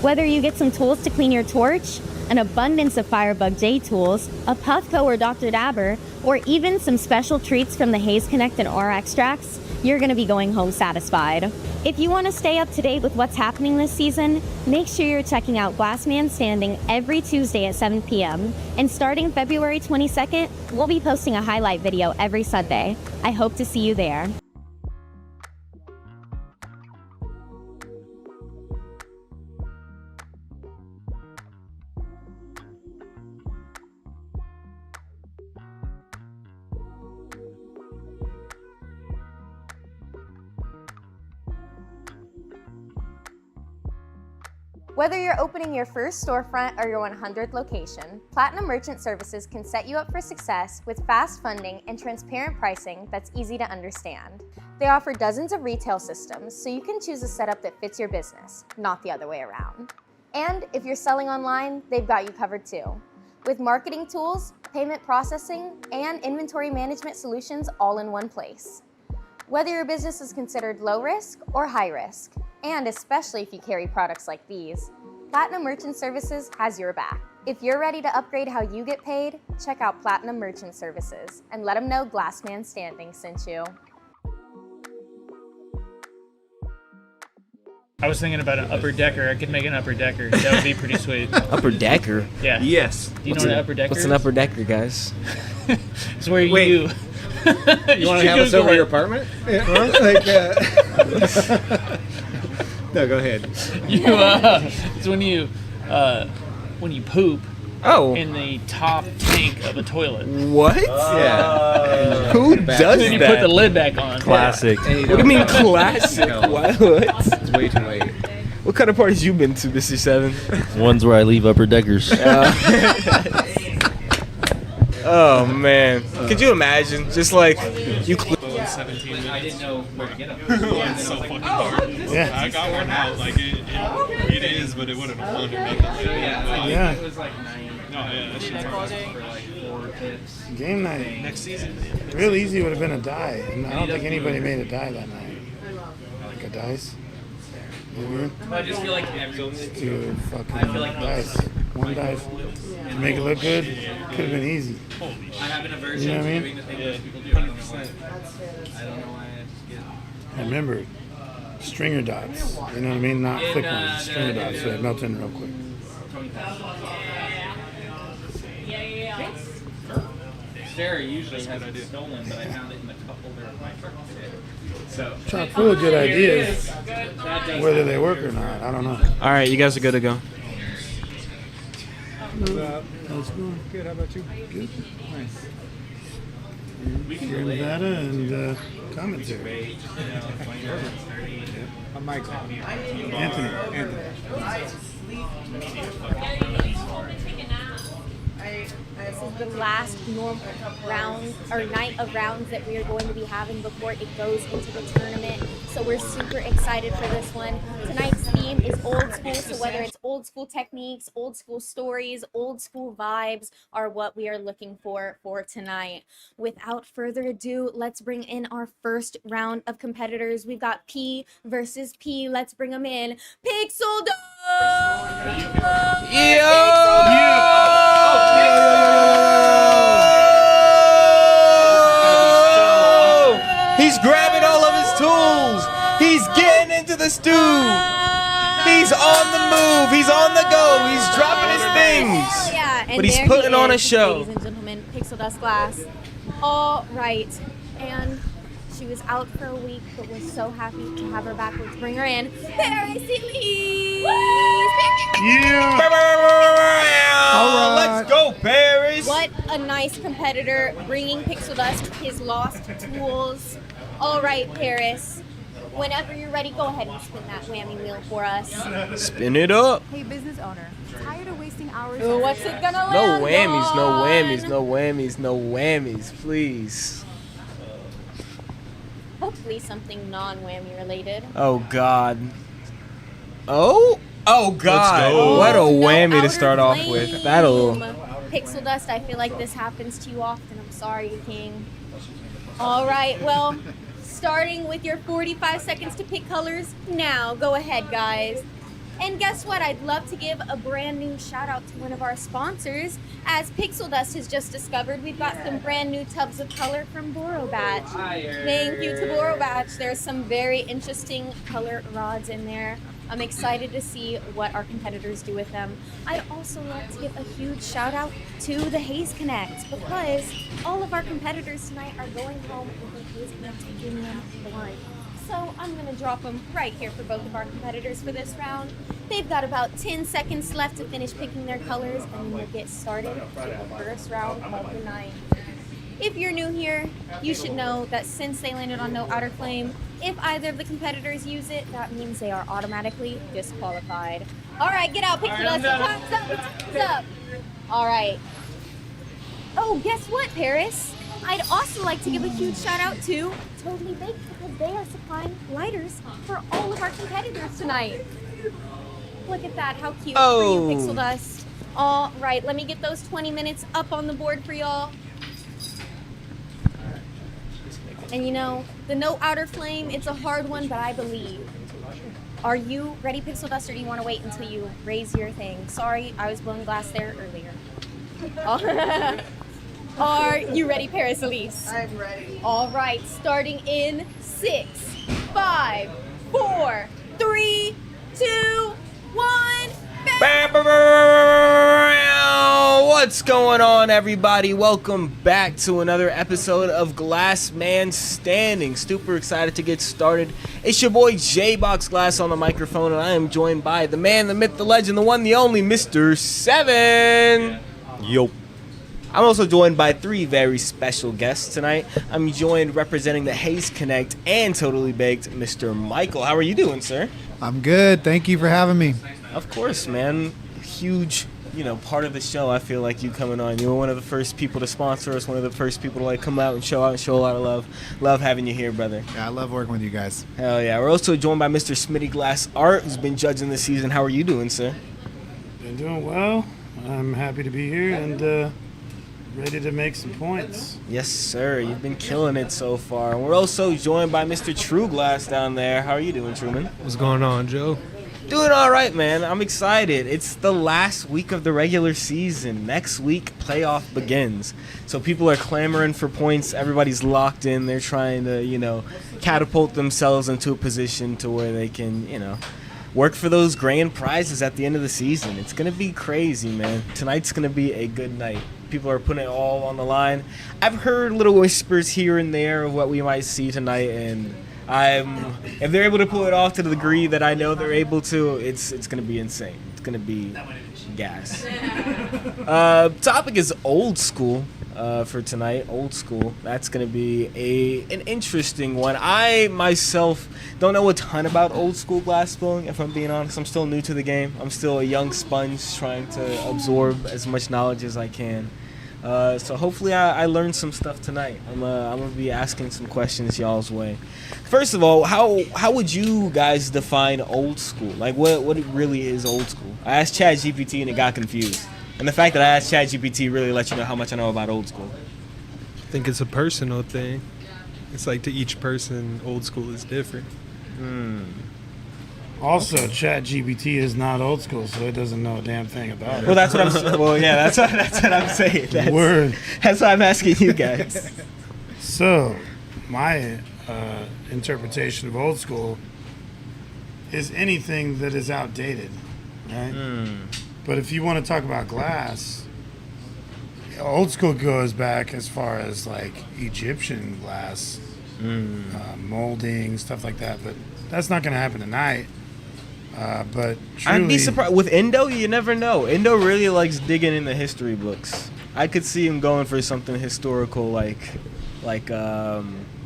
Whether you get some tools to clean your torch, an abundance of Firebug J tools, a Puffco or Dr. Dabber, or even some special treats from the Haze Connect and Aura extracts, you're going to be going home satisfied. If you want to stay up to date with what's happening this season, make sure you're checking out Glassman Standing every Tuesday at 7 p.m. And starting February 22nd, we'll be posting a highlight video every Sunday. I hope to see you there. Whether you're opening your first storefront or your 100th location, Platinum Merchant Services can set you up for success with fast funding and transparent pricing that's easy to understand. They offer dozens of retail systems, so you can choose a setup that fits your business, not the other way around. And if you're selling online, they've got you covered too, with marketing tools, payment processing, and inventory management solutions all in one place. Whether your business is considered low risk or high risk, and especially if you carry products like these, Platinum Merchant Services has your back. If you're ready to upgrade how you get paid, check out Platinum Merchant Services and let them know Glassman Standing sent you. I was thinking about an upper decker. I could make an upper decker. That would be pretty sweet. Upper decker? Yeah. Yes. Do you know what an upper decker is? What's an upper decker, guys? It's where Wait. you want to have us over your apartment? Yeah. No, go ahead. It's when you poop in the top tank of a toilet. What? Yeah. Who does Then you that? put the lid back on. Classic. And What do you mean classic? What? It's way too late. What kind of parties you been to, Mr. Seven? Ones where I leave upper deckers. Oh man, could you imagine? Just like you. 17 minutes. I didn't know where to get them. It's so fucking hard. Yeah. I got one out. Like it is, but it would have been fun to make it later. Yeah. It was like 9. No, yeah, that shit's hard. For like 4 tips. Game night. Next season. Real easy would have been a die. And I don't think anybody made a die that night. Like a dice. You know what I mean? I just feel like everyone's. Two fucking dice. One dice. To make it look good, could have been easy. I have an aversion You know what I to mean? doing the thing that people do. I don't know why. I don't know why I just get. I remember stringer dots. You know what I mean? Not thick ones. Stringer dots. So it melts in real quick. Sarah usually has it stolen, but I found it in the cup holder of my truck today. So. Chock full of good ideas. Whether they work or not, I don't know. All right, you guys are good to go. How's it going? Good. How about you? Good. Nice. Sharing data and commentary. I'm Michael. Anthony. This is the last normal round or night of rounds that we are going to be having before it goes into the tournament. So we're super excited for this one. Tonight's theme is old school. So whether it's old school techniques, old school stories, old school vibes are what we are looking for tonight. Without further ado, let's bring in our first round of competitors. We've got P versus P. Let's bring them in. Pixel Dust! He's grabbing all of his tools. He's getting into the stew. He's on the move. He's on the go. He's dropping his things. Yeah, and But he's there putting he on a is, show. Ladies and gentlemen, Pixel Dust Glass. All right. And she was out for a week, but we're so happy to have her back. Let's bring her in. PARISELYSSE! Yeah. All right. Let's go, Paris. What a nice competitor, bringing Pixel Dust his lost tools. All right, Paris. Whenever you're ready, go ahead and spin that whammy wheel for us. Spin it up. Hey, business owner. Tired of wasting hours? Ooh, what's it gonna No land whammies, no on? whammies, no whammies, no whammies, please. Hopefully something non-whammy related. Oh God. Oh God. Let's go. What a No whammy to outer start off flame. with. That'll. Pixel Dust, I feel like this happens to you often. I'm sorry, King. All right, well, starting with your 45 seconds to pick colors now. Go ahead, guys. And guess what? I'd love to give a brand new shout out to one of our sponsors. As Pixel Dust has just discovered, we've got some brand new tubs of color from Boro Batch. Thank you to Boro Batch. There's some very interesting color rods in there. I'm excited to see what our competitors do with them. I'd also like to give a huge shout out to the Haze Connect, because all of our competitors tonight are going home with the Haze Connect Premium blind. So I'm going to drop them right here for both of our competitors for this round. They've got about 10 seconds left to finish picking their colors, and then we'll get started with the first round of the night. If you're new here, you should know that since they landed on no outer flame, if either of the competitors use it, that means they are automatically disqualified. All right, get out, Pixel Dust. Time's up, time's up. All right. Oh, guess what, Paris? I'd also like to give a huge shout out to Totally Baked, because they are supplying lighters for all of our competitors tonight. Look at that, how cute for you, Pixel Dust. All right, let me get those 20 minutes up on the board for y'all. And you know, the no outer flame, it's a hard one, but I believe. Are you ready, Pixel Dust, or do you want to wait until you raise your thing? Sorry, I was blowing glass there earlier. Are you ready, PARISELYSSE? I'm ready. All right, starting in 6, 5, 4, 3, 2, 1. What's going on, everybody? Welcome back to another episode of Glass Man Standing. Super excited to get started. It's your boy J-Box Glass on the microphone, and I am joined by the man, the myth, the legend, the one, the only, Mr. 7. Yo. I'm also joined by 3 very special guests tonight. I'm joined representing the Haze Connect and Totally Baked, Mr. Michael. How are you doing, sir? I'm good. Thank you for having me. Of course, man. Huge, part of the show. I feel like you coming on. You were one of the first people to sponsor us, one of the first people to come out and show a lot of love. Love having you here, brother. Yeah, I love working with you guys. Hell yeah. We're also joined by Mr. Smitty Glass Art, who's been judging the season. How are you doing, sir? Been doing well. I'm happy to be here and ready to make some points. Yes, sir. You've been killing it so far. And we're also joined by Mr. True Glass down there. How are you doing, Truman? What's going on, Joe? Doing all right, man. I'm excited. It's the last week of the regular season. Next week, playoff begins. So people are clamoring for points. Everybody's locked in. They're trying to, catapult themselves into a position to where they can, work for those grand prizes at the end of the season. It's going to be crazy, man. Tonight's going to be a good night. People are putting it all on the line. I've heard little whispers here and there of what we might see tonight, and if they're able to pull it off to the degree that I know they're able to, it's going to be insane. It's going to be gas. Topic is old school for tonight. Old school. That's going to be an interesting one. I myself don't know a ton about old school glass blowing, if I'm being honest. I'm still new to the game. I'm still a young sponge trying to absorb as much knowledge as I can. So hopefully I learned some stuff tonight. I'm gonna be asking some questions y'all's way. First of all, how would you guys define old school? Like what really is old school? I asked ChatGPT and it got confused. And the fact that I asked ChatGPT really lets you know how much I know about old school. I think it's a personal thing. It's like to each person, old school is different. Also, ChatGPT is not old school, so it doesn't know a damn thing about it. Well, that's what I'm saying. Well, yeah, that's what I'm saying. That's why I'm asking you guys. So, my interpretation of old school is anything that is outdated, right? But if you want to talk about glass, old school goes back as far as like Egyptian glass, molding, stuff like that. But that's not going to happen tonight. But truly, I'd be surprised with Indo. You never know. Indo really likes digging in the history books. I could see him going for something historical, like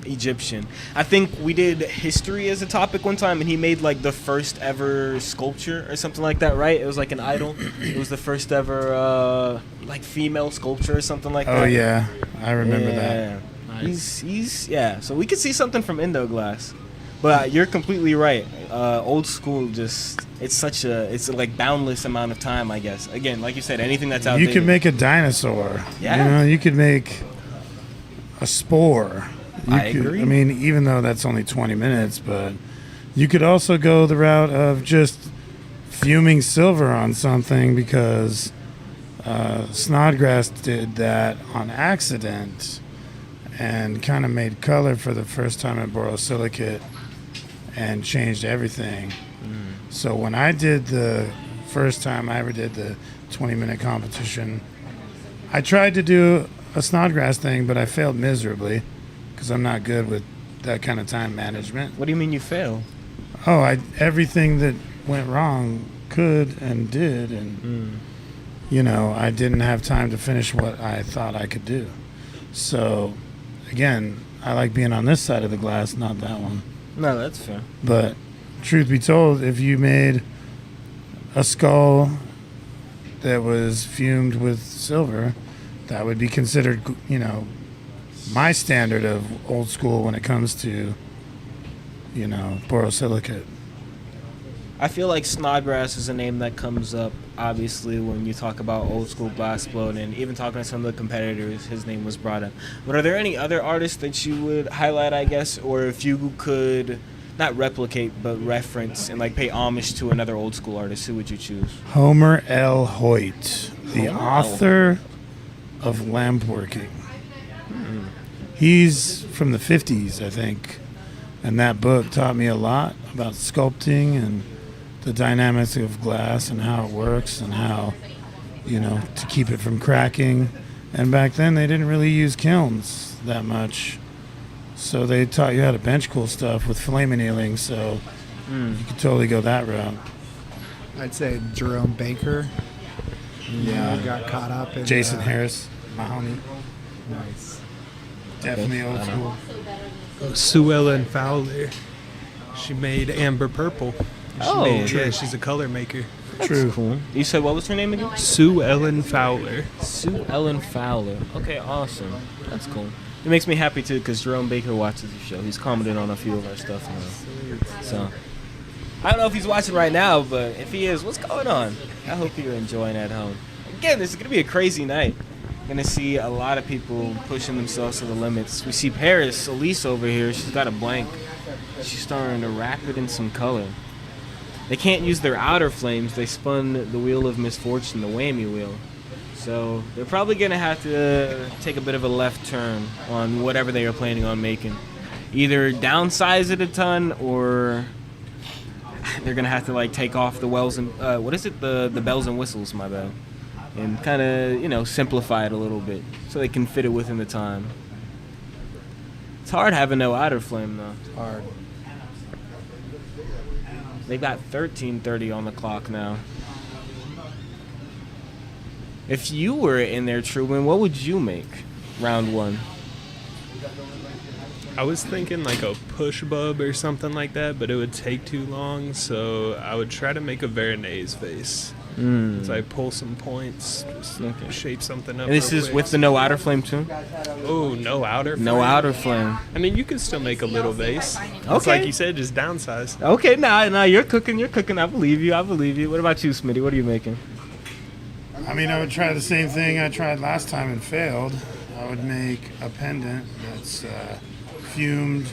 Egyptian. I think we did history as a topic one time, and he made like the first ever sculpture or something like that, right? It was like an idol. It was the first ever like female sculpture or something like that. Oh yeah, I remember that. Nice. He's So we could see something from Indo Glass. But you're completely right. Old school it's like boundless amount of time, I guess. Again, like you said, anything that's outdated. You could make a dinosaur. Yeah. You could make a spore. I agree. I mean, even though that's only 20 minutes, but you could also go the route of just fuming silver on something because Snodgrass did that on accident and kind of made color for the first time at borosilicate and changed everything. So when I did the first time I ever did the 20-minute competition, I tried to do a Snodgrass thing, but I failed miserably because I'm not good with that kind of time management. What do you mean you fail? Everything that went wrong could and did, and I didn't have time to finish what I thought I could do. So again, I like being on this side of the glass, not that one. No, that's fair. But truth be told, if you made a skull that was fumed with silver, that would be considered, my standard of old school when it comes to, borosilicate. I feel like Snodgrass is a name that comes up, obviously, when you talk about old school glass blowing, and even talking to some of the competitors, his name was brought up. But are there any other artists that you would highlight, I guess, or if you could not replicate, but reference and pay homage to another old school artist, who would you choose? Homer L. Hoyt, the author of Lamp Working. He's from the 50s, I think, and that book taught me a lot about sculpting and the dynamics of glass and how it works and how, to keep it from cracking. And back then they didn't really use kilns that much, so they taught you how to bench cool stuff with flame annealing, so you could totally go that route. I'd say Jerome Baker. Got caught up in Jason Harris, my homie. Nice. Definitely old school. Sue Ellen Fowler. She made amber purple. She's a color maker. True. Cool. You said what was her name again? Sue Ellen Fowler. Sue Ellen Fowler. Okay, awesome. That's cool. It makes me happy too because Jerome Baker watches the show. He's commented on a few of our stuff now. So I don't know if he's watching right now, but if he is, what's going on? I hope you're enjoying at home. Again, this is gonna be a crazy night. Gonna see a lot of people pushing themselves to the limits. We see PARISELYSSE over here. She's got a blank. She's starting to wrap it in some color. They can't use their outer flames. They spun the wheel of misfortune, the whammy wheel. So they're probably gonna have to take a bit of a left turn on whatever they are planning on making. Either downsize it a ton, or they're gonna have to take off the wells and the bells and whistles, my bad, and kind of simplify it a little bit so they can fit it within the time. It's hard having no outer flame though. It's hard. They got 13:30 on the clock now. If you were in there, Truman, what would you make round one? I was thinking a push bub or something like that, but it would take too long, so I would try to make a Veronese face. So I pull some points, just shape something up. And this is quick. with the no outer flame too? Oh, no outer flame? No outer flame. I mean, you can still make a little vase. It's Okay. like you said, just downsize. Okay, now you're cooking. I believe you. What about you, Smitty? What are you making? I mean, I would try the same thing I tried last time and failed. I would make a pendant that's fumed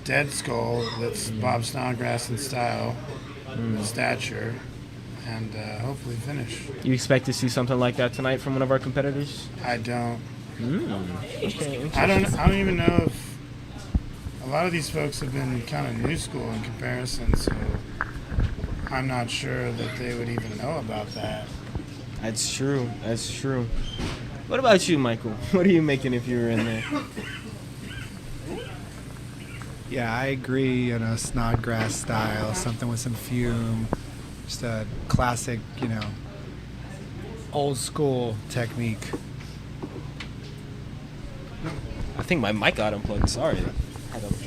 dead skull that's Bob Snodgrass in style, and stature, and hopefully finish. You expect to see something like that tonight from one of our competitors? I don't. Okay. I don't even know if a lot of these folks have been kind of new school in comparison, so I'm not sure that they would even know about that. That's true. What about you, Michael? What are you making if you were in there? Yeah, I agree. Snodgrass style, something with some fume, just a classic, old school technique. I think my mic got unplugged. Sorry.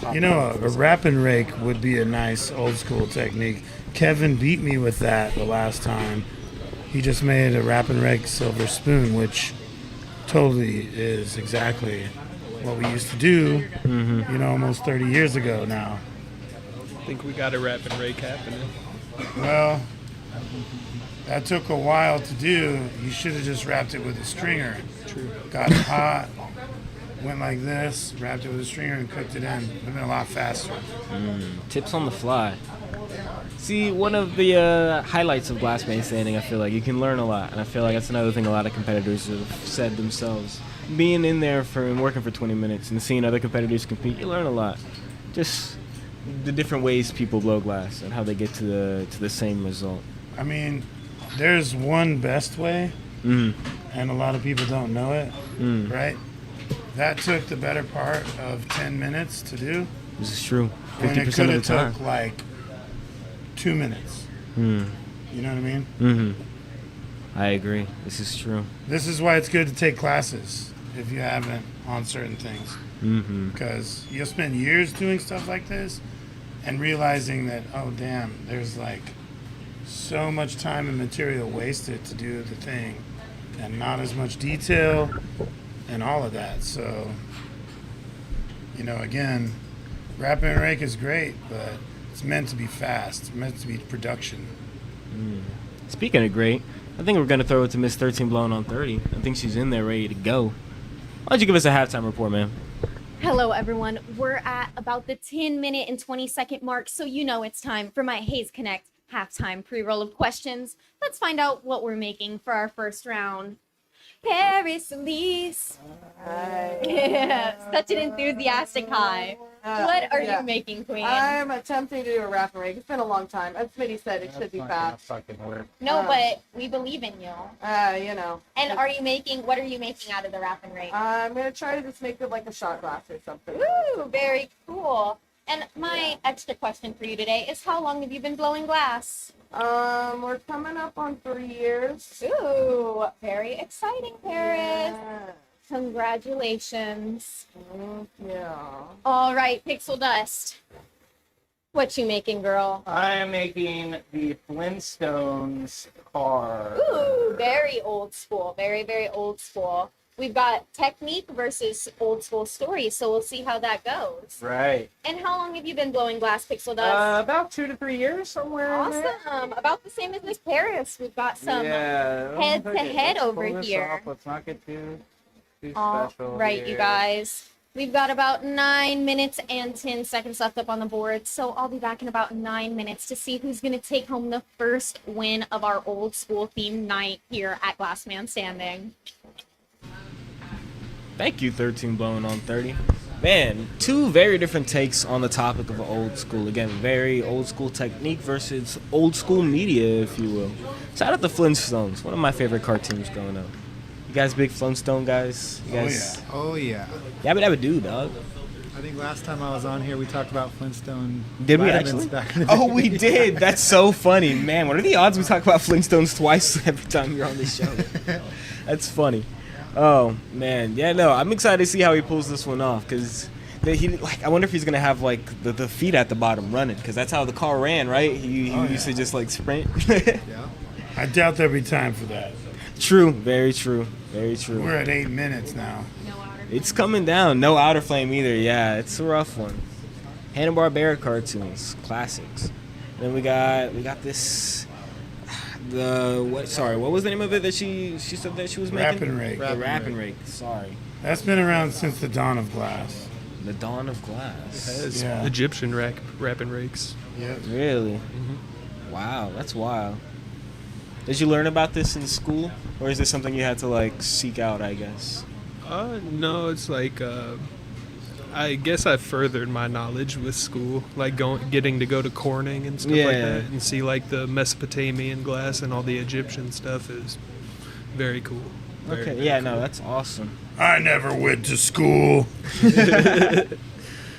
A wrap and rake would be a nice old school technique. Kevin beat me with that the last time. He just made a wrap and rake silver spoon, which totally is exactly what we used to do, almost 30 years ago now. I think we got a wrap and rake happening. Well, that took a while to do. You should have just wrapped it with a stringer. True. Got it hot, went like this, wrapped it with a stringer, and cooked it in. It would have been a lot faster. Tips on the fly. See, one of the highlights of glass bandstanding, I feel like you can learn a lot, and I feel like that's another thing a lot of competitors have said themselves. Being in there and working for 20 minutes and seeing other competitors compete, you learn a lot. Just the different ways people blow glass and how they get to the same result. I mean, there's one best way, and a lot of people don't know it, right? That took the better part of 10 minutes to do. This is true. 50% When it could of have the time. took like 2 minutes. You know what I mean? I agree. This is true. This is why it's good to take classes if you haven't on certain things. Because you'll spend years doing stuff like this and realizing that, oh, damn, there's like so much time and material wasted to do the thing and not as much detail and all of that. So, you know, again, wrap and rake is great, but it's meant to be fast. It's meant to be production. Speaking of great, I think we're going to throw it to Miss 13 blowing on 30. I think she's in there ready to go. Why don't you give us a halftime report, man? Hello, everyone. We're at about the 10-minute and 20-second mark, so you know it's time for my Haze Connect halftime pre-roll of questions. Let's find out what we're making for our first round. PARISELYSSE. Yeah, such an enthusiastic hi. What are you making, Queen? I'm attempting to do a wrap and rake. It's been a long time. As Smitty said, it should be fast. No, but we believe in you. You know. And what are you making out of the wrap and rake? I'm going to try to just make it like a shot glass or something. Ooh, very cool. And my extra question for you today is, how long have you been blowing glass? We're coming up on 3 years. Ooh, very exciting, Paris. Yeah. Congratulations. Yeah. All right, Pixel Dust. What you making, girl? I am making the Flintstones car. Ooh, very old school. Very, very old school. We've got technique versus old school story, so we'll see how that goes. Right. And how long have you been blowing glass, Pixel Dust? About 2 to 3 years, somewhere. Awesome. About the same as Miss Paris. We've got some head-to-head over here. Let's not get too All special. right, here. you guys. We've got about 9 minutes and 10 seconds left up on the board, so I'll be back in about 9 minutes to see who's going to take home the first win of our old school themed night here at Glass Man Standing. Thank you, 13 blowing on 30. Man, two very different takes on the topic of old school. Again, very old school technique versus old school media, if you will. Shout out to Flintstones, one of my favorite cartoons growing up. You guys big Flintstone guys? You guys? Oh, yeah. Yabba dabba do, dog. I think last time I was on here, we talked about Flintstone. Did we vitamins actually? Back in the day. Oh, we did. That's so funny. Man, what are the odds we talk about Flintstones twice every time you're on this show? That's funny. Oh, man. Yeah, no, I'm excited to see how he pulls this one off, because I wonder if he's going to have, like, the feet at the bottom running, because that's how the car ran, right? He used to just, like, sprint. Yeah. I doubt there'll be time for that. True. Very true. Very true. We're at 8 minutes now. It's coming down. No outer flame either. Yeah, it's a rough one. Hanna-Barbera cartoons, classics. Then we got this. What was the name of it that she said that she was making? Wrap and rake. The wrap and rake. Sorry. That's been around since the dawn of glass. The dawn of glass. Yeah. Egyptian wrap and rakes. Yep. Really? Wow, that's wild. Did you learn about this in school, or is this something you had to like seek out, I guess? No, it's like I guess I furthered my knowledge with school, like getting to go to Corning and stuff like that, and see like the Mesopotamian glass and all the Egyptian stuff is very cool. Very Okay, yeah, cool. no, that's awesome. I never went to school.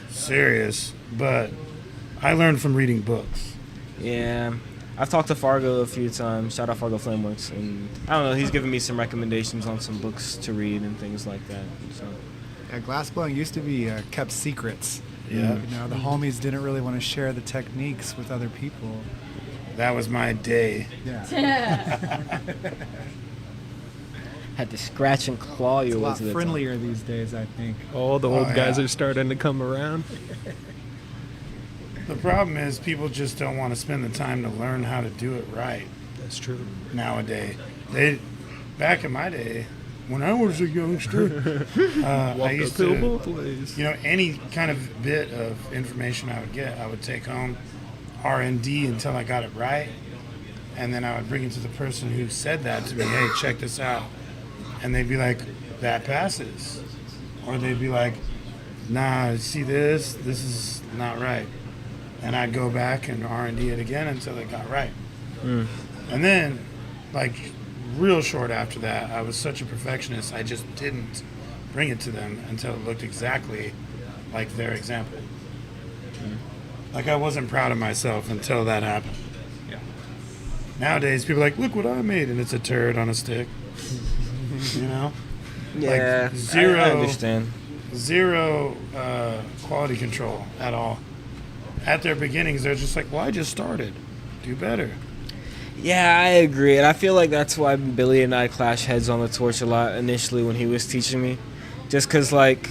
Serious, but I learned from reading books. Yeah, I've talked to Fargo a few times. Shout out Fargo Flameworks, and I don't know. He's given me some recommendations on some books to read and things like that. So. Yeah, glassblowing used to be kept secrets. Yeah. You know, the homies didn't really want to share the techniques with other people. That was my day. Yeah. Had to scratch and claw It's you. a lot friendlier these days, I think. All the old guys are starting to come around. The problem is people just don't want to spend the time to learn how to do it right That's true. nowadays. Back in my day, when I was a youngster, I used to, both ways. you know, any kind of bit of information I would get, I would take home, R&D until I got it right, and then I would bring it to the person who said that to me. Hey, check this out, and they'd be like, that passes, or they'd be like, nah, see this is not right, and I'd go back and R&D it again until it got right. And then, like, real short after that, I was such a perfectionist, I just didn't bring it to them until it looked exactly like their example. Like, I wasn't proud of myself until that happened. Yeah. Nowadays, people are like, look what I made, and it's a turd on a stick. You know? Yeah, Like, zero, I understand. Zero quality control at all. At their beginnings, they're just like, well, I just started. Do better. Yeah, I agree, and I feel like that's why Billy and I clash heads on the torch a lot initially when he was teaching me, just because like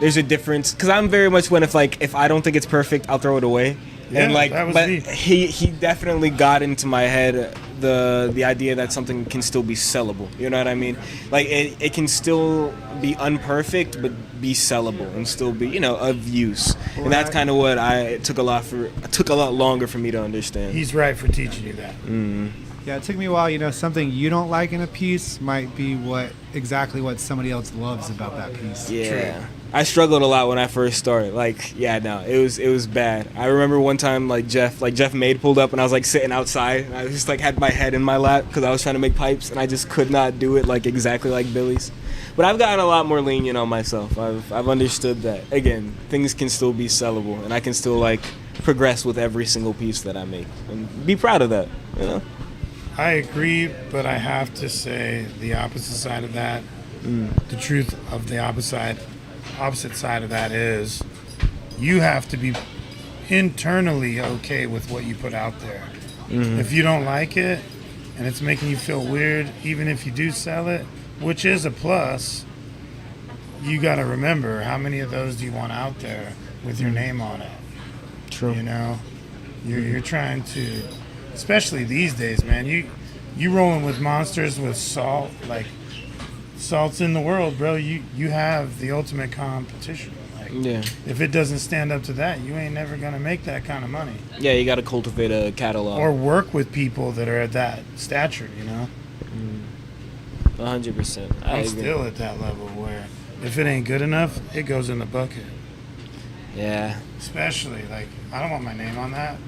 there's a difference. Because I'm very much one if I don't think it's perfect, I'll throw it away. Yeah, and like, that was but me. he definitely got into my head the idea that something can still be sellable. You know what I mean? Like it can still be unperfect, but be sellable and still be, you know, of use. And that's kind of what it took a lot longer for me to understand. He's right for teaching you that. Yeah, it took me a while. You know, something you don't like in a piece might be exactly what somebody else loves about that piece. Yeah. True. I struggled a lot when I first started. Like, yeah, no, it was bad. I remember one time, like Jeff Made pulled up, and I was like sitting outside, and I just like had my head in my lap because I was trying to make pipes, and I just could not do it like exactly like Billy's. But I've gotten a lot more lenient on myself. I've understood that again, things can still be sellable, and I can still like progress with every single piece that I make, and be proud of that. You know. I agree, but I have to say the opposite side of that. The truth of the opposite side of that is you have to be internally okay with what you put out there. If you don't like it and it's making you feel weird, even if you do sell it, which is a plus, you got to remember how many of those do you want out there with your name on it. True. You know, you're trying to, especially these days, man. You rolling with monsters with salt, like salt's in the world, bro. You have the ultimate competition. Like, Yeah. if it doesn't stand up to that, you ain't never gonna make that kind of money. Yeah, you got to cultivate a catalog. Or work with people that are at that stature. You know, 100%. I I'm agree. still at that level where if it ain't good enough, it goes in the bucket. Yeah. Especially like I don't want my name on that.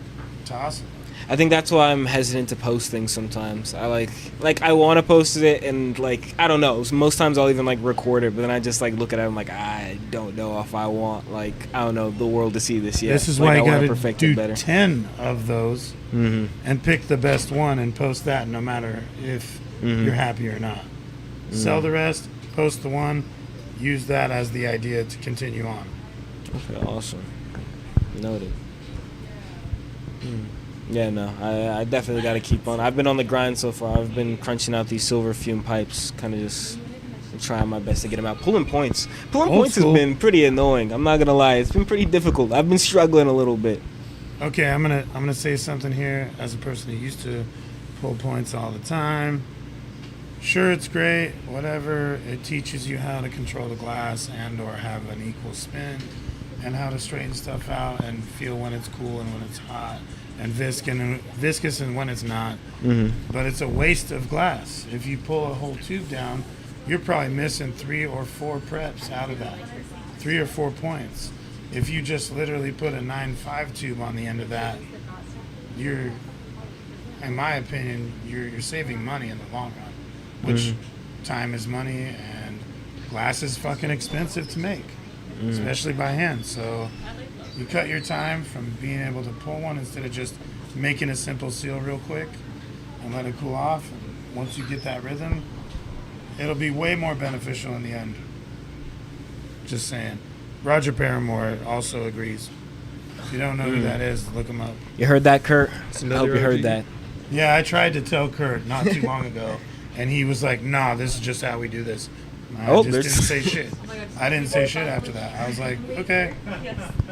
Toss it. I think that's why I'm hesitant to post things sometimes. I like I want to post it and like I don't know. Most times I'll even like record it, but then I just like look at it and I'm like I don't know if I want like I don't know the world to see this yet. This is like, why I you wanna gotta perfect do it better. 10 of those and pick the best one and post that no matter if you're happy or not. Sell the rest, post the one, use that as the idea to continue on. Okay, awesome. Noted. Yeah, no, I definitely got to keep on. I've been on the grind so far. I've been crunching out these silver fume pipes, kind of just trying my best to get them out. Pulling points has been pretty annoying. I'm not gonna lie, it's been pretty difficult. I've been struggling a little bit. Okay, I'm gonna say something here as a person who used to pull points all the time. Sure, it's great, whatever. It teaches you how to control the glass and or have an equal spin and how to straighten stuff out and feel when it's cool and when it's hot and viscous and when it's not. But it's a waste of glass. If you pull a whole tube down, you're probably missing 3 or 4 preps out of that. 3 or 4 points. If you just literally put a 9.5 tube on the end of that, you're, in my opinion, you're saving money in the long run. Which time is money and glass is fucking expensive to make, especially by hand. So you cut your time from being able to pull one instead of just making a simple seal real quick and let it cool off. And once you get that rhythm, it'll be way more beneficial in the end. Just saying. Roger Paramore also agrees. If you don't know who that is, look him up. You heard that, Kurt? I hope you heard that. Yeah, I tried to tell Kurt not too long ago, and he was like, nah, this is just how we do this. I Oh, just there's- didn't say shit. I didn't say shit after that. I was like, okay,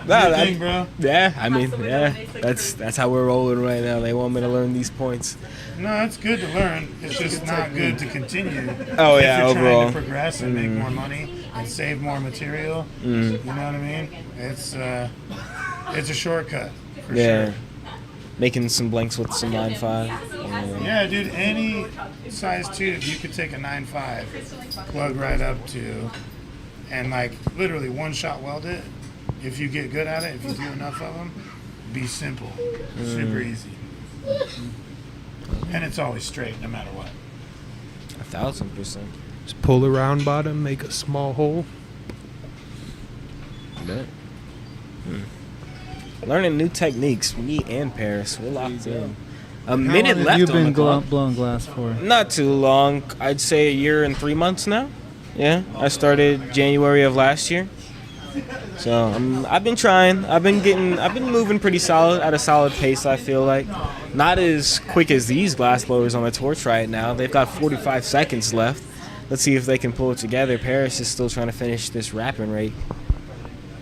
Nah, good thing, bro. Yeah, I mean, yeah, that's how we're rolling right now. They want me to learn these points. No, it's good to learn. It's just not good to continue. Oh, if yeah, you're overall. trying to progress and make more money and save more material. You know what I mean? It's a shortcut for sure. Making some blanks with some 9.5. Yeah, dude, any size tube you could take a 9.5, plug right up to, and like literally one shot weld it. If you get good at it, if you do enough of them, be simple, super easy. And it's always straight no matter what. 1,000%. Just pull the round bottom, make a small hole. Bet. Learning new techniques, me and Paris. We're locked in. A minute left You've on the been clock. blowing glass for? Not too long. I'd say a year and 3 months now. Yeah, I started January of last year. So I've been trying. I've been moving pretty solid at a solid pace. I feel like not as quick as these glass blowers on the torch right now. They've got 45 seconds left. Let's see if they can pull it together. Paris is still trying to finish this wrapping rate.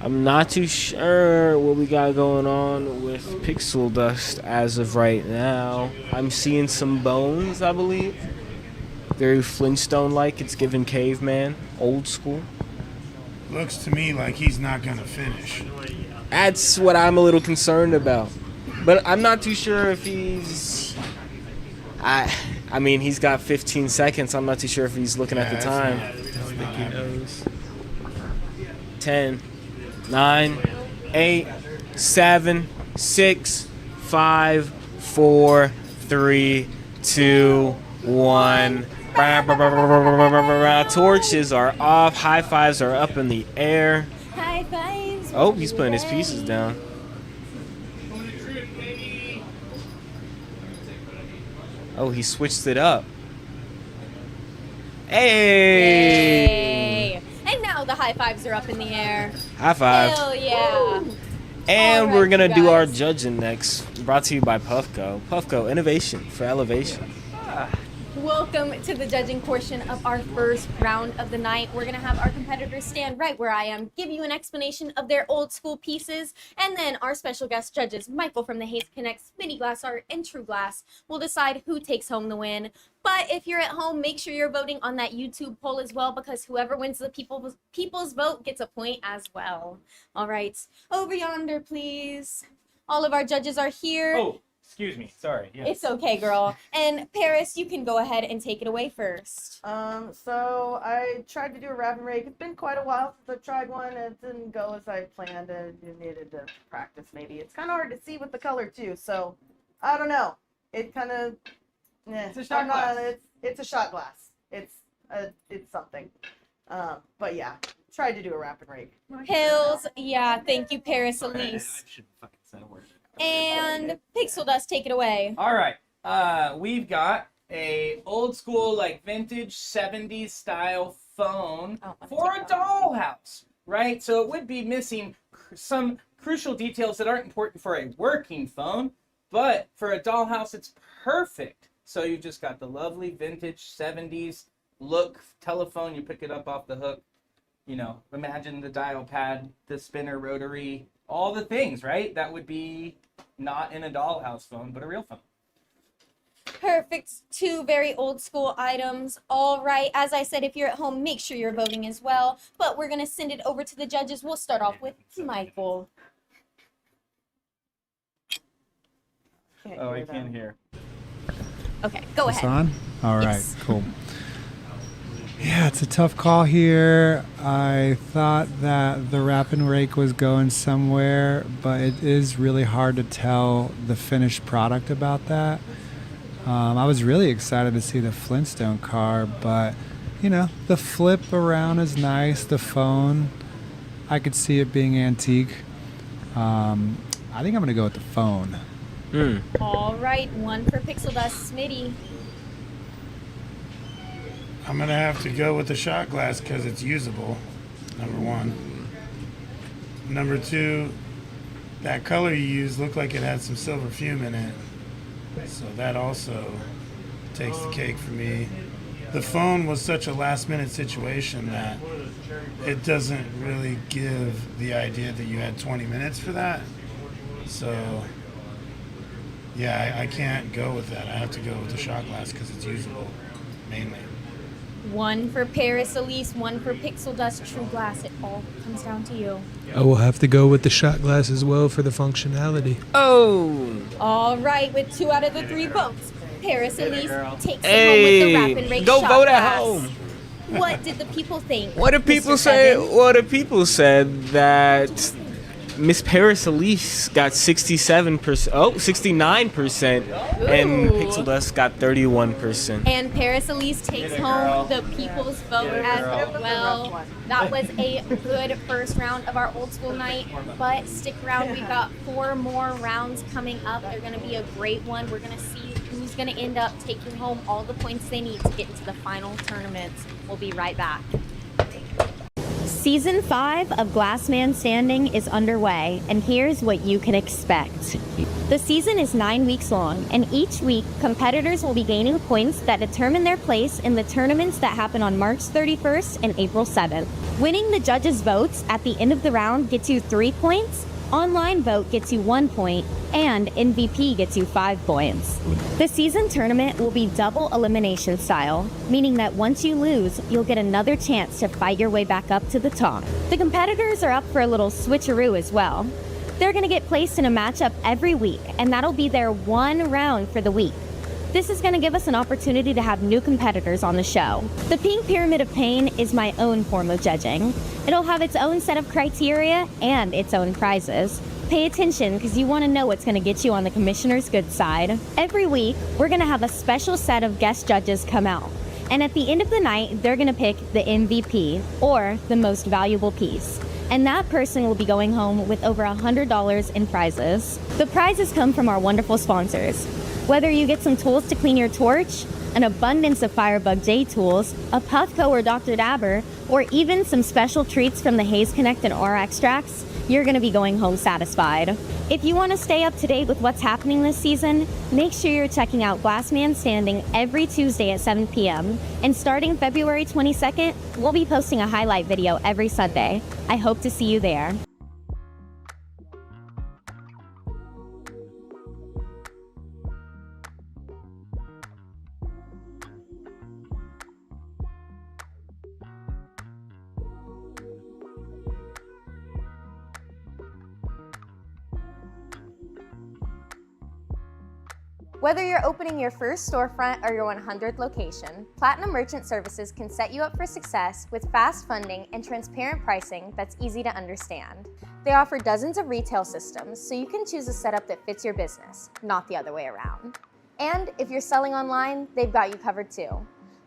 I'm not too sure what we got going on with pixel dust as of right now. I'm seeing some bones, I believe. Very Flintstone-like. It's giving caveman, old school. Looks to me like he's not gonna finish. That's what I'm a little concerned about. But I'm not too sure if he's... I mean, he's got 15 seconds. I'm not too sure if he's looking at the time. 10, 9, 8, 7, 6, 5, 4, 3, 2, 1. Torches are off. High fives are up in the air. High fives. Oh, he's putting his pieces down. Oh, he switched it up. Hey! And now the high fives are up in the air. High five. Hell yeah. And All we're right, going to you do our guys. judging next. Brought to you by Puffco. Puffco, innovation for elevation. Welcome to the judging portion of our first round of the night. We're going to have our competitors stand right where I am, give you an explanation of their old school pieces, and then our special guest judges, Michael from the Haze Connects, Mini Glass Art, and True Glass, will decide who takes home the win. But if you're at home, make sure you're voting on that YouTube poll as well, because whoever wins the people's vote gets a point as well. All right, over yonder, please. All of our judges are here. Oh. Excuse me. Sorry. Yes. It's okay, girl. And Paris, you can go ahead and take it away first. So I tried to do a wrap and rake. It's been quite a while since I tried one, and it didn't go as I planned. And it needed to practice. Maybe it's kind of hard to see with the color too. So I don't know. It kind of. It's a shot glass. It's a shot glass. It's something. But yeah, tried to do a wrap and rake. Hills, yeah. Thank you, Paris-Elise. And Pixel Dust, take it away. All right. We've got a old school, like vintage 70s style phone for a dollhouse, right? So it would be missing some crucial details that aren't important for a working phone, but for a dollhouse, it's perfect. So you've just got the lovely vintage 70s look telephone. You pick it up off the hook. You know, imagine the dial pad, the spinner rotary, all the things, right? That would be not in a dollhouse phone, but a real phone. Perfect. Two very old school items. All right. As I said, if you're at home, make sure you're voting as well. But we're going to send it over to the judges. We'll start off with Michael. Oh, I can't hear. Okay, go It's ahead. on? All right, Yes. cool. Yeah, it's a tough call here. I thought that the wrap and rake was going somewhere, but it is really hard to tell the finished product about that. I was really excited to see the Flintstone car, but you know, the flip around is nice. The phone, I could see it being antique. I think I'm gonna go with the phone. All right, one for Pixel Dust. Smitty. I'm gonna have to go with the shot glass because it's usable. Number one. Number two, that color you used looked like it had some silver fume in it, so that also takes the cake for me. the phone was such a last-minute situation that it doesn't really give the idea that you had 20 minutes for that. So, yeah, I can't go with that. I have to go with the shot glass because it's usable, mainly. One for PARISELYSSE, one for Pixel Dust True Glass. It all comes down to you. I will have to go with the shot glass as well for the functionality. Oh. All right, with 2 out of the 3 votes, PARISELYSSE takes it home with the Rap and Rake Go shot vote at glass. home. What did the people think? What did people Mr. say? Kevin? Well, the people said that Miss PARISELYSSE got 69%, and Ooh. Pixel Dust got 31%. And PARISELYSSE takes home the people's vote as well. That was a good first round of our old school night, but stick around. We've got 4 more rounds coming up. They're going to be a great one. We're going to see who's going to end up taking home all the points they need to get into the final tournaments. We'll be right back. Season 5 of Glass Man Standing is underway, and here's what you can expect. The season is 9 weeks long, and each week, competitors will be gaining points that determine their place in the tournaments that happen on March 31st and April 7th. Winning the judges' votes at the end of the round gets you 3 points, online vote gets you 1 point, and MVP gets you 5 points. The season tournament will be double elimination style, meaning that once you lose, you'll get another chance to fight your way back up to the top. The competitors are up for a little switcheroo as well. They're going to get placed in a matchup every week, and that'll be their 1 round for the week. This is going to give us an opportunity to have new competitors on the show. The Pink Pyramid of Pain is my own form of judging. It'll have its own set of criteria and its own prizes. Pay attention because you want to know what's going to get you on the commissioner's good side. Every week, we're going to have a special set of guest judges come out. And at the end of the night, they're going to pick the MVP, or the most valuable piece. And that person will be going home with over $100 in prizes. The prizes come from our wonderful sponsors. Whether you get some tools to clean your torch, an abundance of Firebug J tools, a Puffco or Dr. Dabber, or even some special treats from the Haze Connect and R extracts, you're going to be going home satisfied. If you want to stay up to date with what's happening this season, make sure you're checking out Glass Man Standing every Tuesday at 7 p.m. And starting February 22nd, we'll be posting a highlight video every Sunday. I hope to see you there. Whether you're opening your first storefront or your 100th location, Platinum Merchant Services can set you up for success with fast funding and transparent pricing that's easy to understand. They offer dozens of retail systems, so you can choose a setup that fits your business, not the other way around. And if you're selling online, they've got you covered too,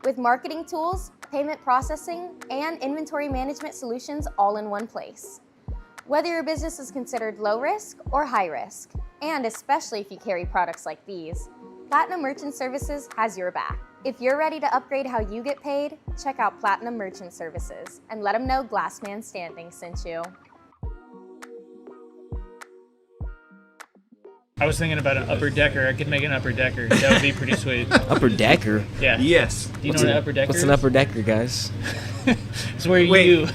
with marketing tools, payment processing, and inventory management solutions all in one place. Whether your business is considered low risk or high risk, and especially if you carry products like these, Platinum Merchant Services has your back. If you're ready to upgrade how you get paid, check out Platinum Merchant Services and let them know Glass Man Standing sent you. I was thinking about an upper decker. I could make an upper decker. That would be pretty sweet. Upper decker? Yeah. Yes. Do you know what an upper decker What's is? an upper decker, guys? It's where Wait. you...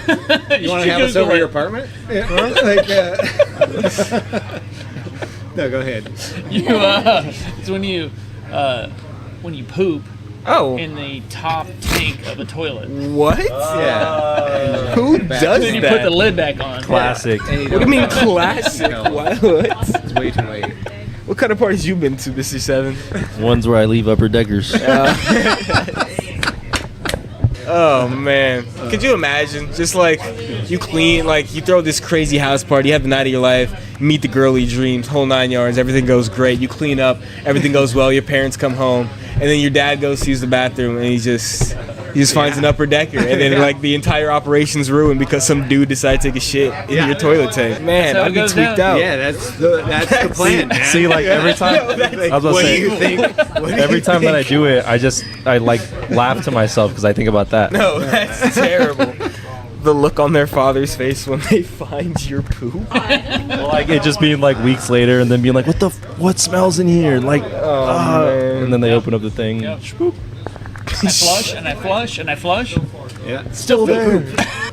You want to have us over your apartment? Yeah. No, go ahead. It's when you poop Oh. in the top tank of a toilet. What? Yeah. Who does Then you that? put the lid back on. Classic. And What do you mean classic? No. What? It's way too late. What kind of parties you been to, Mr. Seven? Ones where I leave upper deckers. Oh man, could you imagine? Just like you clean, like you throw this crazy house party, you have the night of your life, meet the girl of your dreams, whole 9 yards, everything goes great. You clean up, everything goes well. Your parents come home, and then your dad goes to use the bathroom, and he just finds an upper decker, and then like the entire operation's ruined because some dude decided to take a shit in your toilet tank. Man, That's how it I'd be goes tweaked down. out. Yeah, that's the plan. Man. See, like every time, I was about to What do say, you think? every time that I do it, I like laugh to myself because I think about that. No, that's terrible. The look on their father's face when they find your poop. Like it just being like weeks later, and then being like, what smells in here? Like, man. and then they open up the thing. Yep. Shboop. I flush, and I flush, and I flush. Yeah. Still there.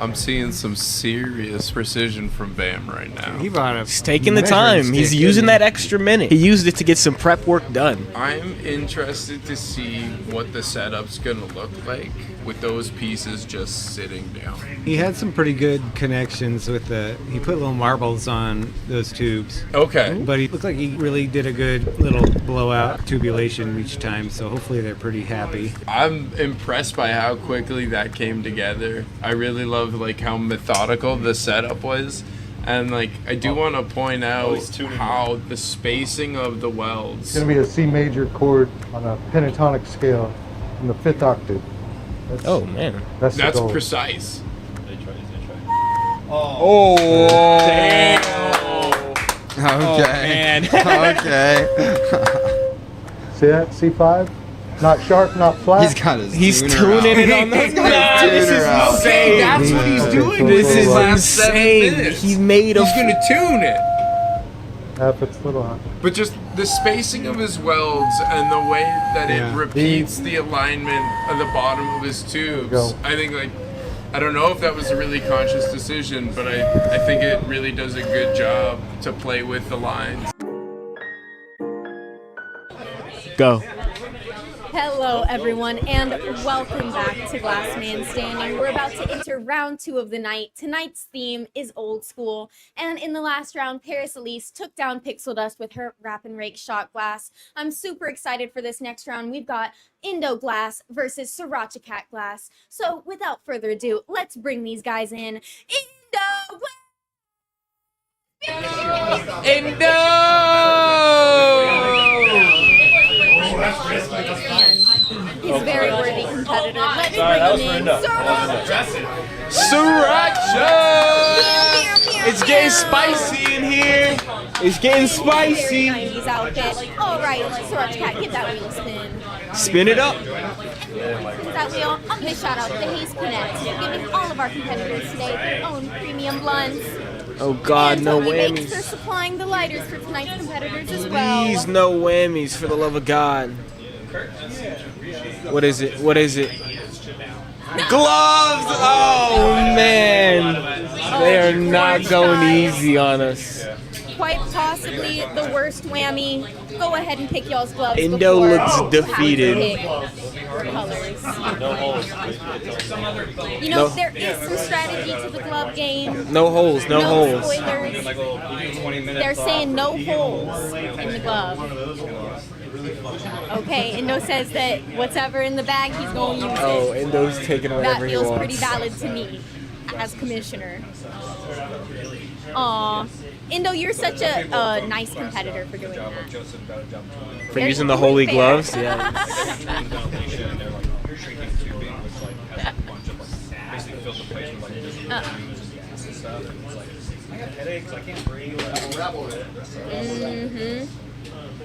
I'm seeing some serious precision from Bam right now. He's taking the time. He's using that extra minute. He used it to get some prep work done. I'm interested to see what the setup's gonna look like with those pieces just sitting down. He had some pretty good connections with he put little marbles on those tubes. Okay. But he looked like he really did a good little blowout tubulation each time, so hopefully they're pretty happy. I'm impressed by how quickly that came together. I really love like how methodical the setup was. And like I do want to point out how the spacing of the welds. It's going to be a C major chord on a pentatonic scale in the 5th octave. Oh man, That's precise. Oh, damn. Okay. Oh, Okay. See that? C5? Not sharp, not flat. He's got his He's tuner tuning out. it on those. Nah, this is insane. That's what he's doing. This is last 7 insane. minutes. He made a. He's gonna tune it. It's a little high. But just the spacing of his welds and the way that it repeats the alignment of the bottom of his tubes, I think like, I don't know if that was a really conscious decision, but I think it really does a good job to play with the lines. Go. Hello, everyone, and welcome back to Glass Man Standing. We're about to enter round 2 of the night. Tonight's theme is old school, and in the last round, PARISELYSSE took down Pixel Dust with her Wrap and Rake shot glass. I'm super excited for this next round. We've got INDO glass versus SIRACHACAT glass. So, without further ado, let's bring these guys in. INDO glass! He's a very worthy competitor. Let's bring him in. Sriracha! It's getting spicy in here. It's getting spicy. 90s outfit. All right, SIRACHACAT, give that wheel a spin. Spin it up. With that wheel, I'm going to shout out to Haze Connect, giving all of our competitors today their own premium blunts. Oh God, and no Tony Bakes whammies. for supplying the lighters for tonight's competitors as well. Please, no whammies, for the love of God. What is it? What is it? Gloves! Oh man, they are not going easy on us. Quite possibly the worst whammy. Go ahead and pick y'all's gloves. Indo before looks you defeated. have to pick colors. You know, there is some strategy to the glove game. No holes, no holes. Spoilers. They're saying no holes in the glove. Okay, Indo says that whatever in the bag, he's going to use it. Oh, Indo's taking That whatever he feels wants. pretty valid to me as commissioner. Aw. Indo, you're such a nice competitor for doing that. For using the holy fair. gloves? Yeah.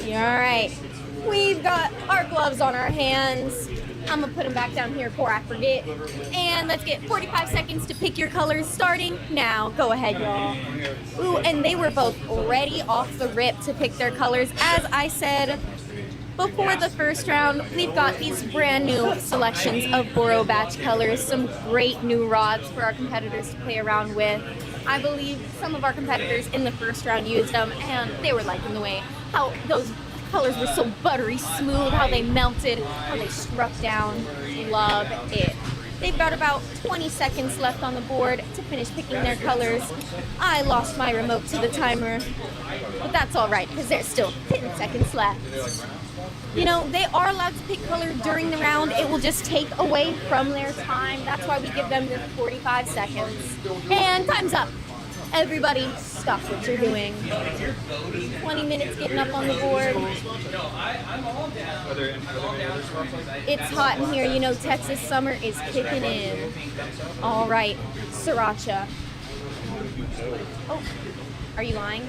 You're all right. We've got our gloves on our hands. I'm gonna put them back down here before I forget. And let's get 45 seconds to pick your colors starting now. Go ahead, y'all. Ooh, and they were both ready off the rip to pick their colors. As I said before the first round, we've got these brand new selections of Boro batch colors, some great new rods for our competitors to play around with. I believe some of our competitors in the first round used them, and they were liking the way how those colors were so buttery smooth, how they melted, how they struck down. Love it. They've got about 20 seconds left on the board to finish picking their colors. I lost my remote to the timer, but that's all right because there's still 10 seconds left. You know, they are allowed to pick color during the round. It will just take away from their time. That's why we give them the 45 seconds. And time's up. Everybody, stop what you're doing. 20 minutes getting up on the board. It's hot in here. You know, Texas summer is kicking in. All right, Sriracha. Oh, are you lying?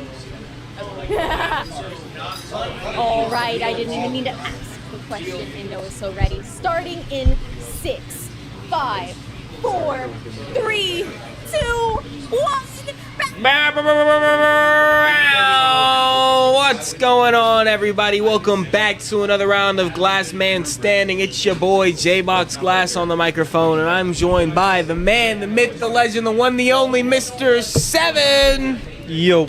All right, I didn't even need to ask the question. Indo is so ready. Starting in 6, 5, 4, 3, 2, 1. What's going on, everybody? Welcome back to another round of Glass Man Standing. It's your boy J-Box Glass on the microphone, and I'm joined by the man, the myth, the legend, the one, the only Mr. 7. Yo.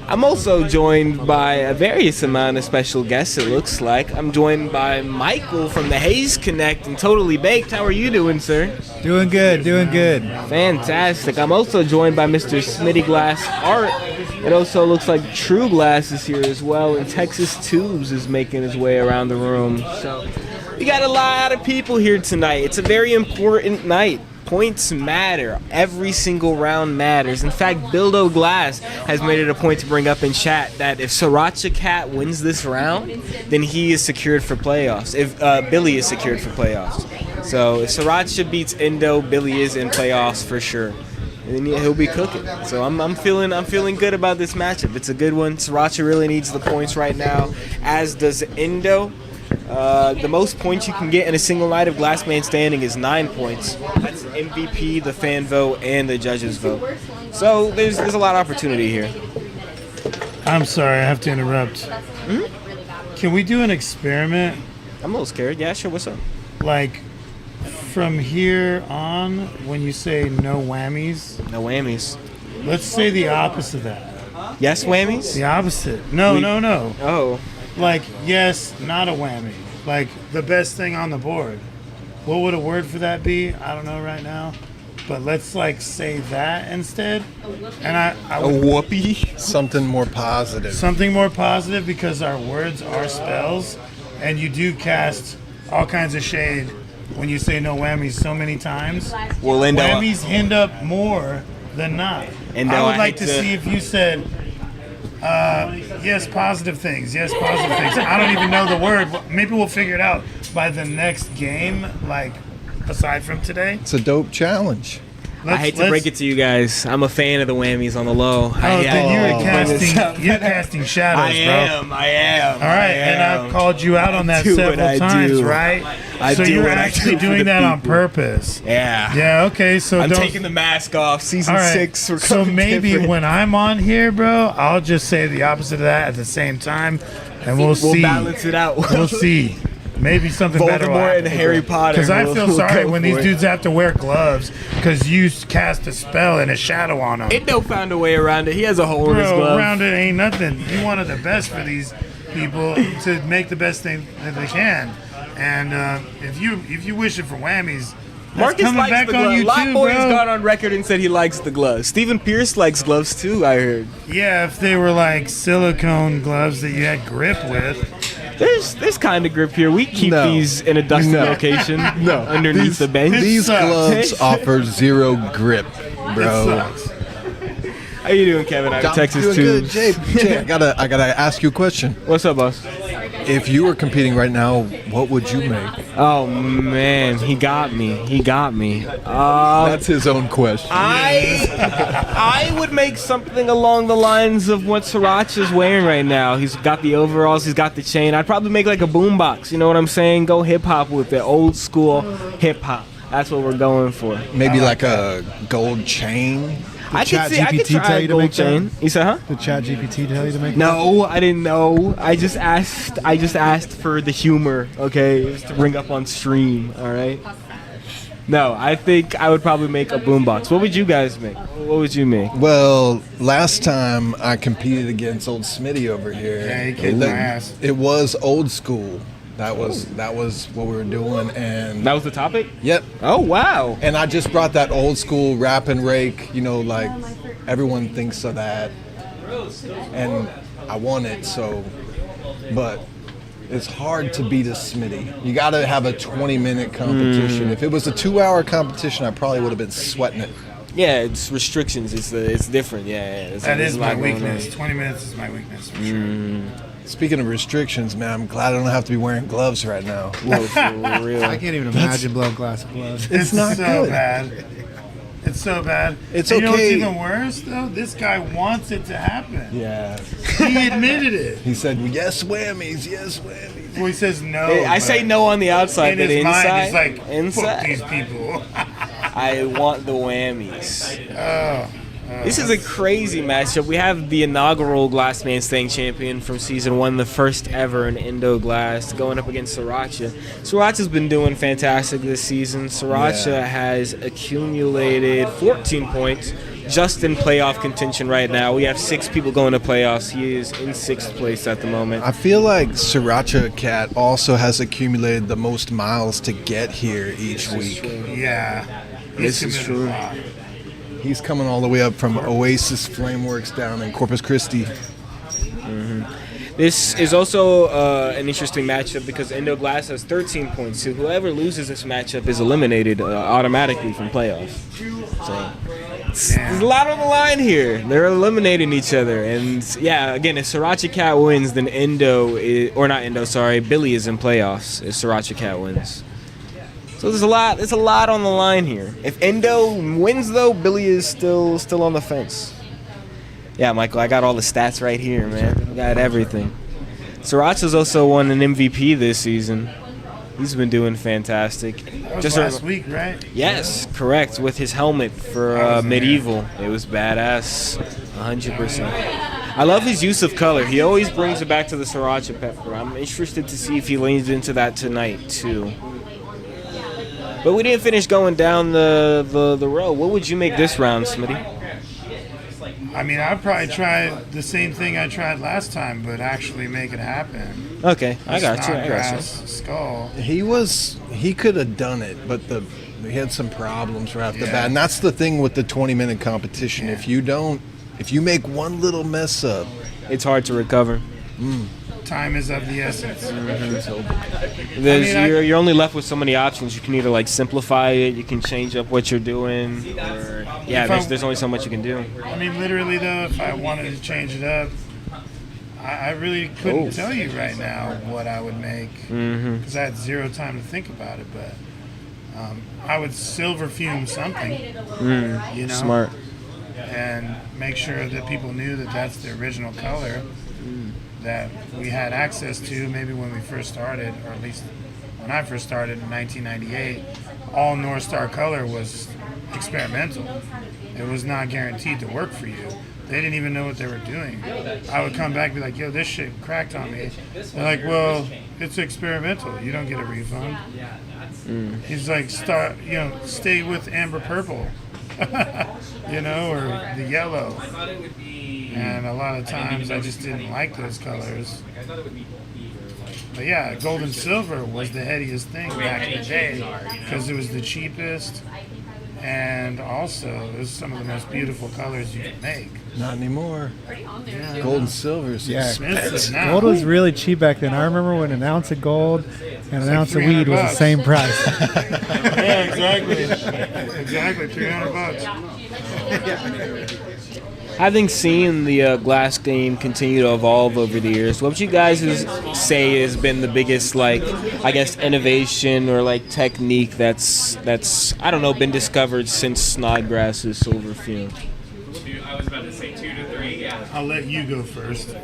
I'm also joined by a various amount of special guests, it looks like. I'm joined by Michael from the Hayes Connect and Totally Baked. How are you doing, sir? Doing good, doing good. Fantastic. I'm also joined by Mr. Smitty Glass Art. It also looks like True Glass is here as well, and Texas Tubes is making his way around the room. So we got a lot of people here tonight. It's a very important night. Points matter. Every single round matters. In fact, Bildo Glass has made it a point to bring up in chat that if SIRACHACAT wins this round, then he is secured for playoffs. If Billy is secured for playoffs. So if Sriracha beats Indo, Billy is in playoffs for sure. And he'll be cooking. So I'm feeling good about this matchup. It's a good one. Sriracha really needs the points right now, as does Indo. The most points you can get in a single night of Glass Man Standing is 9 points. That's MVP, the fan vote, and the judges vote. So there's a lot of opportunity here. I'm sorry, I have to interrupt. Can we do an experiment? I'm a little scared. Yeah, sure. What's up? Like, from here on, when you say no whammies. No whammies. Let's say the opposite of that. Yes whammies? The opposite. No. Oh. Like, yes, not a whammy. Like, the best thing on the board. What would a word for that be? I don't know right now. But let's, like, say that instead. And I would, a whoopee? Something more positive. Something more positive, because our words are spells. And you do cast all kinds of shade when you say no whammies so many times. Well, Indo, whammies end up more than not. Indo, I would like to see if you said... yes, positive things. Yes, positive things. I don't even know the word. Maybe we'll figure it out by the next game, like, aside from today. It's a dope challenge. I hate to break it to you guys. I'm a fan of the whammies on the low. You're casting shadows, bro. I am. All right, and I've called you out on that several times, right? So you're actually doing that on purpose. Yeah. Yeah, okay, so I'm taking the mask off. Season 6. We're so maybe when I'm on here, bro, I'll just say the opposite of that at the same time, and we'll see. We'll balance it out. We'll see. Maybe something better will happen. Voldemort and Harry Potter. Because I feel sorry when these dudes have to wear gloves because you cast a spell and a shadow on them. Indo found a way around it. He has a hole in his glove. Around it ain't nothing. You wanted the best for these people to make the best thing that they can. And if you wish it for whammies, Marcus coming likes back the on glove. you LOTBOY too, has bro. gone on record and said he likes the gloves. Stephen Pierce likes gloves too, I heard. Yeah, if they were like silicone gloves that you had grip with. There's kind of grip here. We keep these in a dusty location underneath the bench. These gloves offer zero grip, bro. How you doing, Kevin? Out of Texas Tubes. Tubes. Jay, I gotta ask you a question. What's up, boss? If you were competing right now, what would you make? Oh man, he got me. That's his own question. I would make something along the lines of what Sriracha's wearing right now. He's got the overalls, he's got the chain. I'd probably make like a boombox. You know what I'm saying? Go hip hop with it, old school hip hop. That's what we're going for. Maybe like a gold chain. I could try a gold chain. You said, huh? Did ChatGPT tell you to make that? No, I didn't know. I just asked for the humor, okay? Just to bring up on stream, all right? No, I think I would probably make a boombox. What would you guys make? What would you make? Well, last time I competed against old Smitty over here. Yeah, he kicked my ass. It was old school. That was what we were doing, and that was the topic. Yep. Oh wow! And I just brought that old school rap and rake. You know, like everyone thinks of that, and I won it. So, but it's hard to beat a Smitty. You got to have a 20-minute competition. If it was a 2-hour competition, I probably would have been sweating it. Yeah, it's restrictions. It's different. Yeah. That is my weakness. 20 minutes is my weakness for sure. Speaking of restrictions, man, I'm glad I don't have to be wearing gloves right now. Whoa, for real. I can't even imagine blowing glass with gloves. It's not so good. bad. It's so bad. It's and okay. You know what's even worse, though? This guy wants it to happen. Yeah. He admitted it. He said, yes, whammies, yes, whammies. Well, he says no. I say no on the outside, in but his inside, mind, he's like, inside, fuck these people. I want the whammies. Oh, This is a crazy matchup. We have the inaugural Glassman staying champion from season 1, the first ever in Indo Glass, going up against Sriracha. Sriracha's been doing fantastic this season. Sriracha has accumulated 14 points just in playoff contention right now. We have 6 people going to playoffs. He is in 6th place at the moment. I feel like SIRACHACAT also has accumulated the most miles to get here each week. Yeah. This is true. He's coming all the way up from Oasis Flameworks down in Corpus Christi. This is also an interesting matchup because Indo Glass has 13 points. So whoever loses this matchup is eliminated automatically from playoffs. So there's a lot on the line here. They're eliminating each other. And yeah, again, if SIRACHACAT wins, then Billy is in playoffs if SIRACHACAT wins. So there's a lot on the line here. If Indo wins, though, Billy is still on the fence. Yeah, Michael, I got all the stats right here, man. I got everything. Sriracha's also won an MVP this season. He's been doing fantastic. That was last week, right? Yes, correct. With his helmet for Medieval. It was badass, 100%. I love his use of color. He always brings it back to the Sriracha pepper. I'm interested to see if he leans into that tonight, too. But we didn't finish going down the row. What would you make this round, Smitty? I mean, I'd probably try the same thing I tried last time, but actually make it happen. Okay, I got you. Skull. He could have done it, but he had some problems right off the bat. And that's the thing with the 20-minute competition. If you make one little mess up, it's hard to recover. Time is of the essence. You're only left with so many options. You can either like simplify it, you can change up what you're doing, or there's only so much you can do. I mean, literally though, if I wanted to change it up, I really couldn't tell you right now what I would make because I had zero time to think about it. But I would silver fume something, Smart, and make sure that people knew that that's the original color that we had access to maybe when we first started, or at least when I first started in 1998. All North Star color was experimental. It was not guaranteed to work for you. They didn't even know what they were doing. I would come back and be like, yo, this shit cracked on me. They're like, well, it's experimental. You don't get a refund. He's like, stay with amber purple, or the yellow. And a lot of times I just didn't like those colors. But yeah, gold and silver was the headiest thing back in the day because it was the cheapest, and also it was some of the most beautiful colors you could make. Not anymore. Yeah. Gold and silver is expensive now. Gold was really cheap back then. I remember when an ounce of gold and an ounce of weed was the same price. Yeah, exactly. Exactly, $300. I think seeing the glass game continue to evolve over the years, what would you guys say has been the biggest, innovation or technique that's been discovered since Snodgrass's Silver Fume? I was about to say 2 to 3. Yeah. I'll let you go first.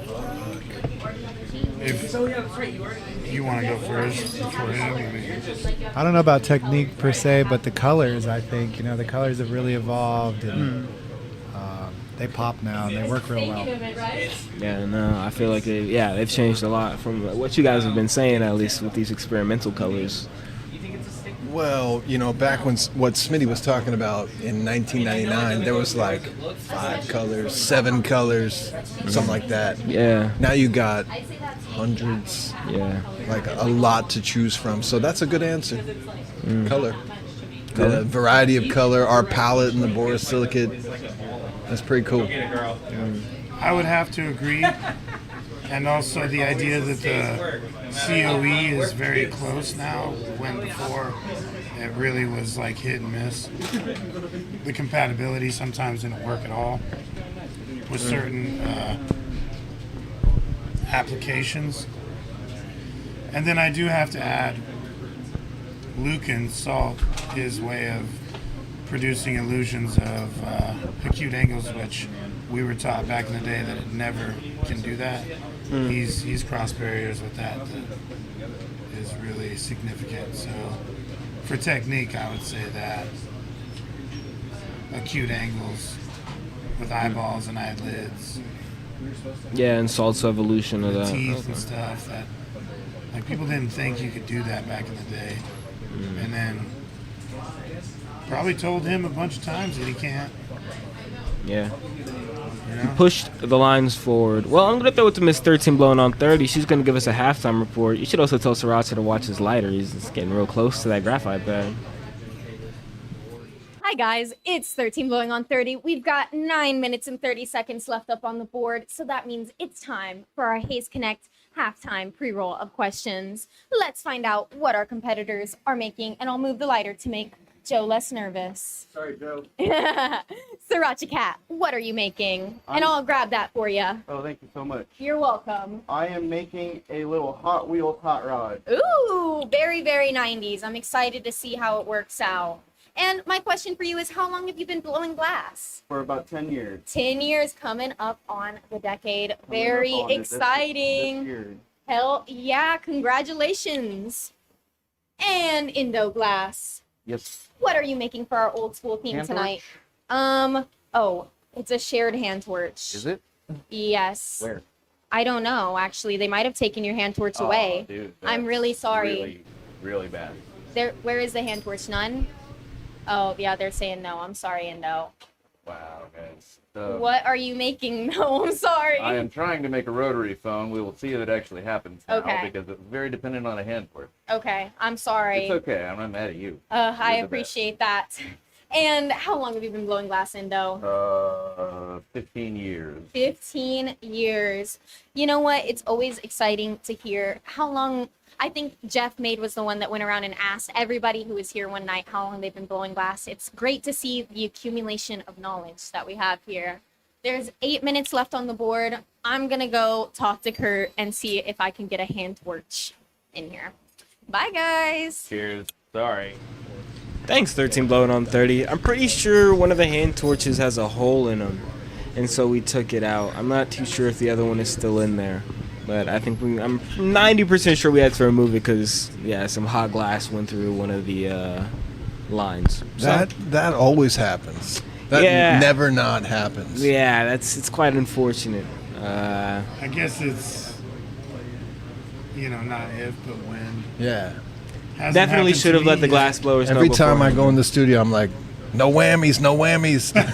If you want to go first before him, I don't know about technique per se, but the colors, I think, the colors have really evolved, and they pop now and they work real well. Yeah, no, I feel like they've changed a lot from what you guys have been saying, at least with these experimental colors. Well, back when what Smitty was talking about in 1999, there was 5 colors, 7 colors, something like that. Yeah. Now you got hundreds. Yeah. A lot to choose from. So that's a good answer. Color. The variety of color, our palette and the borosilicate. That's pretty cool. I would have to agree. And also the idea that the COE is very close now, when before it really was hit and miss. The compatibility sometimes didn't work at all with certain applications. And then I do have to add, Lucan saw his way of producing illusions of acute angles, which we were taught back in the day that it never can do that. He's crossed barriers with that is really significant. So for technique, I would say that acute angles with eyeballs and eyelids. Yeah, and Salt's evolution of The that. teeth and stuff. That like people didn't think you could do that back in the day, and then probably told him a bunch of times that he can't. Yeah. You know? He pushed the lines forward. Well, I'm gonna throw it to Miss 13 blowing on 30. She's gonna give us a halftime report. You should also tell Sriracha to watch his lighter. He's getting real close to that graphite pad. Hi guys, it's 13 blowing on 30. We've got 9 minutes and 30 seconds left up on the board, so that means it's time for our Haze Connect halftime pre-roll of questions. Let's find out what our competitors are making, and I'll move the lighter to make Joe less nervous. Sorry, Joe. SIRACHACAT, what are you making? And I'll grab that for you. Oh, thank you so much. You're welcome. I am making a little Hot Wheels hot rod. Ooh, very, very 90s. I'm excited to see how it works out. And my question for you is, how long have you been blowing glass? For about 10 years. 10 years coming up on the decade. Very exciting. This year. Hell yeah, congratulations. And Indo Glass, Yes. what are you making for our old school theme Hand tonight? Oh, it's a shared hand torch. Is it? Yes. Where? I don't know, actually. They might have taken your hand torch away. Dude, I'm really sorry. Really, really bad. Where is the hand torch? None? Oh, yeah, they're saying no. I'm sorry, Indo. Wow, guys. What are you making? No, I'm sorry. I am trying to make a rotary phone. We will see if it actually happens now Okay. because it's very dependent on a hand torch. Okay, I'm sorry. It's okay. I'm not mad at you. I You're the appreciate that. And how long have you been blowing glass, Indo? 15 years. 15 years. You know what? It's always exciting to hear how long. I think Jeff Maid was the one that went around and asked everybody who was here one night how long they've been blowing glass. It's great to see the accumulation of knowledge that we have here. There's 8 minutes left on the board. I'm going to go talk to Kurt and see if I can get a hand torch in here. Bye, guys. Cheers. Sorry. Thanks, 13 blowing on 30. I'm pretty sure one of the hand torches has a hole in them, and so we took it out. I'm not too sure if the other one is still in there, but I think I'm 90% sure we had to remove it because, yeah, some hot glass went through one of the lines. So, That always happens. That never not happens. Yeah, it's quite unfortunate. I guess it's, not if, but when. Yeah. Hasn't Definitely happened should have to let me the yet. glass blowers know Every time I beforehand. go in the studio, I'm like, no whammies, no whammies. And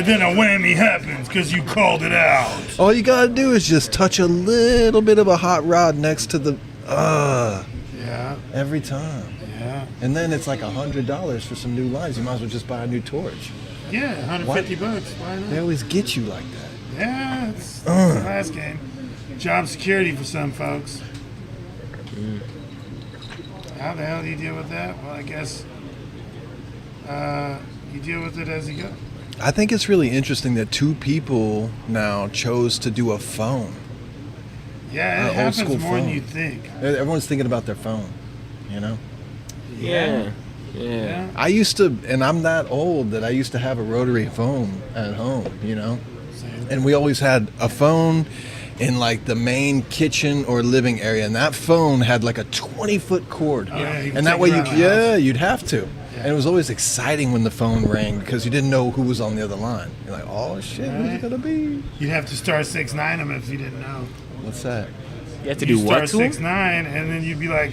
then a whammy happens because you called it out. All you gotta do is just touch a little bit of a hot rod next to the, Yeah. every time. Yeah. And then it's like $100 for some new lines. You might as well just buy a new torch. Yeah, $150. Why not? They always get you like that. Yeah, it's the last game. Job security for some folks. How the hell do you deal with that? Well, I guess you deal with it as you go. I think it's really interesting that two people now chose to do a phone. Yeah, it Old happens school more than phone. you think. Everyone's thinking about their phone, Yeah. I used to, and I'm that old that I used to have a rotary phone at home, And we always had a phone in like the main kitchen or living area, and that phone had like a 20-foot cord. Oh, yeah, you can And that take way it around the house. you'd have to. And it was always exciting when the phone rang because you didn't know who was on the other line. You're like, oh shit, who's it gonna be? You'd have to star 6-9 them if you didn't know. What's that? You have to do what to Star him? 6-9, and then you'd be like,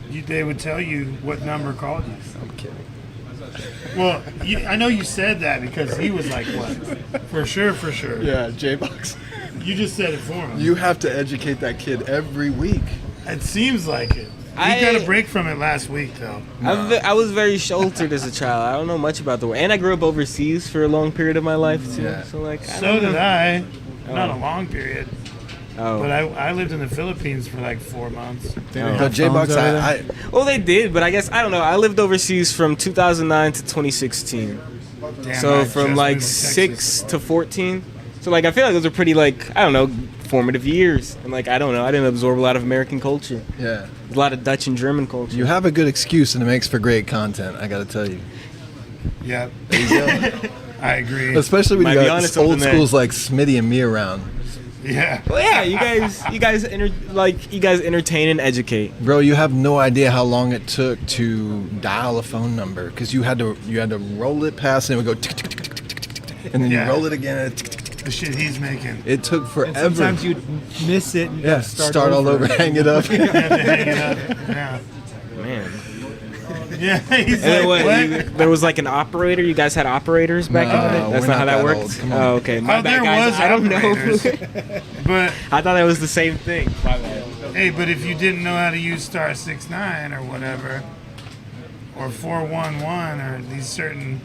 they would tell you what number called you. I'm kidding. Well, I know you said that because he was like, what? For sure. Yeah, J-Box. You just said it for him. You have to educate that kid every week. It seems like it. He got a break from it last week, though. I was very sheltered as a child. I don't know much about the world. And I grew up overseas for a long period of my life, too. Yeah. So, like, So did I. Oh. Not a long period. Oh. But I lived in the Philippines for like 4 months. But J-Box, well, they did, but I guess, I don't know. I lived overseas from 2009 to 2016. Damn, So I from just like moved to 6 to 14. So like I feel like those are pretty like, I don't know, formative years. And like I don't know, I didn't absorb a lot of American culture. Yeah. A lot of Dutch and German culture. You have a good excuse and it makes for great content, I gotta tell you. Yeah. There you go. I agree. Especially when Might you be got honest old something there. schools like Smitty and me around. Yeah. Well, yeah, you guys entertain and educate. Bro, you have no idea how long it took to dial a phone number because you had to roll it past and it would go tick tick tick tick tick tick tick and then Yeah. you roll it again. The shit he's making. It took And forever. sometimes you'd miss it and Yeah, start all over, hang it up. You have to hang it up. Yeah. Man. Yeah, he's And then like, what, there was like an operator. You guys had operators back in the day. That's we're not how not that that worked. old. Come on. Oh, okay. My Oh, bad, there guys. was I don't operators. know. But I thought that was the same thing. My bad. hey, but if you didn't know how to use *69 or whatever, or 411 or these certain,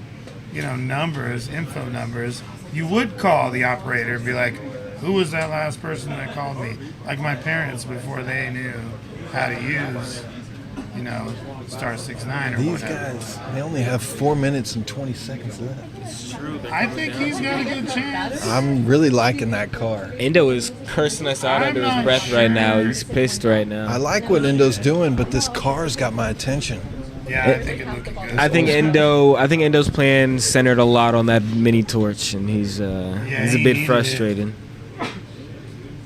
numbers, info numbers, you would call the operator and be like, "Who was that last person that called me?" Like my parents before they knew how to use, *69 or These whatever. guys, they only have 4 minutes and 20 seconds left. It's true. I think he's got a good chance. I'm really liking that car. Indo is cursing us out under his breath right now. He's pissed right now. I like what Indo's doing, but this car's got my attention. Yeah, I think it looking good. I think Indo's plan centered a lot on that mini torch, and he's a he bit needed frustrated.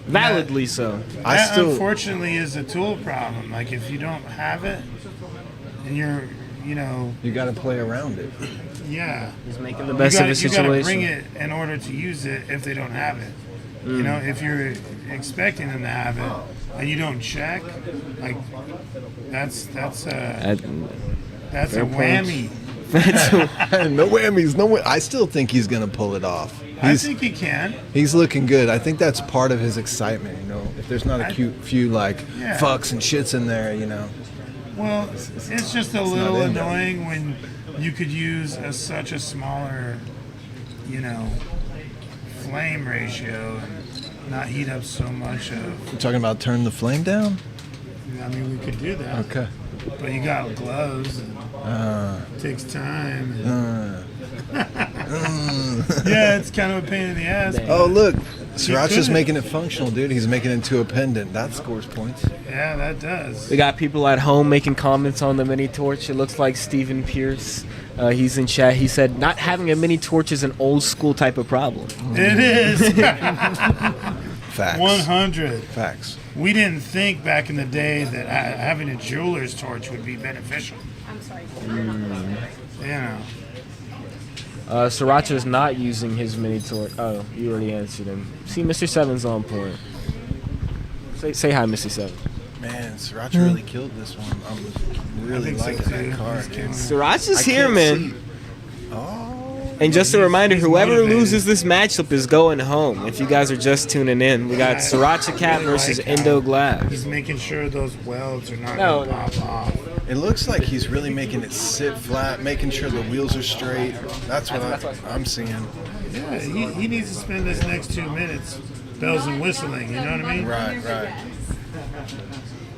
Validly so. That unfortunately is a tool problem. Like if you don't have it, and you got to play around it. Yeah, he's making the best of his You got to situation. bring it in order to use it. If they don't have it, if you're expecting them to have it and you don't check, like that's a whammy. No whammies. No. I still think he's gonna pull it off. I think he can. He's looking good. I think that's part of his excitement. If there's not a few fucks and shits in there, Well, it's just a little annoying when you could use such a smaller, flame ratio and not heat up so much of. You're talking about turn the flame down? I mean, we could do that. Okay. But you got gloves. And it takes time. Yeah, it's kind of a pain in the ass. Oh, look. Sriracha's making it functional, dude. He's making it into a pendant. That scores points. Yeah, that does. We got people at home making comments on the mini torch. It looks like Stephen Pierce. He's in chat. He said, not having a mini torch is an old school type of problem. It is. Facts. 100. Facts. We didn't think back in the day that having a jeweler's torch would be beneficial. I'm sorry. Sriracha's not using his mini torch. Oh, you already answered him. See, Mr. Seven's on point. Say hi, Mr. Seven. Man, Sriracha really killed this one. I'm really liking that car. Sriracha's here, man. And just a reminder, whoever loses this matchup is going home. If you guys are just tuning in, we got SIRACHACAT versus Indo Glass. He's making sure those welds are not going to pop off. It looks like he's really making it sit flat, making sure the wheels are straight. That's what I'm seeing. Yeah, he needs to spend this next 2 minutes bells and whistling, you know what I mean? Right.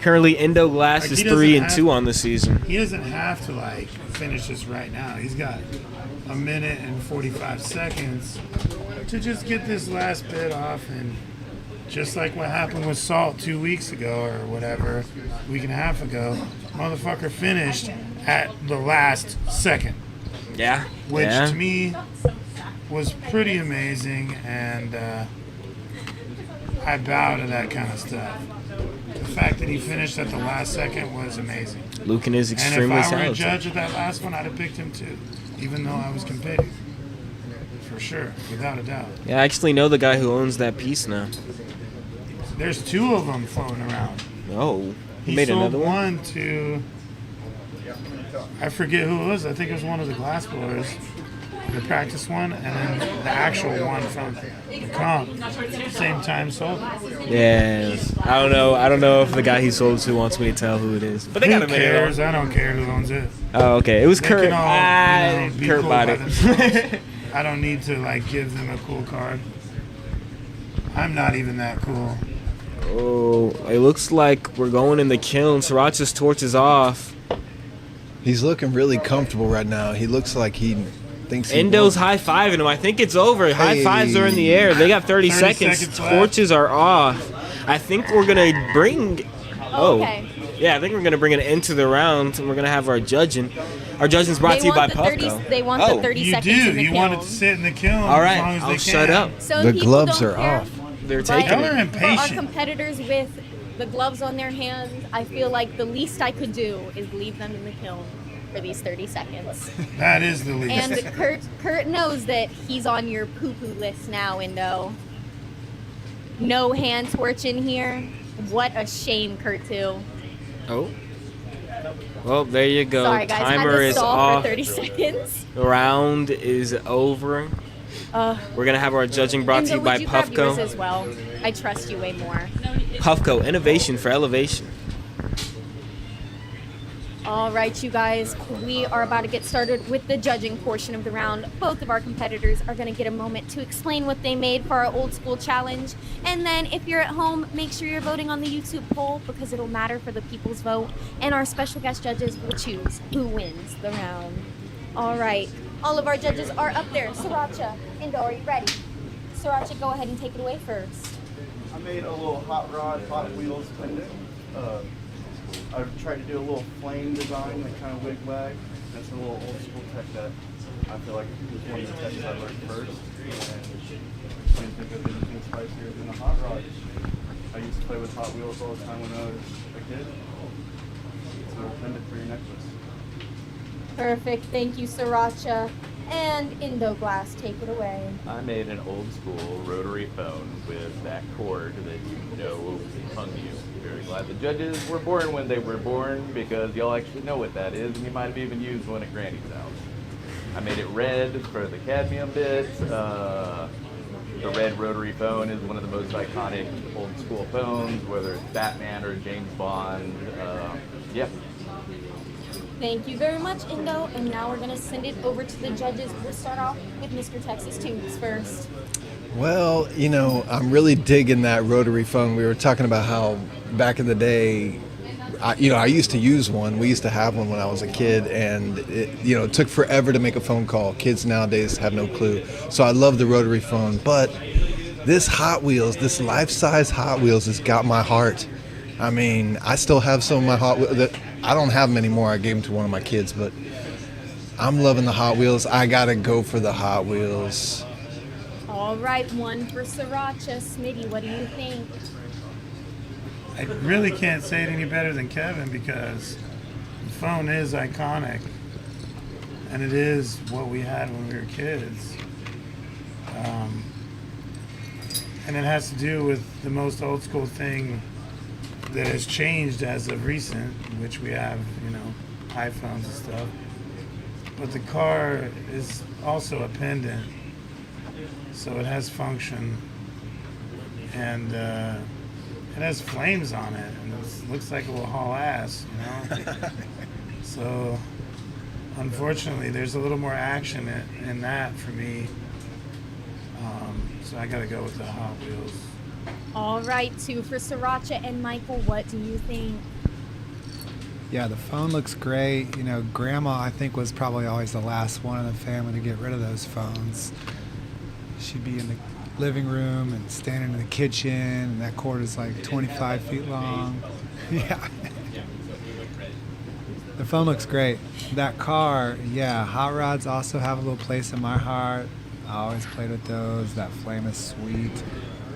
Currently, Indo Glass is 3-2 on the season. He doesn't have to finish this right now. He's got a minute and 45 seconds to just get this last bit off, and just like what happened with Salt 2 weeks ago or whatever, week and a half ago, motherfucker finished at the last second. Yeah. Which to me was pretty amazing, and I bow to that kind of stuff. The fact that he finished at the last second was amazing. Lucan is extremely and if I were a talented. judge at that last one, I'd have picked him too, even though I was competing. For sure, without a doubt. Yeah, I actually know the guy who owns that piece now. There's 2 of them floating around. Oh, He made sold another one? one to, I forget who it was. I think it was one of the glassblowers, the practice one, and then the actual one from the comp. Same time sold it. Yeah, I don't know if the guy he sold to wants me to tell who it is. But they Who got a cares? I don't care who owns it. Oh, okay. It was They Kurt. can all, be Kurt cool bought by it. themselves. I don't need to give them a cool card. I'm not even that cool. Oh, it looks like we're going in the kiln. Sriracha's torch is off. He's looking really comfortable right now. He looks like he thinks he Indo's won. high-fiving him. I think it's over. High fives are in the air. They got 30 seconds. seconds left. Torches are off. I think we're going to bring... Oh, okay. Yeah, I think we're going to bring an end to the round, and we're going to have our judging. Our judging's brought to you by Puffco. They want the 30 You seconds do. in the You kiln. want it to sit in the kiln All right, as long as I'll they shut can. up. So The people gloves don't are care, off. They're but taking Y'all are it. for our impatient. competitors with the gloves on their hands, I feel like the least I could do is leave them in the kiln for these 30 seconds. That is the least. And Kurt knows that he's on your poo-poo list now, Indo. No hand torching here. What a shame, Kurt, too. Oh. Well, there you go. Sorry, guys. Timer had to is stall off. for 30 seconds. The round is over. We're gonna have our judging brought to you by would you grab yours Puffco. as well? I trust you way more. Puffco, innovation for elevation. All right, you guys, we are about to get started with the judging portion of the round. Both of our competitors are going to get a moment to explain what they made for our old school challenge. And then if you're at home, make sure you're voting on the YouTube poll because it'll matter for the people's vote. And our special guest judges will choose who wins the round. All right, all of our judges are up there. Sriracha, Indo, are you ready? Sriracha, go ahead and take it away first. I made a little hot rod, Hot Wheels pendant. I tried to do a little flame design that kind of wig-wag. That's a little old school tech that I feel like was one of the techs I learned first. And I didn't think of anything spicier than a hot rod. I used to play with Hot Wheels all the time when I was a kid. So pendant for your necklace. Perfect, thank you, Sriracha. And Indo Glass, take it away. I made an old school rotary phone with that cord that you know hung you. Very glad the judges were born when they were born because y'all actually know what that is and you might have even used one at Granny's house. I made it red for the cadmium bits. The red rotary phone is one of the most iconic old school phones, whether it's Batman or James Bond. Yeah. Thank you very much, Indo. And now we're going to send it over to the judges. We'll start off with Mr. Texas Tunes first. Well, you know, I'm really digging that rotary phone. We were talking about how back in the day, I used to use one. We used to have one when I was a kid, and it took forever to make a phone call. Kids nowadays have no clue. So I love the rotary phone, but this Hot Wheels, this life-size Hot Wheels has got my heart. I mean, I still have some of my Hot Wheels. I don't have them anymore. I gave them to one of my kids, but I'm loving the Hot Wheels. I gotta go for the Hot Wheels. All right, one for Sriracha. Smitty, what do you think? I really can't say it any better than Kevin because the phone is iconic and it is what we had when we were kids. And it has to do with the most old school thing that has changed as of recent, which we have, iPhones and stuff. But the car is also a pendant, so it has function, and it has flames on it, and it looks like it will haul ass, So, unfortunately, there's a little more action in that for me. So I gotta go with the Hot Wheels. All right, two for Sriracha. And Michael, what do you think? Yeah, the phone looks great. Grandma, I think, was probably always the last one in the family to get rid of those phones. She'd be in the living room and standing in the kitchen, and that cord is like 25 feet long. Yeah. The phone looks great. That car, yeah, hot rods also have a little place in my heart. I always played with those. That flame is sweet.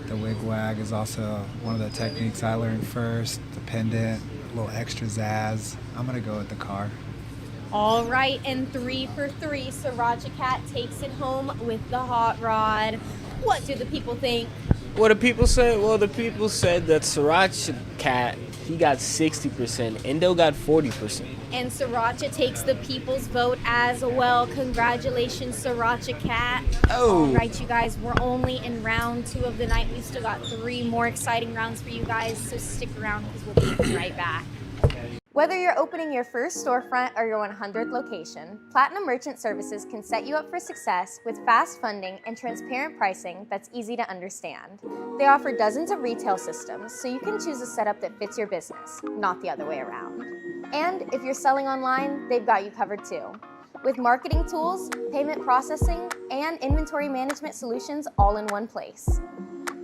The wig wag is also one of the techniques I learned first. The pendant, a little extra zazz. I'm gonna go with the car. All right, and 3 for 3. SIRACHACAT takes it home with the hot rod. What do the people think? What do people say? Well, the people said that SIRACHACAT, he got 60%. Indo got 40%. And Sriracha takes the people's vote as well. Congratulations, SIRACHACAT. Oh. All right, you guys, we're only in round 2 of the night. We've still got 3 more exciting rounds for you guys, so stick around because we'll be right back. Whether you're opening your first storefront or your 100th location, Platinum Merchant Services can set you up for success with fast funding and transparent pricing that's easy to understand. They offer dozens of retail systems, so you can choose a setup that fits your business, not the other way around. And if you're selling online, they've got you covered too. With marketing tools, payment processing, and inventory management solutions all in one place.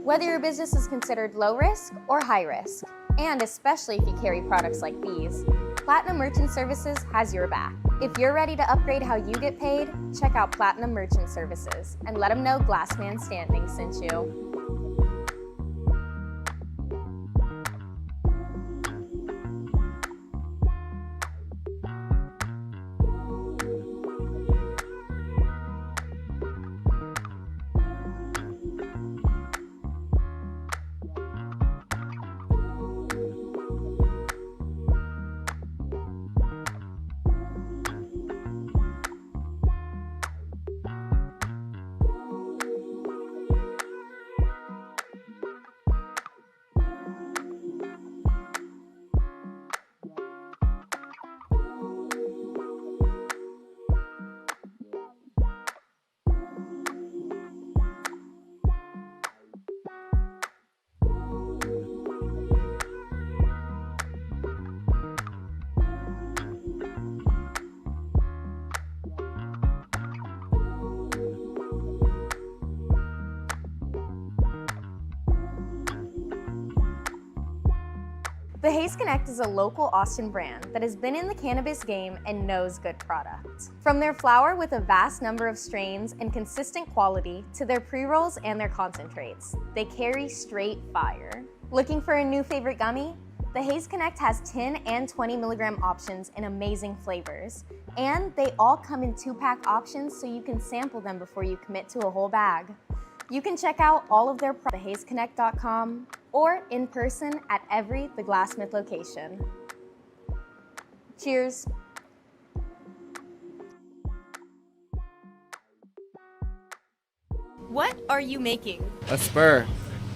Whether your business is considered low risk or high risk, and especially if you carry products like these, Platinum Merchant Services has your back. If you're ready to upgrade how you get paid, check out Platinum Merchant Services and let them know Glassman Standing sent you. The Haze Connect is a local Austin brand that has been in the cannabis game and knows good products. From their flower with a vast number of strains and consistent quality to their pre-rolls and their concentrates, they carry straight fire. Looking for a new favorite gummy? The Haze Connect has 10 and 20 milligram options in amazing flavors. And they all come in 2-pack options so you can sample them before you commit to a whole bag. You can check out all of their products at thehazeconnect.com or in person at every The Glassmith location. Cheers. What are you making? A spur.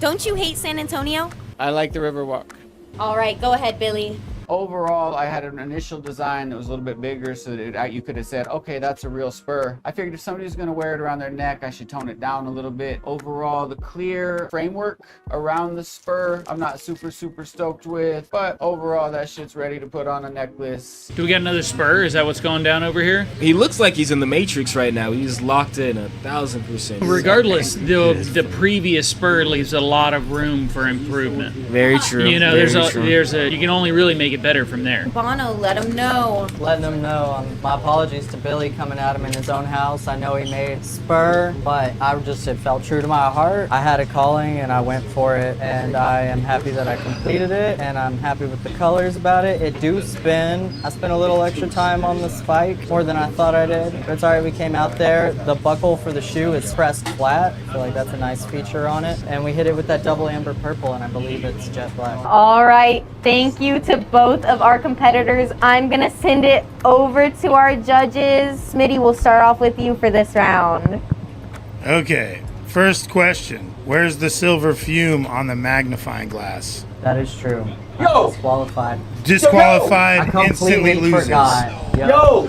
Don't you hate San Antonio? I like the Riverwalk. All right, go ahead, Billy. Overall, I had an initial design that was a little bit bigger so that you could have said, okay, that's a real spur. I figured if somebody's going to wear it around their neck, I should tone it down a little bit. Overall, the clear framework around the spur, I'm not super stoked with, but overall, that shit's ready to put on a necklace. Do we got another spur? Is that what's going down over here? He looks like he's in the Matrix right now. He's locked in 1,000%. Regardless, the previous spur leaves a lot of room for improvement. Very true. You know, Very you can only really make it better from there. Bono, let him know. Letting him know. My apologies to Billy coming at him in his own house. I know he made spur, but it felt true to my heart. I had a calling and I went for it, and I am happy that I completed it, and I'm happy with the colors about it. It do spin. I spent a little extra time on the spike, more than I thought I did. But it's alright, we came out there. The buckle for the shoe is pressed flat. I feel like that's a nice feature on it. And we hit it with that double amber purple, and I believe it's jet black. All right, thank you to both of our competitors. I'm gonna send it over to our judges. Smitty, we'll start off with you for this round. Okay, first question. Where's the silver fume on the magnifying glass? That is true. Yo! Disqualified. Disqualified, instantly loses. Yo!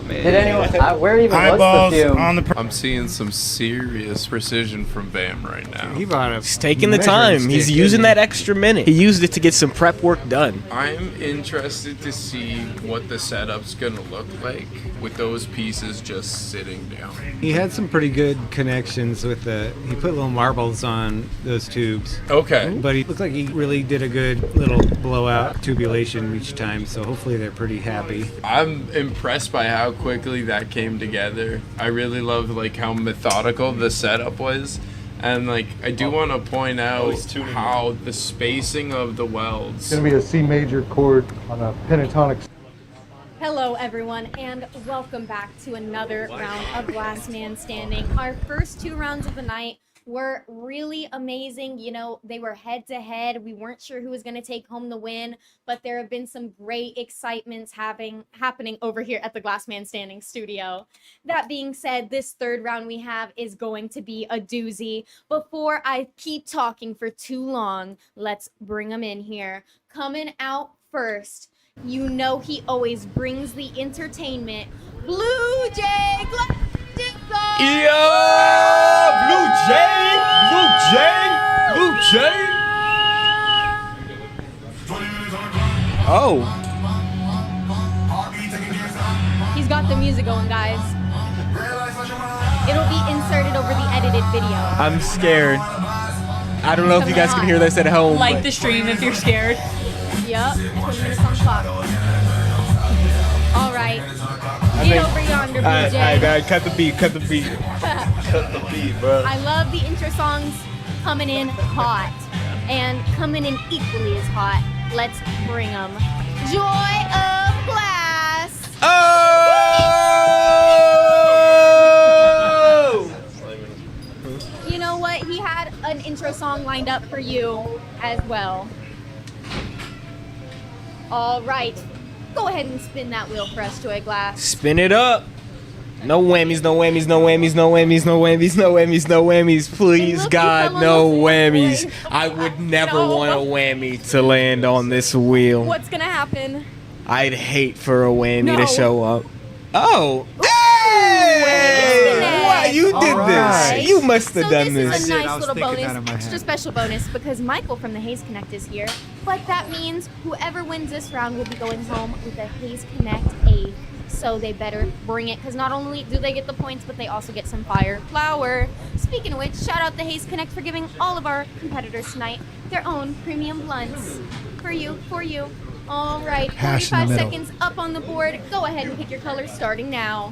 Did anyone? Where even was the fume? I'm seeing some serious precision from Bam right now. He's taking the time. He's using that extra minute. He used it to get some prep work done. I'm interested to see what the setup's gonna look like with those pieces just sitting down. He had some pretty good connections with he put little marbles on those tubes. Okay. But he looked like he really did a good little blowout tubulation each time, so hopefully they're pretty happy. I'm impressed by how quickly that came together. I really love how methodical the setup was, and I do want to point out how the spacing of the welds. It's going to be a C major chord on a pentatonic. Hello everyone, and welcome back to another round of Last Man Standing. Our first 2 rounds of the night were really amazing. You know, they were head to head. We weren't sure who was going to take home the win, but there have been some great excitements happening over here at the Last Man Standing studio. That being said, this 3rd round we have is going to be a doozy. Before I keep talking for too long, let's bring him in here. Coming out first, you know he always brings the entertainment. Blue Jay Glass. Blue Jay! Oh. He's got the music going, guys. It'll be inserted over the edited video. I'm scared. I don't know if you guys can hear this at home. Like the stream if you're scared. Yup. 20 minutes on the clock. All right. Get over yonder, Blue Jay. All right, cut the beat. Cut the beat, bro. I love the intro songs coming in hot and coming in equally as hot. Let's bring them. Joy of Glass. Oh! You know what? He had an intro song lined up for you as well. All right. Go ahead and spin that wheel for us, Joy Glass. Spin it up. No whammies, no whammies, no whammies, no whammies, no whammies, no whammies, no whammies. Please, God, no whammies. I would never want a whammy to land on this wheel. What's gonna happen? I'd hate for a whammy to show up. Oh. Wow, you did this. You must have done this. This is a nice little bonus, extra special bonus, because Michael from the Haze Connect is here. But that means whoever wins this round will be going home with a Haze Connect 8. So they better bring it, because not only do they get the points, but they also get some fire flower. Speaking of which, shout out the Haze Connect for giving all of our competitors tonight their own premium blunts. For you. All right, Hash in the 45 middle. seconds up on the board. Go ahead and pick your color starting now.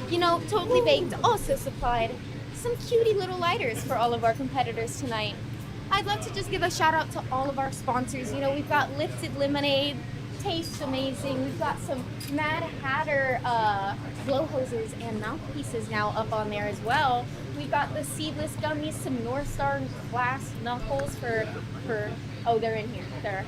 You know, Totally Baked also supplied some cutie little lighters for all of our competitors tonight. I'd love to just give a shout out to all of our sponsors. You know, we've got Lifted Lemonade, tastes amazing. We've got some Mad Hatter blow hoses and mouthpieces now up on there as well. We've got the seedless gummies, some North Star glass knuckles for oh, they're in here. They're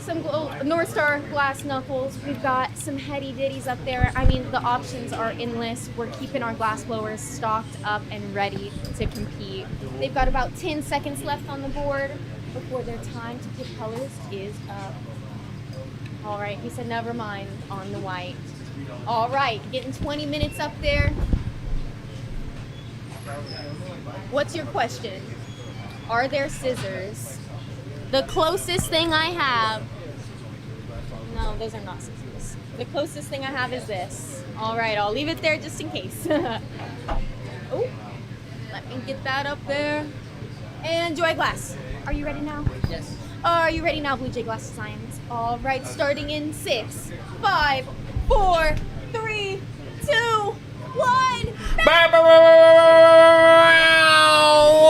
some North Star glass knuckles. We've got some heady ditties up there. I mean, the options are endless. We're keeping our glass blowers stocked up and ready to compete. They've got about 10 seconds left on the board before their time to pick colors is up. All right, he said never mind on the white. All right, getting 20 minutes up there. What's your question? Are there scissors? The closest thing I have, no, those are not scissors. The closest thing I have is this. All right, I'll leave it there just in case. Oh, let me get that up there. And Joy Glass, are you ready now? Yes. Are you ready now, Blue Jay Glass Designs? All right, starting in 6, 5, 4, 3, 2, 1.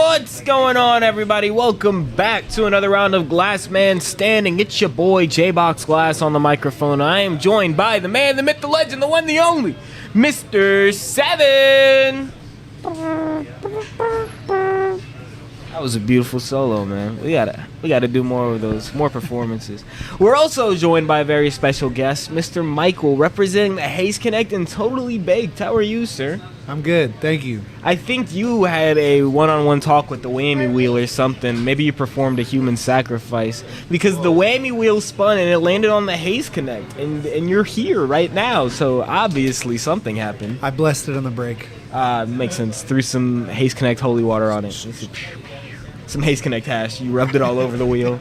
What's going on, everybody? Welcome back to another round of Glass Man Standing. It's your boy J-Box Glass on the microphone. I am joined by the man, the myth, the legend, the one, the only, Mr. 7. That was a beautiful solo, man. We gotta do more of those, more performances. We're also joined by a very special guest, Mr. Michael, representing the Haze Connect and Totally Baked. How are you, sir? I'm good, thank you. I think you had a one-on-one talk with the whammy wheel or something. Maybe you performed a human sacrifice because the whammy wheel spun and it landed on the Haze Connect, and you're here right now. So obviously something happened. I blessed it on the break. Makes sense. Threw some Haze Connect holy water on it. Some Haze Connect hash. You rubbed it all over the wheel.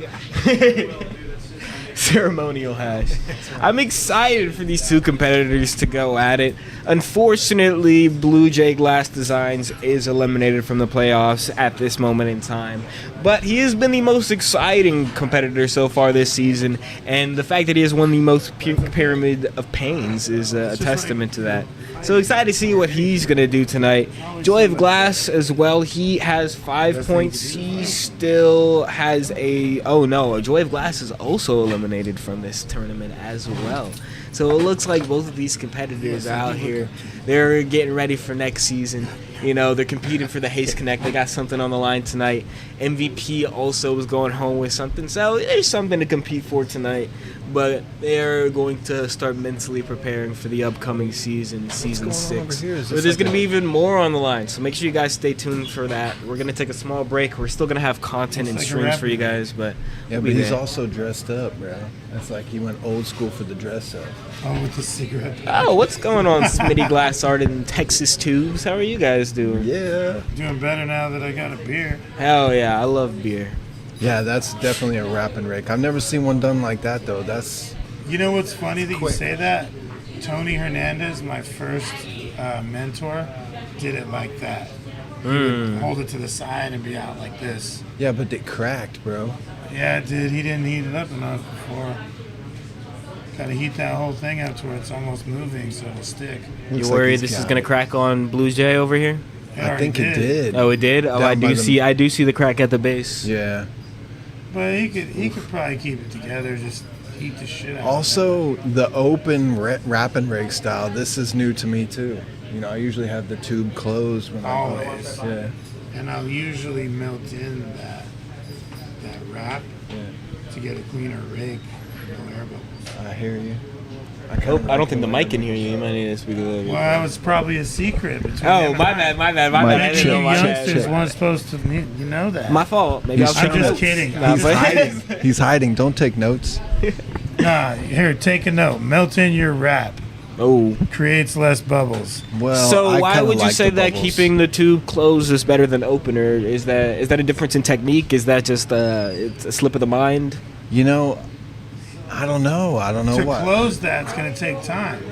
Ceremonial hash. I'm excited for these two competitors to go at it. Unfortunately, Blue Jay Glass Designs is eliminated from the playoffs at this moment in time. But he has been the most exciting competitor so far this season, and the fact that he has won the most Pyramid of Pains is a testament to that. So excited to see what he's going to do tonight. Joy of Glass as well. He has 5 points. He still has a... Oh, no. Joy of Glass is also eliminated from this tournament as well. So it looks like both of these competitors are out here. They're getting ready for next season. You know, they're competing for the Haze Connect. They got something on the line tonight. MVP also was going home with something. So there's something to compete for tonight. But they're going to start mentally preparing for the upcoming season, Season 6. But there's going to be even more on the line. So make sure you guys stay tuned for that. We're going to take a small break. We're still going to have content and streams for you guys. But yeah, but he's also dressed up, bro. That's like he went old school for the dress up. Oh, with the cigarette. Oh, what's going on, Smitty Glass Art in Texas Tubes? How are you guys doing? Yeah. Doing better now that I got a beer. Hell yeah, I love beer. Yeah, that's definitely a wrap and rake. I've never seen one done like that, though. That's... You know what's funny that you say that? Tony Hernandez, my first mentor, did it like that. He would hold it to the side and be out like this. Yeah, but it cracked, bro. Yeah, it did. He didn't heat it up enough before. Got to heat that whole thing up to where it's almost moving so it'll stick. You worried this is going to crack on Blue Jay over here? I think it did. Oh, it did? Oh, I do see the crack at the base. Yeah. But he could probably keep it together, just heat the shit out. Also, the open wrap and rake style, this is new to me too. You know, I usually have the tube closed when Always. Yeah. And I'll usually melt in that wrap to get a cleaner rake. No air bubbles. I hear you. I don't think the mic can hear you. You might need to speak a little bit. Well, that was probably a secret. Oh, my bad. I didn't know my youngsters weren't supposed to, you know that. My fault. Maybe I'm just kidding. He's hiding. He's hiding. Don't take notes. Nah, here, take a note. Melt in your wrap. Oh. Creates less bubbles. Well, so why would you say that keeping the tube closed is better than opener? Is that a difference in technique? Is that just it's a slip of the mind? You know, I don't know to close that's going to take time.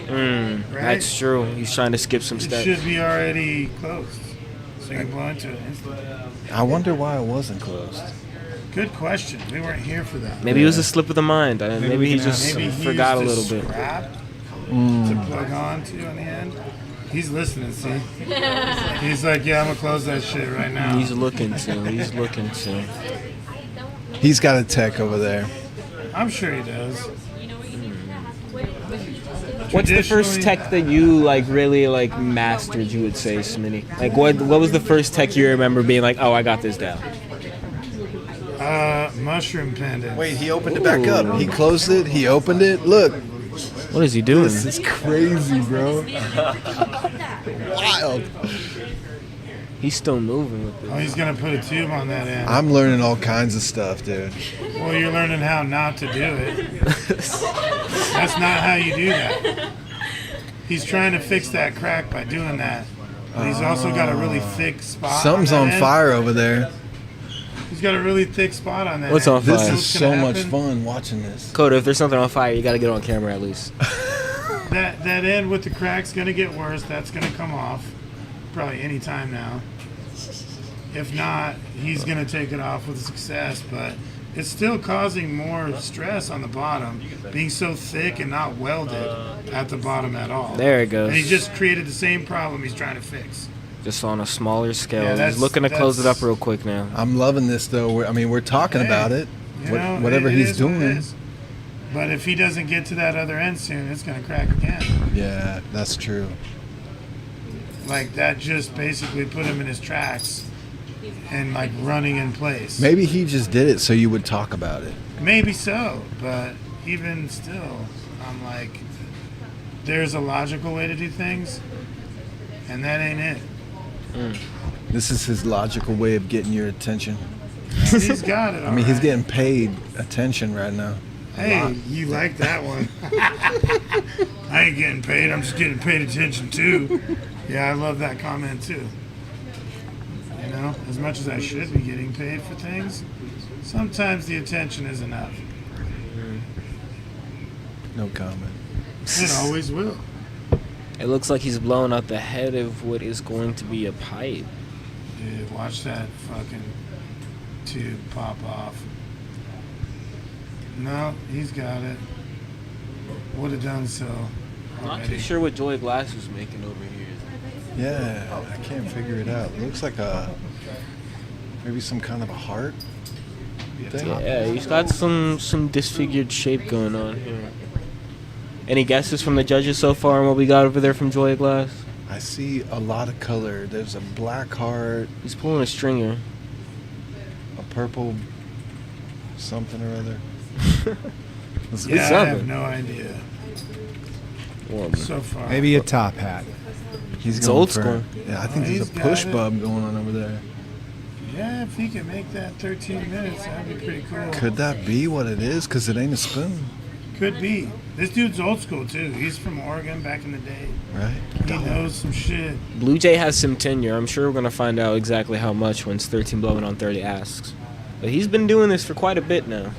Right? That's true. He's trying to skip some steps. It should be already closed, so you can blow into it instantly. I wonder why it wasn't closed. Good question. We weren't here for that. Maybe it was a slip of the mind. Maybe he just forgot a little bit. Scrap to plug on to on the end. He's listening, see? He's like, yeah, I'm gonna close that shit right now. He's looking to. He's got a tech over there. I'm sure he does. What's the first tech that you like really like mastered? You would say, Smitty. Like what was the first tech you remember being like, oh, I got this down? Mushroom pendant. Wait, he opened it back up. He closed it. He opened it. Look. What is he doing? This is crazy, bro. Wild. He's still moving with it. Oh, he's gonna put a tube on that end. I'm learning all kinds of stuff, dude. Well, you're learning how not to do it. That's not how you do that. He's trying to fix that crack by doing that. But he's also got a really thick spot. Something's on fire over there. He's got a really thick spot on that. What's on fire? This is so much fun watching this. Coda, if there's something on fire, you got to get on camera at least. That end with the crack's gonna get worse. That's gonna come off probably any time now. If not, he's gonna take it off with success. But it's still causing more stress on the bottom, being so thick and not welded at the bottom at all. There it goes. And he just created the same problem he's trying to fix. Just on a smaller scale. Yeah, He's looking to close it up real quick now. I'm loving this though. We're talking about it. Whatever he's doing. But if he doesn't get to that other end soon, it's gonna crack again. Yeah, that's true. Like that just basically put him in his tracks and like running in place. Maybe he just did it so you would talk about it. Maybe so, but even still, I'm like, there's a logical way to do things, and that ain't it. This is his logical way of getting your attention. He's got it. I mean, he's getting paid attention right now. Hey, you like that one? I ain't getting paid. I'm just getting paid attention too. Yeah, I love that comment too. You know, as much as I should be getting paid for things, sometimes the attention is enough. No comment. It always will. It looks like he's blowing out the head of what is going to be a pipe. Dude, watch that fucking tube pop off. No, he's got it. Would have done so. Not too sure what Joy Glass was making over here. Yeah, I can't figure it out. It looks like maybe some kind of a heart thing. Yeah, he's got some disfigured shape going on here. Any guesses from the judges so far on what we got over there from Joy Glass? I see a lot of color. There's a black heart. He's pulling a stringer. A purple something or other. Yeah, I have no idea. So far. Maybe a top hat. He's It's going old for- school. Yeah, I think He's there's a got push it. bub going on over there. Yeah, if he can make that 13 minutes, that'd be pretty cool. Could that be what it is? Because it ain't a spoon. Could be. This dude's old school too. He's from Oregon back in the day. Right. He knows some shit. Blue Jay has some tenure. I'm sure we're going to find out exactly how much once 13 Blowing on 30 asks. But he's been doing this for quite a bit now.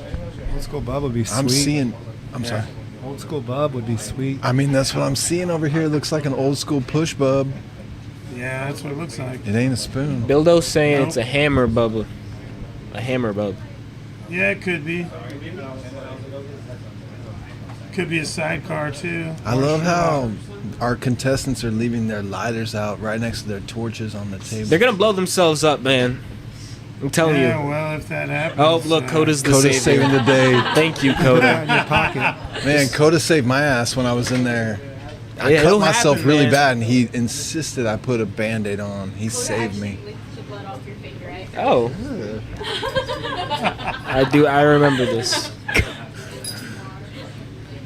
Old school bub would be sweet. I'm seeing. I'm sorry. Old school bub would be sweet. I mean, that's what I'm seeing over here. It looks like an old school push bub. Yeah, that's what it looks like. It ain't a spoon. Bildo's saying Nope. it's a hammer bubba. A hammer bub. Yeah, it could be. Could be a sidecar too. I love how our contestants are leaving their lighters out right next to their torches on the table. They're going to blow themselves up, man. I'm telling Yeah, you. well, if that happens. Oh, look, Coda's the Coda's savior. saving the day. Thank you, Coda. In your pocket. Man, Coda saved my ass when I was in there. I Yeah, cut it'll myself happen, really man. bad, and he insisted I put a Band-Aid on. He saved me. Oh. I remember this.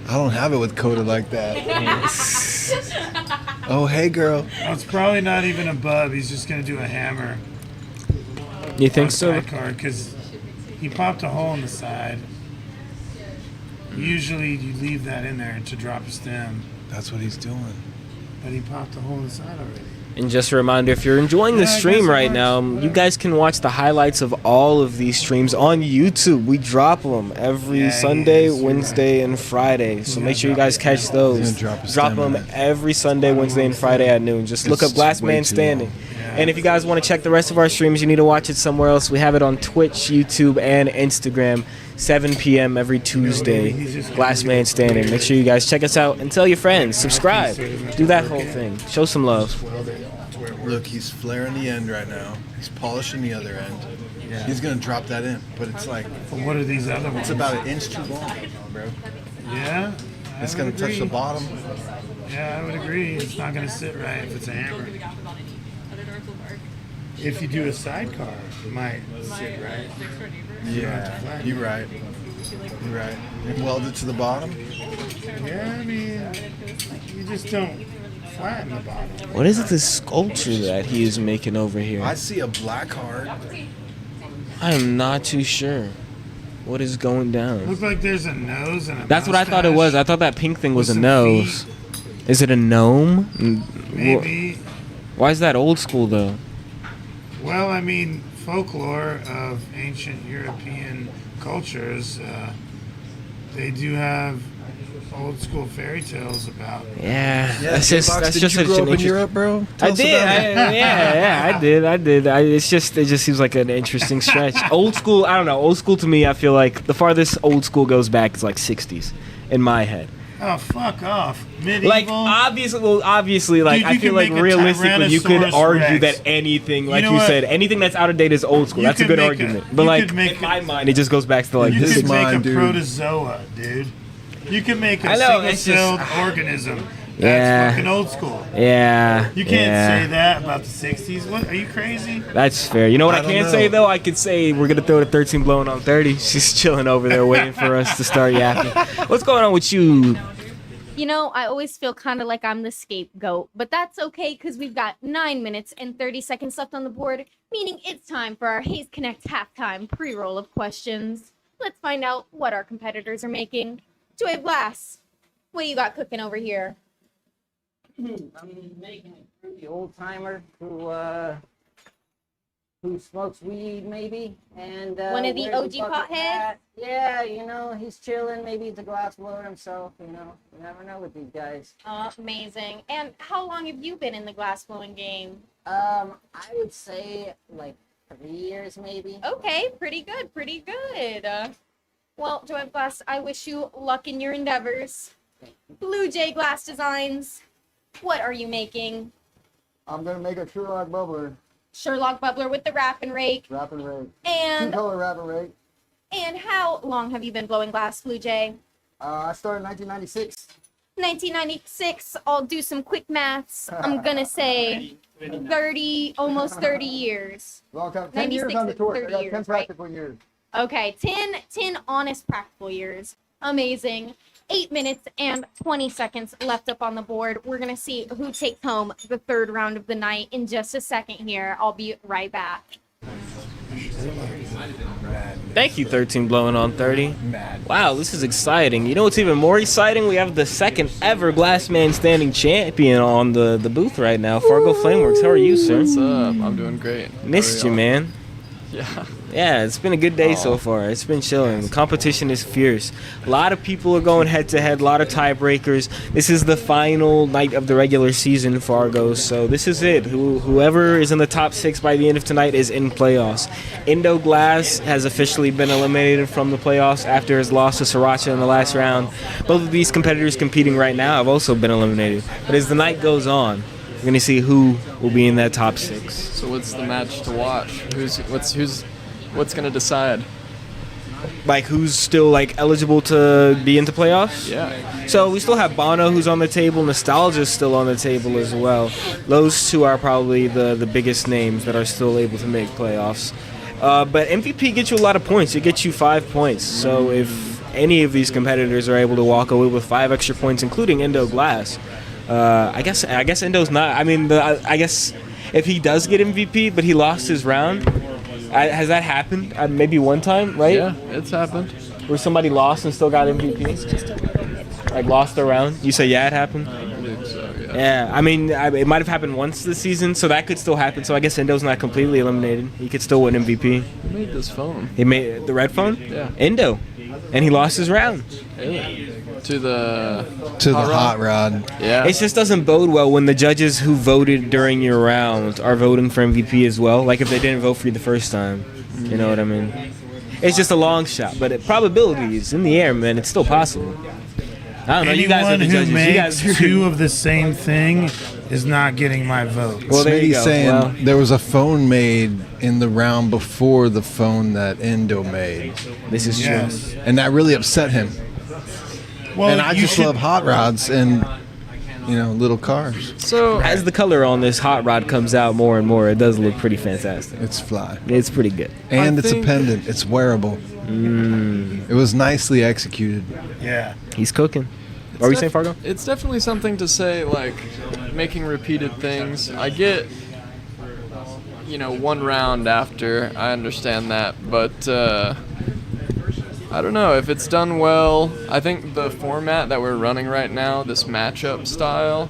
I don't have it with Coda like that. Oh, hey, girl. Well, it's probably not even a bub. He's just gonna do a hammer. You think so? Sidecar, because he popped a hole in the side. Usually you leave that in there to drop a stem, That's what he's doing. but he popped a hole in the side already. And just a reminder, if you're enjoying the Yeah, I stream guess it right works. now, you guys can watch the highlights of all of these streams on YouTube. We drop them every Yeah, Sunday, yes, you're Wednesday, and Friday. So Yeah, make sure you drop guys a catch stem. those. He's gonna drop a Drop stem in them it. every Sunday, Wednesday, and Friday at noon. Just look up It's Glass way Man too Standing. long. And if you guys want to check the rest of our streams, you need to watch it somewhere else. We have it on Twitch, YouTube, and Instagram, 7 p.m. every Tuesday. Glass Man Standing. Make sure you guys check us out and tell your friends. Subscribe. Do that whole thing. Show some love. Look, he's flaring the end right now. He's polishing the other end. Yeah. He's going to drop that in, but it's like... Well, what are these other ones? It's about an inch too long, bro. Yeah? It's going to touch the bottom. Yeah, I would agree. It's not going to sit right if it's a hammer. If you do a sidecar, it might sit right. Yeah, you're right. You're right. And weld it to the bottom? Yeah, I mean, you just don't flatten the bottom. What is this sculpture that he is making over here? I see a black heart. I am not too sure what is going down. Looks like there's a nose and a That's what I thought it was. I thought that pink thing was a nose. Is it a gnome? Maybe. Why is that old school though? Well, I mean, folklore of ancient European cultures, they do have old school fairy tales about. Yeah, that's just did you grow up in Europe, bro? I did. I did. It just seems like an interesting stretch. Old school. I don't know. Old school to me, I feel like the farthest old school goes back is like 60s in my head. Oh, fuck off. Medieval. Like, obviously, like, Dude, I feel like realistically, you could argue that anything, like you said, anything that's out of date is old school. That's a good argument. But, like, in my mind, it just goes back to, like, this is mine, dude. You could make a protozoa, dude. You can make a single-celled organism. That's fucking old school. Yeah. You can't say that about the 60s. What? Are you crazy? That's fair. You know what I can say, though? I could say we're going to throw the 13 blowing on 30. She's chilling over there waiting for us to start yapping. What's going on with you? You know, I always feel kind of like I'm the scapegoat, but that's okay because we've got 9 minutes and 30 seconds left on the board, meaning it's time for our Haze Connect halftime pre-roll of questions. Let's find out what our competitors are making. Joy of Glass, what you got cooking over here? I'm making it for the old timer who smokes weed, maybe, and one of the OG potheads. Yeah, you know, he's chilling. Maybe he's a glass blower himself. You know, you never know with these guys. Amazing. And how long have you been in the glass blowing game? I would say like 3 years, maybe. Okay, pretty good, pretty good. Well, Joy of Glass, I wish you luck in your endeavors. Blue Jay Glass Designs, what are you making? I'm gonna make a Sherlock bubbler. Sherlock bubbler with the wrap and rake. Wrap and rake. And 2-color wrap and rake. And how long have you been blowing glass, Blue Jay? I started in 1996. 1996. I'll do some quick maths. I'm gonna say 30, almost 30 years. Long time. 10 years on the torch. I got 10 practical years. Okay, 10 honest practical years. Amazing. 8 minutes and 20 seconds left up on the board. We're going to see who takes home the third round of the night in just a second here. I'll be right back. Thank you, 13 blowing on 30. Wow, this is exciting. You know what's even more exciting? We have the second ever Glass Man Standing champion on the booth right now, Fargo Flameworks. How are you, sir? What's up? I'm doing great. Missed you, man. Yeah. Yeah, it's been a good day so far. It's been chilling. The competition is fierce. A lot of people are going head-to-head, a lot of tiebreakers. This is the final night of the regular season, Fargo, so this is it. Whoever is in the top 6 by the end of tonight is in playoffs. Indo Glass has officially been eliminated from the playoffs after his loss to Sriracha in the last round. Both of these competitors competing right now have also been eliminated. But as the night goes on, we're going to see who will be in that top 6. So what's the match to watch? What's going to decide? Like, who's still, like, eligible to be into playoffs? Yeah. So we still have BONNO, who's on the table. Nostalgia's still on the table as well. Those two are probably the biggest names that are still able to make playoffs. But MVP gets you a lot of points. It gets you 5 points. So if any of these competitors are able to walk away with 5 extra points, including Indo Glass, I guess Indo's not. I mean, I guess if he does get MVP, but he lost his round, has that happened? Maybe one time, right? Yeah, it's happened. Where somebody lost and still got MVP? Like lost a round? You say yeah, it happened? I believe so, yeah. Yeah, I mean, it might have happened once this season, so that could still happen. So I guess Indo's not completely eliminated. He could still win MVP. Who made this phone? He made the red phone? Yeah. Indo. And he lost his round. Really? To the hot rod. Yeah. It just doesn't bode well when the judges who voted during your round are voting for MVP as well. Like if they didn't vote for you the first time. You know what I mean? It's just a long shot, but probability is in the air, man. It's still possible. I don't know. You guys are the judges. Anyone who You guys makes two of the same thing is not getting my vote. Well, there you Smitty's go. saying Well- there was a phone made in the round before the phone that Indo made. This is true. Yes. And that really upset him. Well, and I you just should- love hot rods and, little cars. So as the color on this hot rod comes out more and more, it does look pretty fantastic. It's fly. It's pretty good. And it's a pendant. It's wearable. It was nicely executed. Yeah. He's cooking. What were you saying, Fargo? It's definitely something to say, like, making repeated things. I get, one round after, I understand that, but I don't know, if it's done well, I think the format that we're running right now, this matchup style,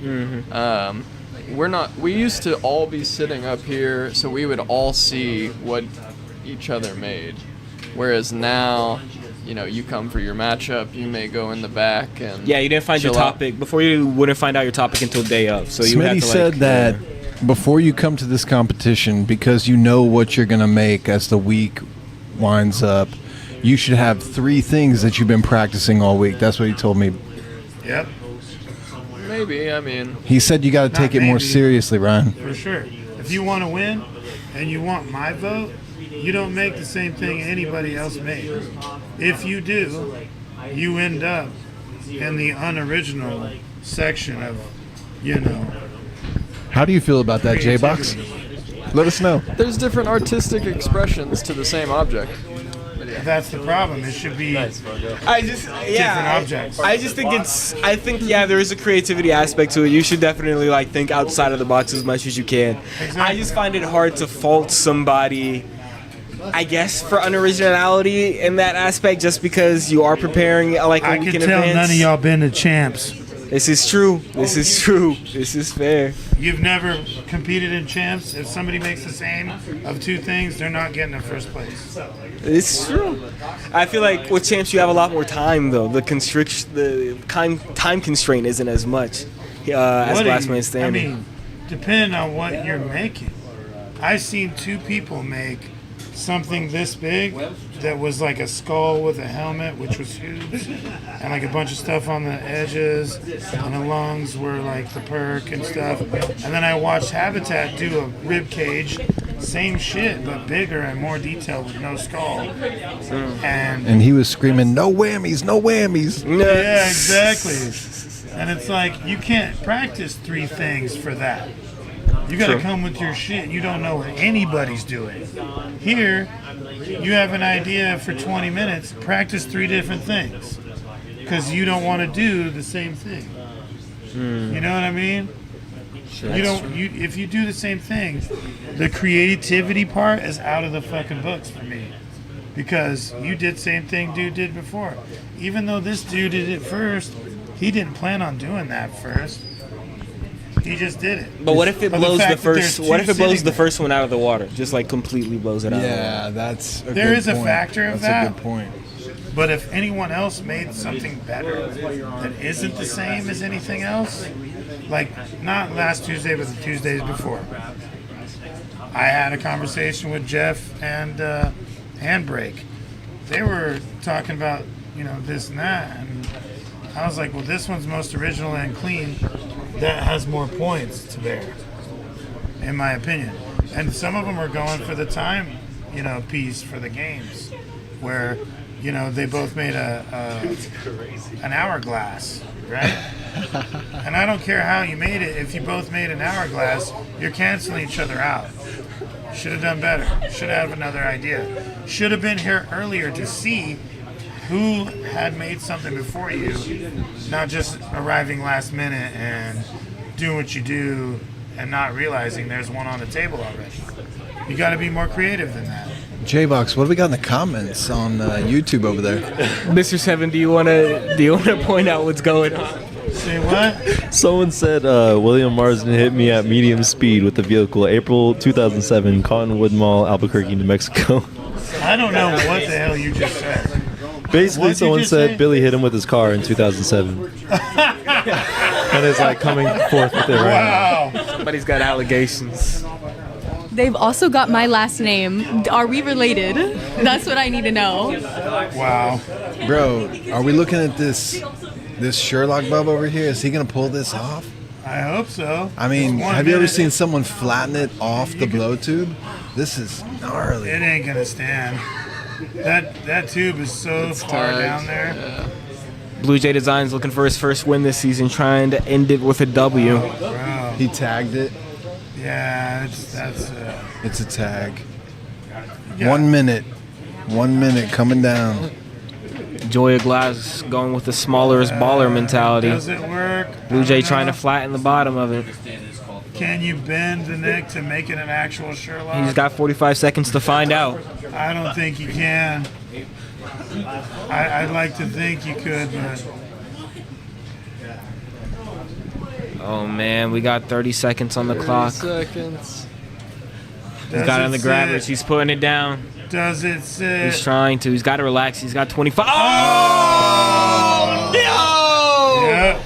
we used to all be sitting up here, so we would all see what each other made. Whereas now, you come for your matchup, you may go in the back and Yeah, you didn't find your chill out. topic. Before you wouldn't find out your topic until day of. So you have Smitty to said that before you come to this competition, because you know what you're going to make as the week winds up, you should have 3 things that you've been practicing all week. That's what he told me. Yep. Maybe, I mean... He said you got to take it more seriously, Ryan. For sure. If you want to win and you want my vote, you don't make the same thing anybody else made. If you do, you end up in the unoriginal section of, How do you feel about that, J-Box? Let us know. There's different artistic expressions to the same object. That's the problem. It should be different objects. I just think there is a creativity aspect to it. You should definitely think outside of the box as much as you can. I just find it hard to fault somebody, I guess, for unoriginality in that aspect, just because you are preparing a week I in can advance. tell none of y'all been to champs. This is true. This is true. This is fair. You've never competed in champs. If somebody makes the same of 2 things, they're not getting a first place. It's true. I feel like with champs you have a lot more time though. The time constraint isn't as much as Last Man Standing. I mean, depending on what you're making. I've seen 2 people make something this big that was like a skull with a helmet, which was huge, and like a bunch of stuff on the edges, and the lungs were like the perk and stuff. And then I watched Habitat do a rib cage, same shit but bigger and more detailed with no skull. And he was screaming, "No whammies, no whammies." Yeah, exactly. And it's like, you can't practice 3 things for that. You got to True. come with your shit. You don't know what anybody's doing. Here, you have an idea for 20 minutes. Practice 3 different things. Because you don't want to do the same thing. You know what I mean? If you do the same thing, the creativity part is out of the fucking books for me. Because you did same thing dude did before. Even though this dude did it first, he didn't plan on doing that first. He just did it. But what if it blows the fact that first? there's What two if it blows sitting the first one out of the water? Just completely blows it out. Yeah, of the water. that's a There good is a point. factor of That's that. a good point. But if anyone else made something better that isn't the same as anything else, like not last Tuesday, but the Tuesdays before, I had a conversation with Jeff and Handbrake. They were talking about, this and that, and I was like, well, this one's most original and clean. That has more points to bear, in my opinion. And some of them are going for the time, piece for the games, where, they both made an hourglass, right? And I don't care how you made it. If you both made an hourglass, you're canceling each other out. Should have done better. Should have another idea. Should have been here earlier to see who had made something before you, not just arriving last minute and doing what you do and not realizing there's one on the table already. You got to be more creative than that. J-Box, what do we got in the comments on YouTube over there? Mr. Seven, do you wanna point out what's going on? Say what? Someone said William Marsden hit me at medium speed with the vehicle, April 2007, Cottonwood Mall, Albuquerque, New Mexico. I don't know what the hell you just said. Basically, What'd you someone just said say? Billy hit him with his car in 2007. And it's like coming forth with it right now. Somebody's got allegations. They've also got my last name. Are we related? That's what I need to know. Wow. Bro, are we looking at this Sherlock bub over here? Is he gonna pull this off? I hope so. I mean, It's 1 have you ever minute. seen someone flatten it off the blow tube? This is gnarly. It ain't gonna stand. That tube is so far down there. Yeah. Blue Jay Designs looking for his first win this season, trying to end it with a W. Bro. He tagged it. Yeah, It's a tag. Yeah. 1 minute. 1 minute coming down. Joya Glass going with the smaller is baller mentality. Does it work? Blue Jay trying to flatten the bottom of it. Can you bend the neck to make it an actual Sherlock? He's got 45 seconds to find out. I don't think you can. I'd like to think you could, but Oh man, we got 30 seconds on the clock. Seconds. He's got it on the grabbers. He's putting it down. Does it sit? He's trying to. He's got to relax. He's got 25. Oh no!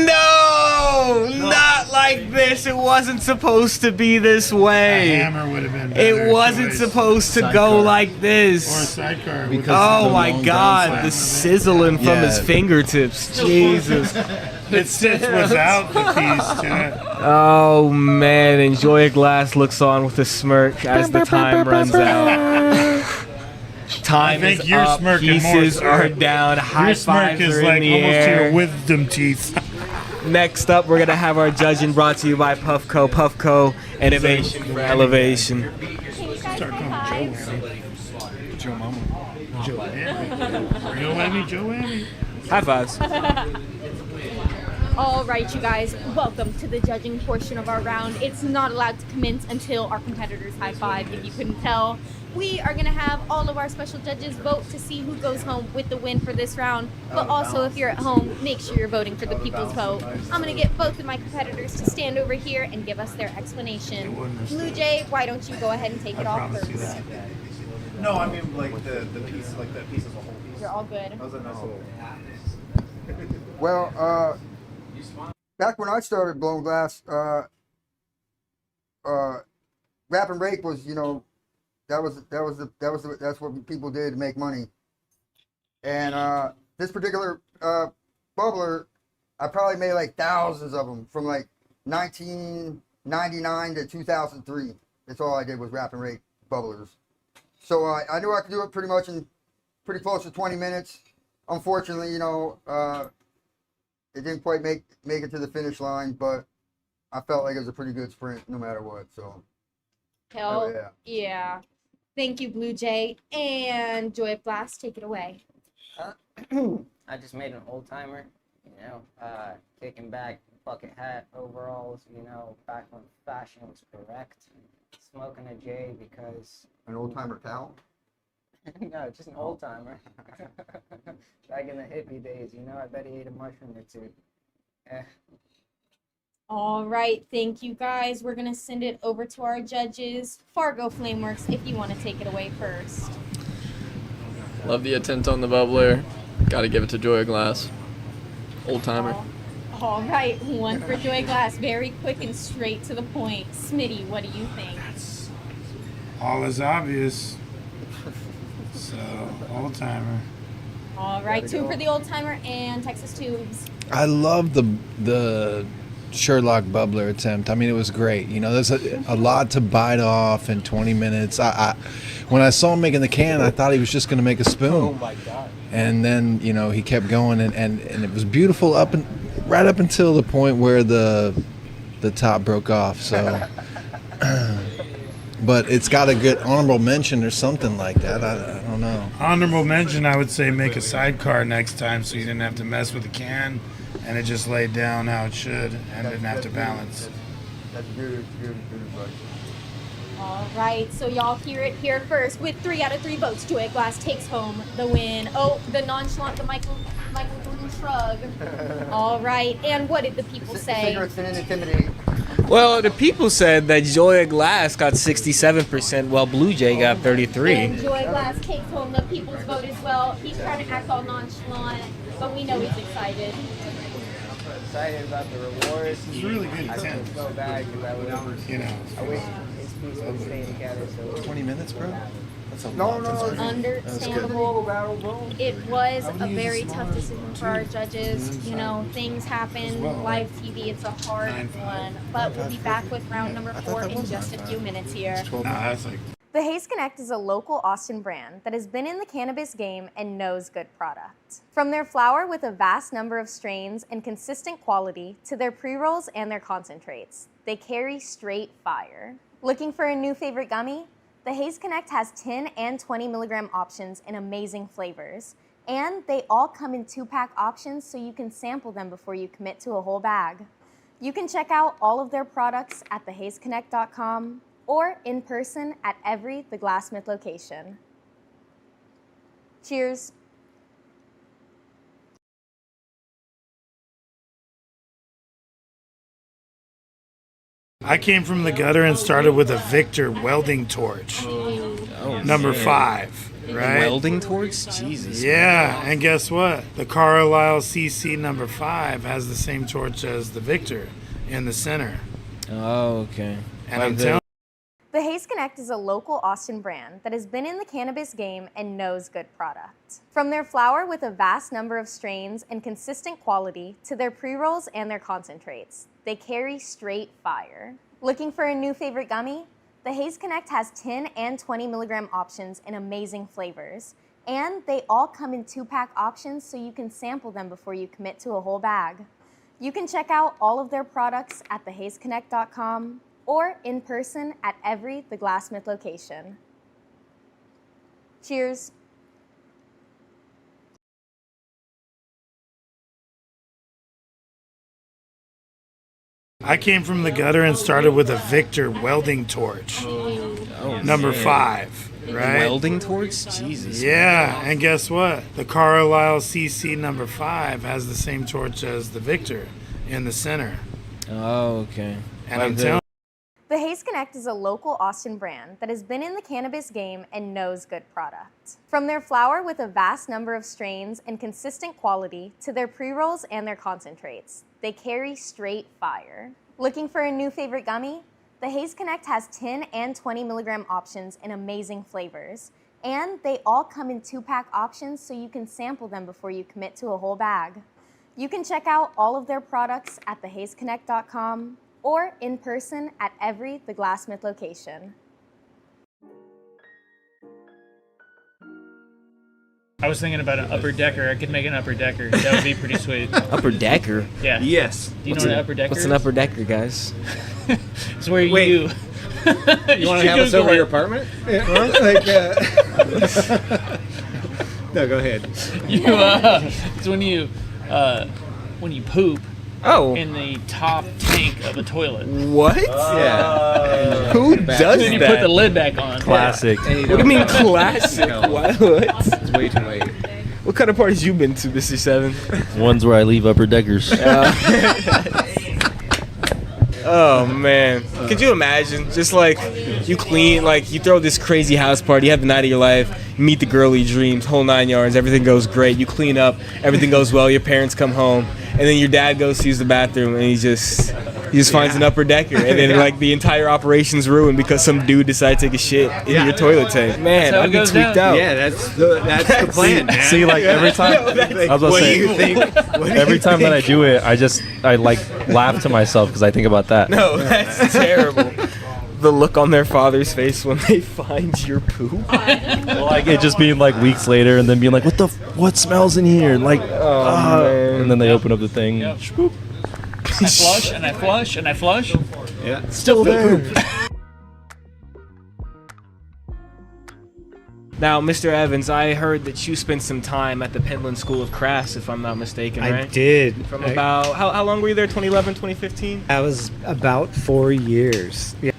No! Not like this. It wasn't supposed to be this way. A hammer would have been better. It wasn't supposed to go like this. Or a sidecar. Oh my God! The sizzling from his fingertips. Jesus. It sits without the piece to it. Oh man! And Joya Glass looks on with a smirk as the time runs out. Time I think is you're up. smirking more, Pieces sir. are down. High Your smirk fives is are like in the almost to air. your wisdom teeth. Next up, we're gonna have our judging brought to you by Puffco. Puffco Innovation for Elevation. Joe Mama. Joe Emmy. Joe Emmy. High fives. All right, you guys, welcome to the judging portion of our round. It's not allowed to commence until our competitors high five, if you couldn't tell. We are going to have all of our special judges vote to see who goes home with the win for this round. But also, if you're at home, make sure you're voting for the people's vote. I'm going to get both of my competitors to stand over here and give us their explanation. Blue Jay, why don't you go ahead and take it off first? No, I mean like the piece, like that piece as a whole piece. You're all good. That was a nice little. Well, back when I started blowing glass, wrap and rake was, that's what people did to make money. And this particular bubbler, I probably made like thousands of them from like 1999 to 2003. That's all I did was wrap and rake bubblers. So I knew I could do it pretty much in pretty close to 20 minutes. Unfortunately, it didn't quite make it to the finish line, but I felt like it was a pretty good sprint no matter what. So Hell yeah. yeah. Thank you, Blue Jay. And Joy of Glass, take it away. I just made an old timer, kicking back bucket hat overalls, back when fashion was correct. Smoking a J because an old timer towel. No, just an old timer. Back in the hippie days, I bet he ate a mushroom or two. All right, thank you guys. We're gonna send it over to our judges. Fargo Flameworks, if you want to take it away first. Love the attempt on the bubbler. Gotta give it to Joya Glass. Old timer. All right, one for Joy Glass. Very quick and straight to the point. Smitty, what do you think? All is obvious. So, old timer. All right, two for the old timer and Texas Tubes. I love the Sherlock bubbler attempt. I mean, it was great. There's a lot to bite off in 20 minutes. When I saw him making the can, I thought he was just going to make a spoon. Oh my God. And then, he kept going, and it was beautiful right up until the point where the top broke off. So, but it's got a good honorable mention or something like that. I don't know. Honorable mention, I would say make a sidecar next time so you didn't have to mess with the can and it just laid down how it should and didn't have to balance. That's good advice. All right, so y'all hear it here first. With 3 out of 3 votes, Joy Glass takes home the win. Oh, the nonchalant, the Michael Jordan shrug. All right, and what did the people say? Cigarettes didn't intimidate. Well, the people said that Joya Glass got 67%, while Blue Jay got 33. And Joy Glass takes home the people's vote as well. He's trying to act all nonchalant, but we know he's excited. Excited about the rewards. It's really good. I feel so bad because I would, I wish his piece would stay together. So 20 minutes, bro. That's a lot. Understandable. It was a very tough decision for our judges. You know, things happen, live TV, it's a hard one. But we'll be back with round number 4 in just a few minutes here. The Haze Connect is a local Austin brand that has been in the cannabis game and knows good product. From their flower with a vast number of strains and consistent quality to their pre-rolls and their concentrates, they carry straight fire. Looking for a new favorite gummy? The Haze Connect has 10 and 20 milligram options in amazing flavors. And they all come in 2-pack options so you can sample them before you commit to a whole bag. You can check out all of their products at thehazeconnect.com or in person at every The Glassmith location. Cheers. I came from the gutter and started with a Victor welding torch. Number 5, right? Welding torch? Jesus. Yeah, and guess what? The Carlisle CC number 5 has the same torch as the Victor in the center. Oh, okay. And I'm telling The Haze Connect is a local Austin brand that has been in the cannabis game and knows good product. From their flower with a vast number of strains and consistent quality to their pre-rolls and their concentrates, they carry straight fire. Looking for a new favorite gummy? The Haze Connect has 10 and 20 milligram options in amazing flavors. And they all come in 2-pack options so you can sample them before you commit to a whole bag. You can check out all of their products at thehazeconnect.com or in person at every The Glassmith location. Cheers. I came from the gutter and started with a Victor welding torch. Number 5, right? Welding torch? Jesus. Yeah, and guess what? The Carlisle CC number 5 has the same torch as the Victor in the center. Oh, okay. And I'm telling The Haze Connect is a local Austin brand that has been in the cannabis game and knows good product. From their flower with a vast number of strains and consistent quality to their pre-rolls and their concentrates, they carry straight fire. Looking for a new favorite gummy? The Haze Connect has 10 and 20 milligram options in amazing flavors. And they all come in 2-pack options so you can sample them before you commit to a whole bag. You can check out all of their products at thehazeconnect.com or in person at every The Glassmith location. I was thinking about an upper decker. I could make an upper decker. That would be pretty sweet. Upper decker? Yeah. Yes. Do you know what an upper decker What's is? an upper decker, guys? It's where you... You want to have us over your apartment? Yeah. No, go ahead. It's when you poop in the top tank of a toilet. What? Yeah. Who does that? Then you put the lid back on. Classic. What do you mean classic? What? It's way too late. What kind of parties you been to, Mr. Seven? Ones where I leave upper deckers. Oh man, could you imagine? Just like you clean, like you throw this crazy house party, you have the night of your life, you meet the girl of your dreams, whole 9 yards, everything goes great. You clean up, everything goes well. Your parents come home, and then your dad goes to use the bathroom, and he just finds an upper decker, and then like the entire operation's ruined because some dude decided to take a shit in your toilet tank. Man, I'd be tweaked out. Yeah, that's the plan. Man. See, like every time, I was about to say, every time that I do it, I like laugh to myself because I think about that. No, that's terrible. The look on their father's face when they find your poop. Well, like it just being like weeks later, and then being like, what smells in here? Like, and then they open up the thing. Yep. I flush and I flush and I flush. Yeah, still there. Now, Mr. Evans, I heard that you spent some time at the Penland School of Crafts, if I'm not mistaken, right? I did. From about, how long were you there, 2011, 2015? That was about 4 years. Yeah.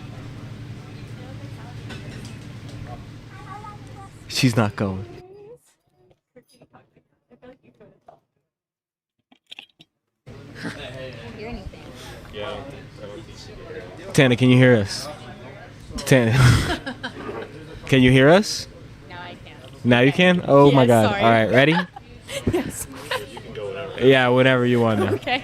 She's not going. Hear anything? Yeah. Tana, can you hear us? Tana. Can you hear us? Now I can. Now you can? Oh my Yes, God. sorry. All right, ready? Yes. Yeah, whenever you want to. Okay.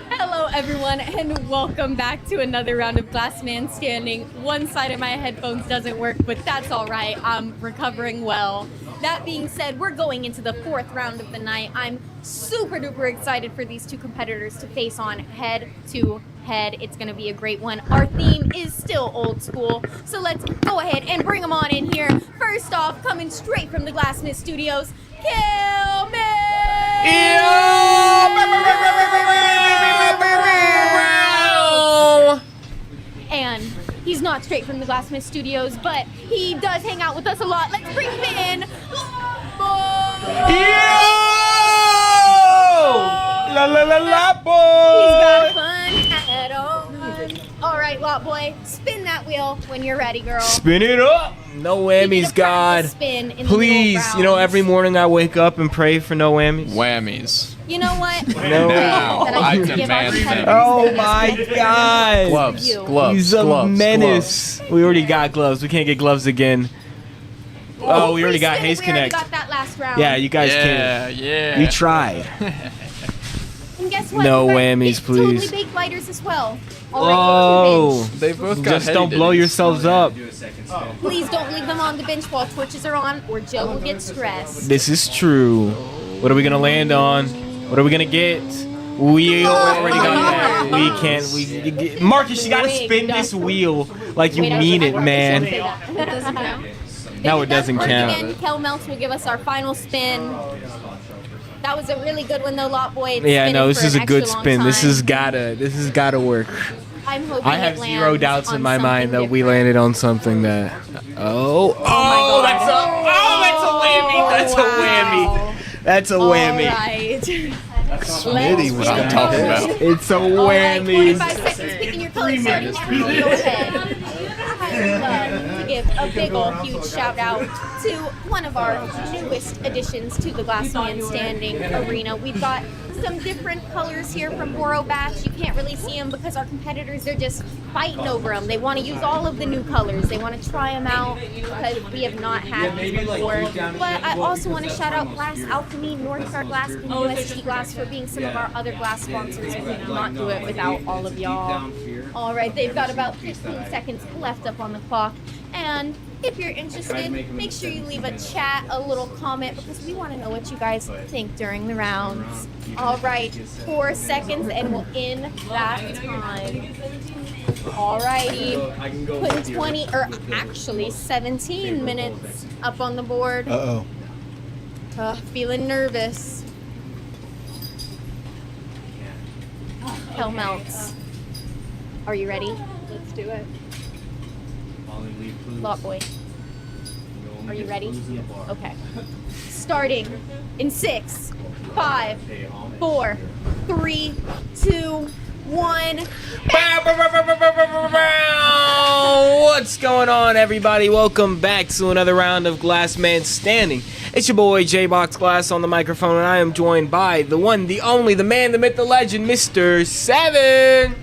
Hello, everyone, and welcome back to another round of Glass Man Standing. One side of my headphones doesn't work, but that's all right. I'm recovering well. That being said, we're going into the 4th round of the night. I'm super duper excited for these two competitors to face on head to head. It's going to be a great one. Our theme is still old school, so let's go ahead and bring them on in here. First off, coming straight from the Glassmith Studios, KELMELTS! And he's not straight from the Glassmith Studios, but he does hang out with us a lot. Let's bring him in. La la la la boy! He's got fun at all. All right, LOTBOY, spin that wheel when you're ready, girl. Spin it up! No whammies, God. Spin in the Please, middle you know, rounds. every morning I wake up and pray for no whammies. Whammies. You know what? No. Now, That I can give our demand competitors them. Oh the my best God! Gloves, You. gloves, He's a gloves, menace. gloves. We already got gloves. We can't get gloves again. Oh, we already got Free Haze spin, we already Connect. got that last round. Yeah, you guys Yeah, can't. yeah. We tried. And guess what? No We've got whammies, totally please. baked lighters as well. All right, Oh, They both got just heady don't blow ditties. yourselves up. please don't leave them on the bench while torches are on, or Joe will get stressed. This is true. What are we gonna land on? What are we gonna get? We already got that. We can't. Marcus, you gotta spin this wheel like you mean it, man. That doesn't count. No, it doesn't count. Again, KELMELTS will give us our final spin. That was a really good one, though, LOTBOY. It's Yeah, spinning no, this for is an a good extra long spin. This time. has gotta work. I'm hoping I have it zero lands doubts in on my mind something that we different. landed on something that. Oh, that's a whammy. That's a whammy. All right. Smitty was gonna talk about. It's a All right, whammy. 45 seconds picking your color. Starting now. Go ahead. I would love to give a big ol' huge shout out to one of our newest additions to the Glass Man Standing arena. We've got some different colors here from Boro Batch. You can't really see them because our competitors, they're just fighting over them. They want to use all of the new colors. They want to try them out because we have not had these before. But I also want to shout out Glass Alchemy, Northstar Glass, and UST Glass for being some of our other glass sponsors. We could not do it without all of y'all. All right, they've got about 15 seconds left up on the clock. And if you're interested, make sure you leave a chat, a little comment, because we want to know what you guys think during the rounds. All right, 4 seconds and we'll end that time. All righty, putting 20, or actually 17 minutes up on the board. Uh-oh. Feeling nervous. KELMELTS. Are you ready? Let's do it. LOTBOY. Are you ready? Okay. Starting in 6, 5, 4, 3, 2, 1. What's going on, everybody? Welcome back to another round of Glass Man Standing. It's your boy J-Box Glass on the microphone, and I am joined by the one, the only, the man, the myth, the legend, Mr. 7.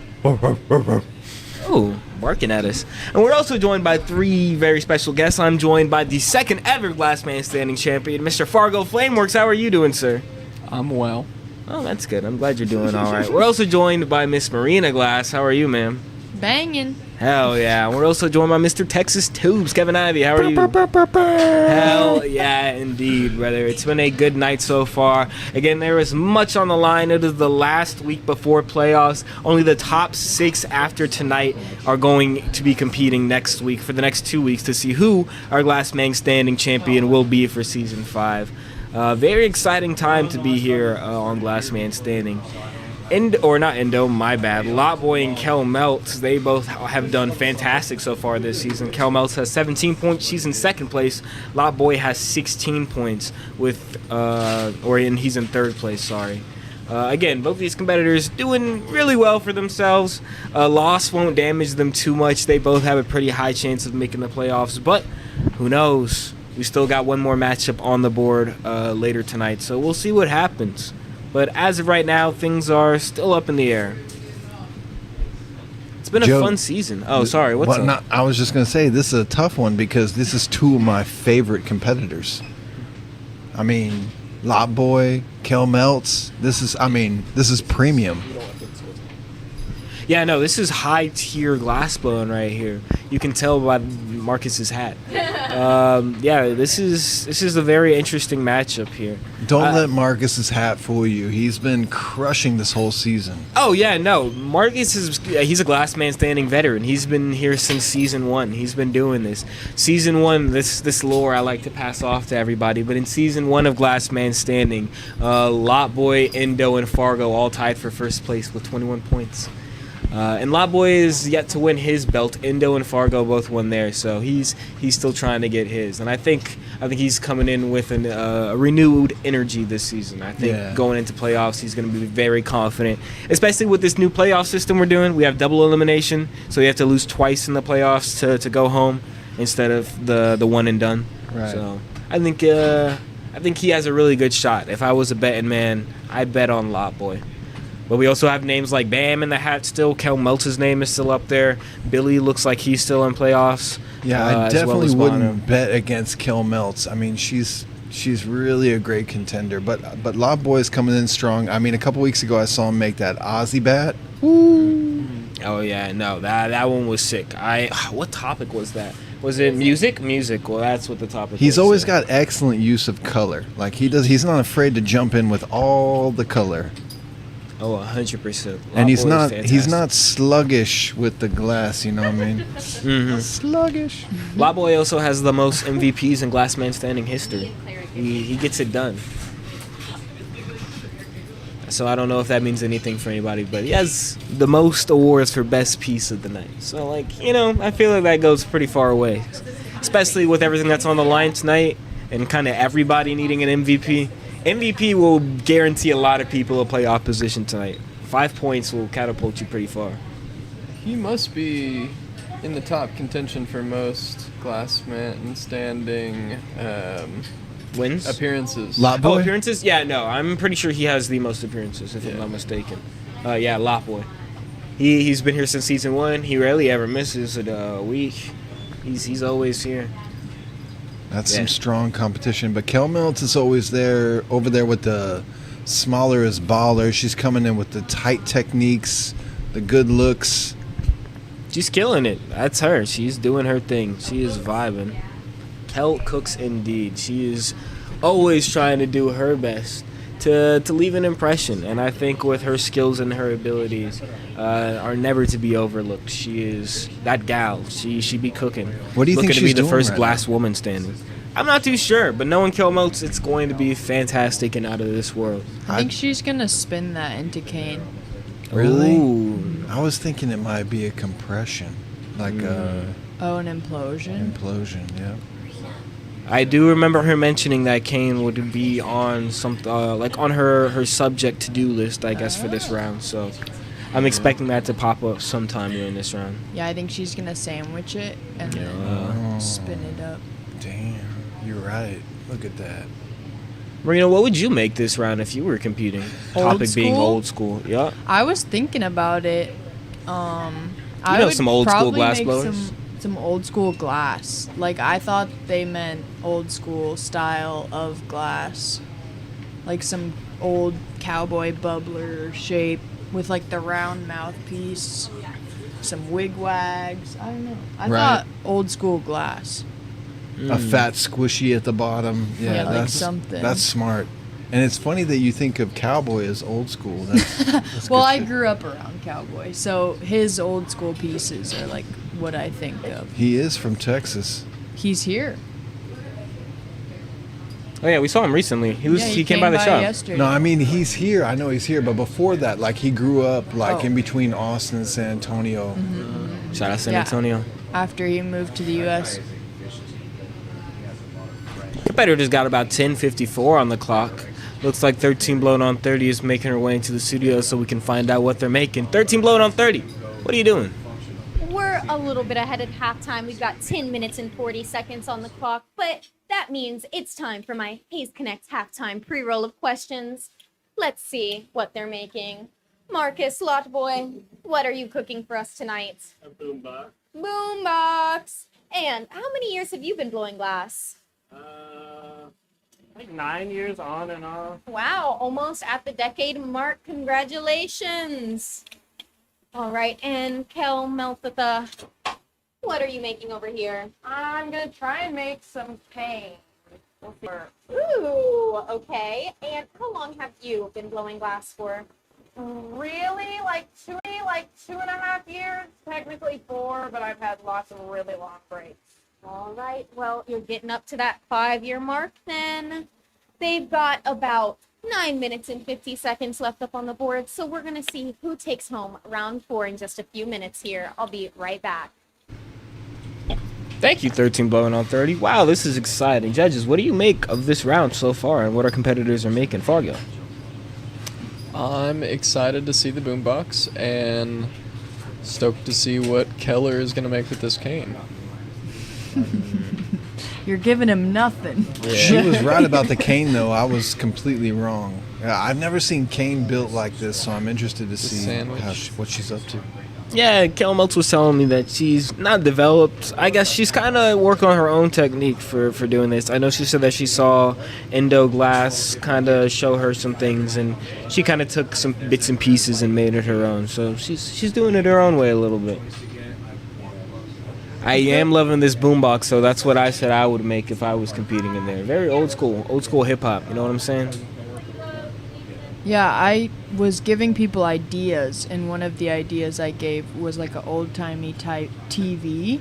Ooh, barking at us. And we're also joined by 3 very special guests. I'm joined by the second ever Glass Man Standing champion, Mr. Fargo Flameworks. How are you doing, sir? I'm well. Oh, that's good. I'm glad you're doing all right. We're also joined by Miss Marina Glass. How are you, ma'am? Banging. Hell yeah. We're also joined by Mr. Texas Tubes. Kevin Ivey, how are you? Hell yeah, indeed, brother. It's been a good night so far. Again, there is much on the line. It is the last week before playoffs. Only the top 6 after tonight are going to be competing next week for the next 2 weeks to see who our Glass Man Standing champion will be for Season 5. Very exciting time to be here on Glass Man Standing. My bad. LOTBOY and KELMELTS, they both have done fantastic so far this season. KELMELTS has 17 points. She's in second place. LOTBOY has 16 points he's in third place, sorry. Again, both these competitors doing really well for themselves. Loss won't damage them too much. They both have a pretty high chance of making the playoffs, but who knows? We still got one more matchup on the board later tonight, so we'll see what happens. But as of right now, things are still up in the air. It's been a Joe, fun season. Oh, sorry. What's well, up? not, I was just going to say, this is a tough one because this is two of my favorite competitors. I mean, LOTBOY, KELMELTS. This is premium. Yeah, no, this is high tier glass blowing right here. You can tell by Marcus's hat. Yeah, this is a very interesting matchup here. Don't let Marcus's hat fool you. He's been crushing this whole season. Oh yeah, no, Marcus he's a glass man standing veteran. He's been here since season 1. He's been doing this. Season 1, this lore I like to pass off to everybody. But in season 1 of Glass Man Standing, LOTBOY, Indo, and Fargo all tied for first place with 21 points. And LOTBOY is yet to win his belt. Indo and Fargo both won theirs, so he's still trying to get his. And I think he's coming in with a renewed energy this season. I think going into playoffs, he's going to be very confident, especially with this new playoff system we're doing. We have double elimination, so you have to lose twice in the playoffs to go home instead of the one and done. Right. So I think he has a really good shot. If I was a betting man, I'd bet on LOTBOY. But we also have names like Bam in the hat still. KELMELTS' name is still up there. Billy looks like he's still in playoffs. Yeah, I definitely well wouldn't bet against KELMELTS. I mean, she's really a great contender. But LOTBOY is coming in strong. I mean, a couple weeks ago I saw him make that Aussie bat. Woo! Oh yeah, no, that one was sick. What topic was that? Was it music? Music. Well, that's what the topic was. He's always got excellent use of color. Like he's not afraid to jump in with all the color. Oh, 100%. And he's not sluggish with the glass, you know what I mean? Mm-hmm. Sluggish. LOTBOY also has the most MVPs in Glass Man Standing history. He gets it done. So I don't know if that means anything for anybody, but he has the most awards for best piece of the night. So I feel like that goes pretty far away, especially with everything that's on the line tonight and kind of everybody needing an MVP. MVP will guarantee a lot of people a playoff position tonight. 5 points will catapult you pretty far. He must be in the top contention for most Glass Man Standing wins? Appearances. LOTBOY? Oh, appearances? Yeah, no, I'm pretty sure he has the most appearances, if I'm not mistaken. Yeah, LOTBOY. He's been here since season 1. He rarely ever misses a week. He's always here. That's some strong competition. But KELMELTS is always over there with the smaller is baller. She's coming in with the tight techniques, the good looks. She's killing it. That's her. She's doing her thing. She is vibing. Kel cooks indeed. She is always trying to do her best to leave an impression. And I think with her skills and her abilities are never to be overlooked. She is that gal. She be cooking. What do you think she's she's to be the doing first right glass woman standing? I'm not too sure, but knowing KELMELTS, it's going to be fantastic and out of this world. I think she's going to spin that into Kane. Really? Ooh. I was thinking it might be a compression. Like an implosion? Implosion, yeah. I do remember her mentioning that Kane would be on on her subject to-do list, I guess, for this round. So I'm expecting that to pop up sometime during this round. Yeah, I think she's going to sandwich it and then spin it up. Damn, you're right. Look at that. Marina, what would you make this round if you were competing? Topic being old school. Yeah. I was thinking about it. I would some old school probably glass make blowers? Some old school glass. Like, I thought they meant old school style of glass. Like some old cowboy bubbler shape with like the round mouthpiece. Some wig wags. I don't know. I thought old school glass. A fat squishy at the bottom. Yeah, like that's something. That's smart. And it's funny that you think of cowboy as old school. That's Well, good I shit. grew up around cowboy, so his old school pieces are like what I think of. He is from Texas. He's here. Oh yeah, we saw him recently. He came by the shop. Yesterday. No, I mean he's here. I know he's here, but before that, like he grew up like in between Austin and San Antonio. Shout out San Antonio. After he moved to the U.S. Competitor just got about 10:54 on the clock. Looks like 13 Blown on 30 is making her way into the studio so we can find out what they're making. 13 Blown on 30. What are you doing? We're a little bit ahead of halftime. We've got 10 minutes and 40 seconds on the clock, but that means it's time for my Haze Connect halftime pre-roll of questions. Let's see what they're making. Marcus, LOTBOY, what are you cooking for us tonight? A boombox. Boombox. And how many years have you been blowing glass? Like 9 years on and off. Wow, almost at the decade mark. Congratulations. All right, and KELMELTS, what are you making over here? I'm gonna try and make some paint. Ooh, okay. And how long have you been blowing glass for? Really, like 2.5 years, technically 4, but I've had lots of really long breaks. All right, well, you're getting up to that 5-year mark then. They've got about 9 minutes and 50 seconds left up on the board, so we're going to see who takes home round 4 in just a few minutes here. I'll be right back. Thank you, 13 Blowing on 30. Wow, this is exciting. Judges, what do you make of this round so far, and what our competitors are making? Fargo. I'm excited to see the boombox and stoked to see what Keller is going to make with this cane. You're giving him nothing. She was right about the cane, though. I was completely wrong. I've never seen cane built like this, so I'm interested to see what she's up to. Yeah, KELMELTS was telling me that she's not developed. I guess she's kind of working on her own technique for doing this. I know she said that she saw Indo Glass kind of show her some things, and she kind of took some bits and pieces and made it her own. So she's doing it her own way a little bit. I am loving this boombox, so that's what I said I would make if I was competing in there. Very old school hip hop. You know what I'm saying? Yeah, I was giving people ideas, and one of the ideas I gave was like an old-timey type TV,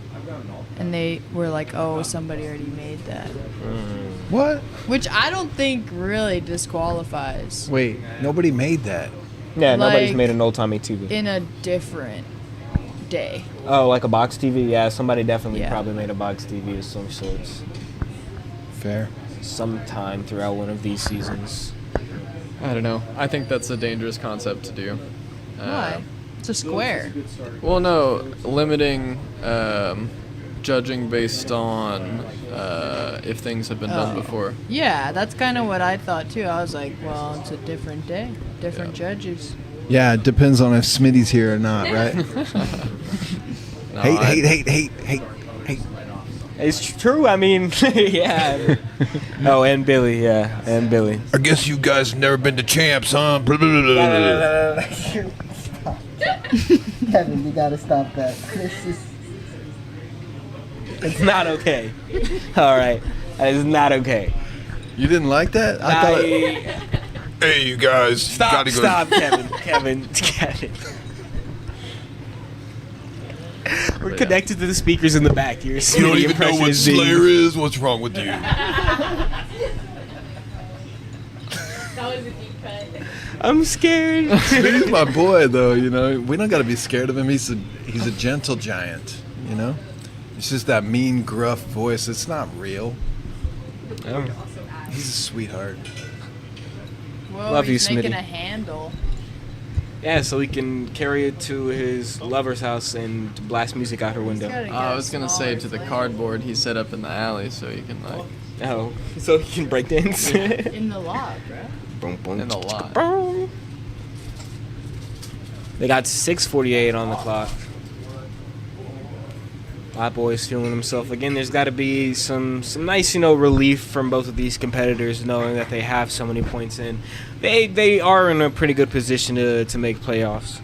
and they were like, oh, somebody already made that. What? Which I don't think really disqualifies. Wait, nobody made that? Yeah, nobody's Like, made an old-timey TV. In a different day. Oh, like a box TV? Yeah, somebody definitely probably made a box TV of some sorts. Fair. Sometime throughout one of these seasons. I don't know. I think that's a dangerous concept to do. Why? It's a square. Well, no, limiting judging based on if things have been done before. Yeah, that's kind of what I thought too. I was like, well, it's a different day, different judges. Yeah, it depends on if Smitty's here or not, right? No, hate. It's true. I mean, yeah. Oh, and Billy, yeah, and Billy. I guess you guys have never been to champs, huh? Kevin, you gotta stop that. This is. It's not okay. All right, that is not okay. You didn't like that? I thought. Hey, you guys. Stop, gotta go. stop, Kevin. We're connected to the speakers in the back here. You don't even know what Slayer is? What's wrong with you? That was a deep cut. I'm scared. Smitty's my boy, though. You know, we don't got to be scared of him. He's a gentle giant. You know, it's just that mean, gruff voice. It's not real. Oh. He's a sweetheart. Whoa, Love he's you, making Smitty. a handle. Yeah, so he can carry it to his lover's house and blast music out her window. I was gonna say to the cardboard he set up in the alley, so you can like. Oh, so he can break dance. In the lot, right? Boom, boom. In the lot. Boom. They got 6:48 on the clock. LOTBOY's feeling himself again. There's got to be some nice, relief from both of these competitors, knowing that they have so many points in. They are in a pretty good position to make playoffs.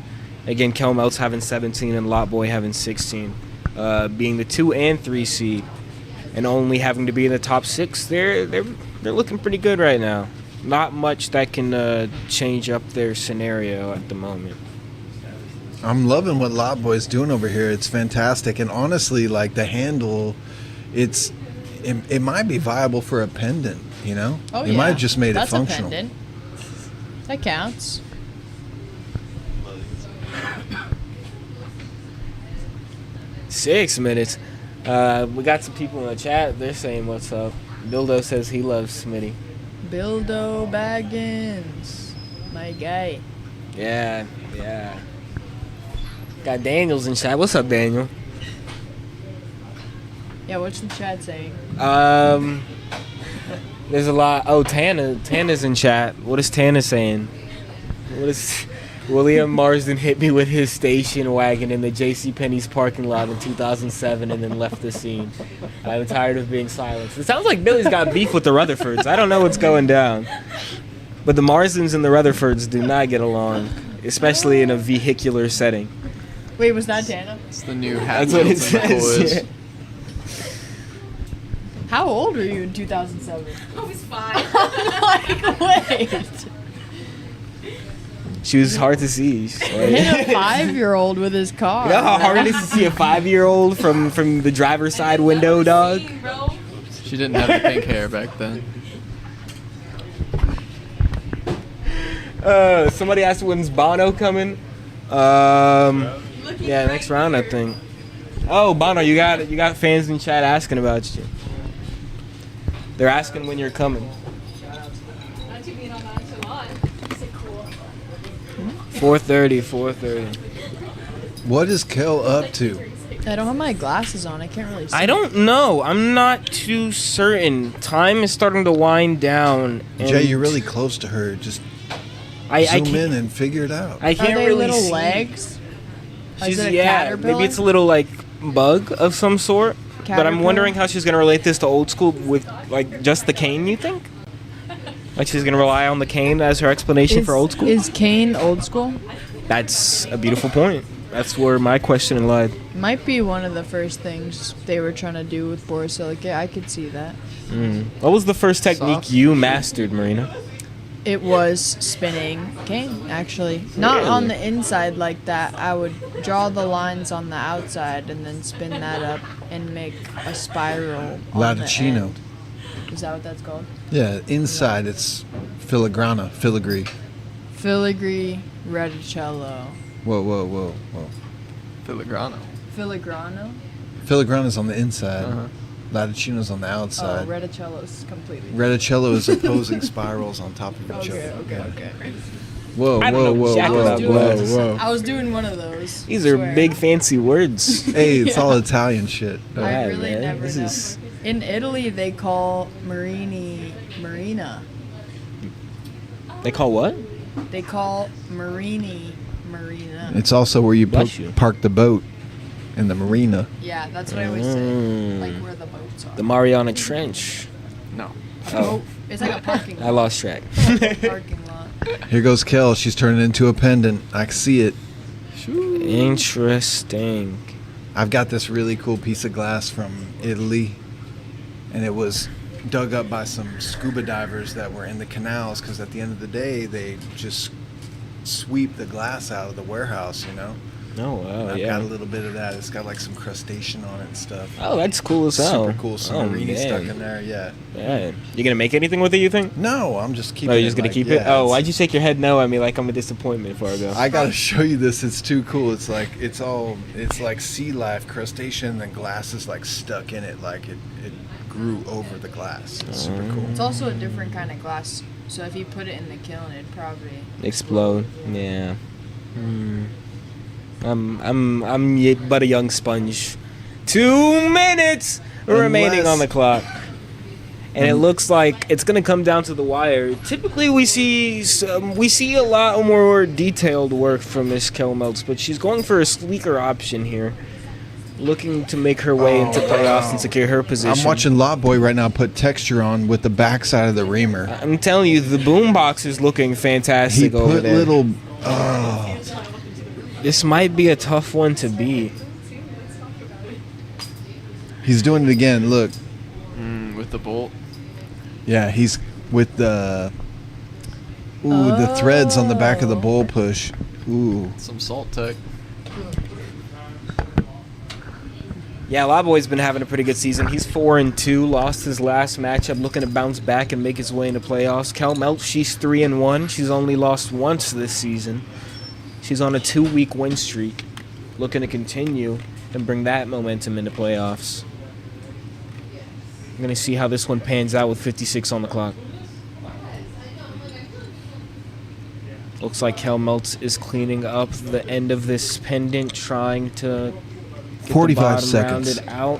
Again, KELMELTS having 17 and LOTBOY having 16, being the 2 and 3 seed, and only having to be in the top 6. They're looking pretty good right now. Not much that can change up their scenario at the moment. I'm loving what LOTBOY's doing over here. It's fantastic, and honestly, like the handle, it might be viable for a pendant. You know, Oh, you yeah. might have just made That's it functional. A pendant. That counts. Six minutes. We got some people in the chat. They're saying what's up. Bildo says he loves Smitty. Bildo Baggins, my guy. Yeah. Got Daniel's in chat. What's up, Daniel? Yeah, what's the chat saying? There's a lot. Oh, Tana's in chat. What is Tana saying? William Marsden hit me with his station wagon in the JCPenney's parking lot in 2007 and then left the scene. I'm tired of being silenced. It sounds like Billy's got beef with the Rutherfords. I don't know what's going down. But the Marsdens and the Rutherfords do not get along, especially in a vehicular setting. Wait, was that Dana? It's the new That's what it says. Yeah. How old were you in 2007? I was 5. Like, wait. She was hard to see. Hit a 5-year-old with his car. You know how hard it is to see a 5-year-old from the driver's side window, dog? She didn't have the pink hair back then. Somebody asked when's Bono coming. Yeah, next round I think. Oh, Bono, you got fans in chat asking about you. They're asking when you're coming. 4:30. What is Kel up to? I don't have my glasses on. I can't really see. I don't know. I'm not too certain. Time is starting to wind down. Jay, you're really close to her. Just zoom in and figure it out. I can't Are they really little see. Legs? She's, Is it a yeah, caterpillar? maybe it's a little like bug of some sort. But I'm Caterpillar? wondering how she's gonna relate this to old school with like just the cane. You think? Like she's gonna rely on the cane as her explanation for old school? Is Kane old school? That's a beautiful point. That's where my question lied. Might be one of the first things they were trying to do with borosilicate. I could see that. What was the first technique you mastered, Marina? It was spinning cane, actually. Not on the inside like that. I would draw the lines on the outside and then spin that up and make a spiral. on the Latticino. end. Is that what that's called? Yeah, inside it's filigrana, filigree. Filigree, reticello. Whoa. Filigrano. Filigrano? Filigrana's on the inside. Latticino's on the outside. Oh, reticello's completely. Reticello is opposing spirals on top of each other. Okay. Whoa. I was doing one of those. These are big fancy words. Hey, it's all Italian shit. I really never know. In Italy, they call marina. They call what? They call marina. It's also where you park the boat in the marina. Yeah, that's what I always say. Like where the boats are. The Mariana Trench. No. Oh, it's like a parking lot. I lost track. Parking lot. Here goes Kel. She's turning into a pendant. I can see it. Interesting. I've got this really cool piece of glass from Italy, and it was dug up by some scuba divers that were in the canals, because at the end of the day, they just sweep the glass out of the warehouse, you know? Oh, wow, I've yeah. got a little bit of that. It's got like some crustacean on it and stuff. Oh, that's cool as hell. Super cool. Some marine stuck in there, yeah. Yeah. You gonna make anything with it, you think? No, I'm just keeping it. it. Oh, you're just gonna like, keep yeah, it? Oh, it's- why'd you shake your head no at me like I'm a disappointment before I go? I gotta show you this. It's too cool. It's like it's like sea life crustacean, and glass is like stuck in it, like it grew over the glass. It's super cool. It's also a different kind of glass. So if you put it in the kiln, it'd probably Explode. Yeah. I'm yet but a young sponge. 2 minutes remaining on the clock. And it looks like it's gonna come down to the wire. Typically, we see a lot more detailed work from Miss KELMELTS, but she's going for a sleeker option here, looking to make her way into playoffs and secure her position. I'm watching LOTBOY right now put texture on with the backside of the reamer. I'm telling you, the boombox is looking fantastic He over put there. little. This might be a tough one to beat. He's doing it again. Look. With the bolt. Yeah, he's with the. Ooh, the threads on the back of the bowl push. Ooh. Some salt tech. Yeah, LOTBOY's been having a pretty good season. He's 4-2, lost his last matchup, looking to bounce back and make his way into playoffs. KELMELTS, she's 3-1. She's only lost once this season. She's on a 2-week win streak, looking to continue and bring that momentum into playoffs. I'm going to see how this one pans out with 56 on the clock. Looks like KELMELTS is cleaning up the end of this pendant, trying to get 45 the bottom seconds. rounded out.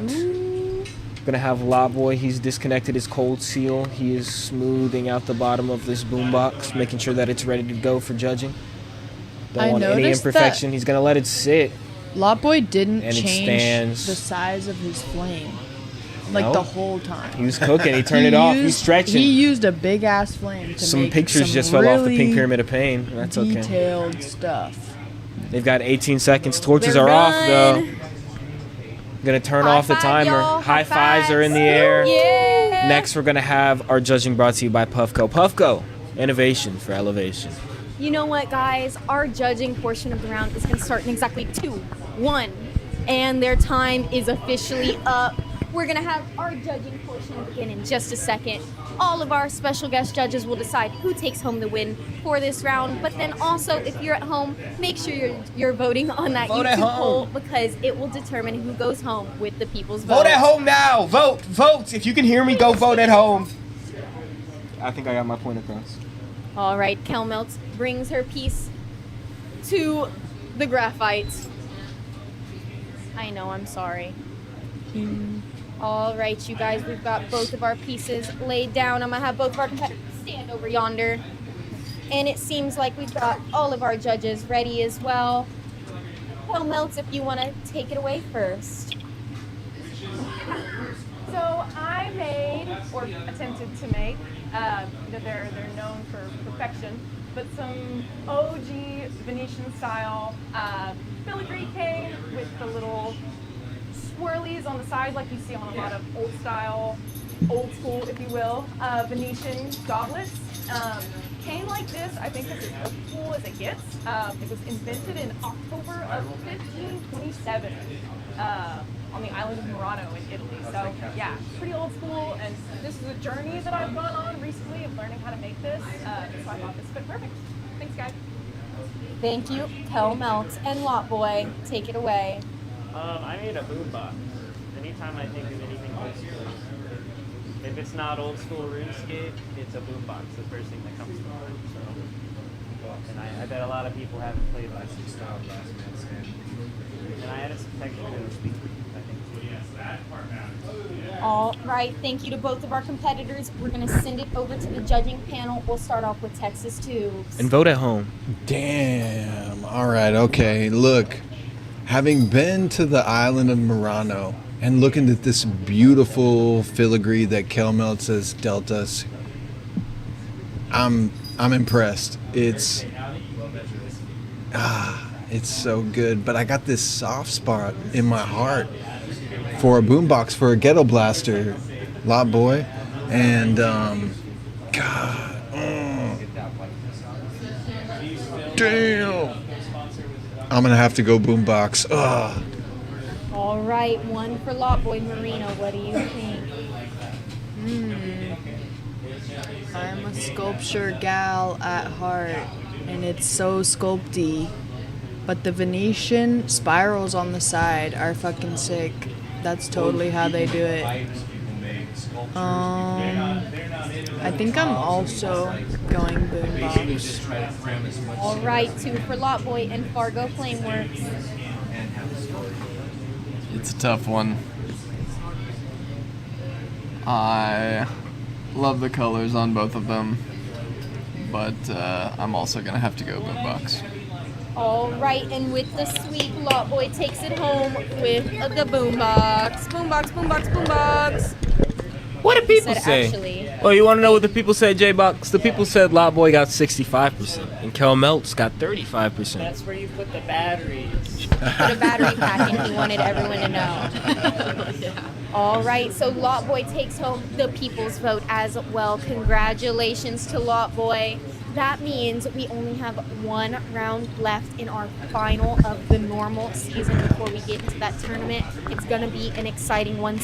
Gonna have LOTBOY. He's disconnected his cold seal. He is smoothing out the bottom of this boombox, making sure that it's ready to go for judging. Don't I want any noticed imperfection. He's gonna let it sit. LOTBOY didn't And it change stands. the size of his flame. Like No. the whole time. He was cooking. He turned it off. He's stretching. He used a big ass flame to Some make pictures some just fell off the really pink pyramid of pain. That's okay. detailed stuff. They've got 18 seconds. Torches They're are off though. done. Gonna turn off the timer. High fives are in the air. Yeah. Next, we're gonna have our judging brought to you by Puffco. Puffco, innovation for elevation. You know what, guys? Our judging portion of the round is going to start in exactly 2, 1, and their time is officially up. We're going to have our judging portion begin in just a second. All of our special guest judges will decide who takes home the win for this round, but then also, if you're at home, make sure you're voting on that Vote at YouTube home. poll because it will determine who goes home with the people's vote. Vote at home now. Vote. If you can hear me, go vote at home. I think I got my point across. All right, KELMELTS brings her piece to the graphite. I know, I'm sorry. All right, you guys, we've got both of our pieces laid down. I'm gonna have both of our competitors stand over yonder. And it seems like we've got all of our judges ready as well. KELMELTS, if you wanna take it away first. So I made, or attempted to make, they're known for perfection, but some OG Venetian style filigree cane with the little swirlies on the side like you see on a lot of old style, old school, if you will, Venetian goblets. Cane like this, I think is as cool as it gets. It was invented in October of 1527 on the island of Murano in Italy. So yeah, pretty old school, and this is a journey that I've gone on recently of learning how to make this. So I thought this fit perfect. Thanks, guys. Thank you, KELMELTS and LOTBOY. Take it away. I made a boombox. Anytime I think of anything old school, if it's not old school RuneScape, it's a boombox, the first thing that comes to mind. So, and I bet a lot of people haven't played Classic style GLASSBLOWING standing. And I added some texture to the speaker. I think. All right, thank you to both of our competitors. We're gonna send it over to the judging panel. We'll start off with Texas Tubes. And vote at home. Damn. All right. Okay. Look, having been to the island of Murano and looking at this beautiful filigree that KELMELTS has dealt us, I'm impressed. It's so good. But I got this soft spot in my heart for a boombox, for a ghetto blaster, LOTBOY, and God, damn. I'm gonna have to go boombox. Ugh. All right, one for LOTBOY. Marino, what do you think? I'm a sculpture gal at heart, and it's so sculpty. But the Venetian spirals on the side are fucking sick. That's totally how they do it. I think I'm also going boombox. All right, 2 for LOTBOY and Fargo Flameworks. It's a tough one. I love the colors on both of them, but I'm also gonna have to go boombox. All right, and with the sweet, LOTBOY takes it home with the boombox. Boombox, boombox, boombox. What do people Said say? actually. Oh, you want to know what the people said, J-Box? The people said LOTBOY got 65% and KELMELTS got 35%. That's where you put the batteries. Put a battery pack in. He wanted everyone to know. All right, so LOTBOY takes home the people's vote as well. Congratulations to LOTBOY. That means we only have one round left in our final of the normal season before we get into that tournament. It's going to be an exciting one.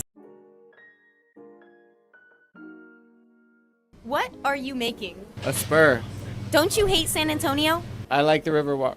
What are you making? A spur. Don't you hate San Antonio? I like the Riverwalk.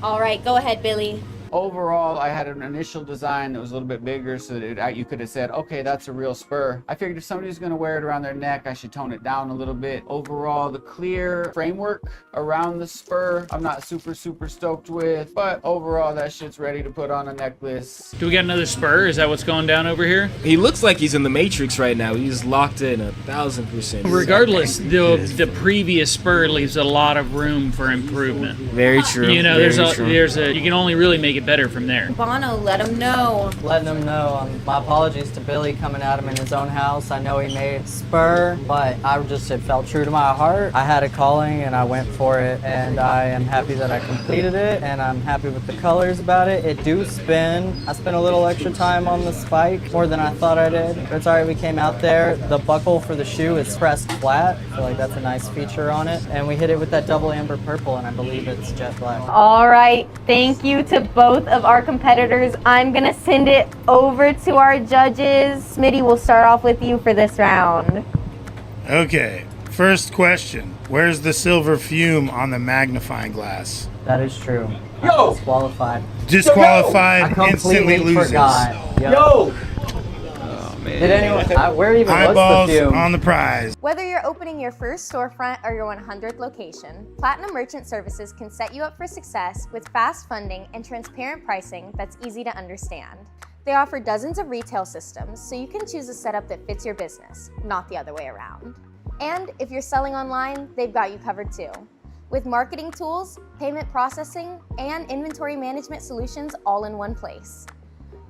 All right, go ahead, Billy. Overall, I had an initial design that was a little bit bigger so that you could have said, okay, that's a real spur. I figured if somebody's going to wear it around their neck, I should tone it down a little bit. Overall, the clear framework around the spur, I'm not super stoked with, but overall, that shit's ready to put on a necklace. Do we got another spur? Is that what's going down over here? He looks like he's in the Matrix right now. He's locked in 1,000%. Regardless, the previous spur leaves a lot of room for improvement. Very true. You know, Very true. you can only really make it better from there. Bono, let him know. Letting him know. My apologies to Billy coming at him in his own house. I know he made spur, but it felt true to my heart. I had a calling and I went for it, and I am happy that I completed it, and I'm happy with the colors about it. It do spin. I spent a little extra time on the spike, more than I thought I did. But it's alright, we came out there. The buckle for the shoe is pressed flat. I feel like that's a nice feature on it. And we hit it with that double amber purple, and I believe it's jet black. All right, thank you to both of our competitors. I'm gonna send it over to our judges. Smitty, we'll start off with you for this round. Okay, first question. Where's the silver fume on the magnifying glass? That is true. Yo! Disqualified. Disqualified, I completely instantly loses. forgot. Yep. Yo! Oh, man. Did anyone, where even Eyeballs was the fume? on the prize. Whether you're opening your first storefront or your 100th location, Platinum Merchant Services can set you up for success with fast funding and transparent pricing that's easy to understand. They offer dozens of retail systems, so you can choose a setup that fits your business, not the other way around. And if you're selling online, they've got you covered too, with marketing tools, payment processing, and inventory management solutions all in one place.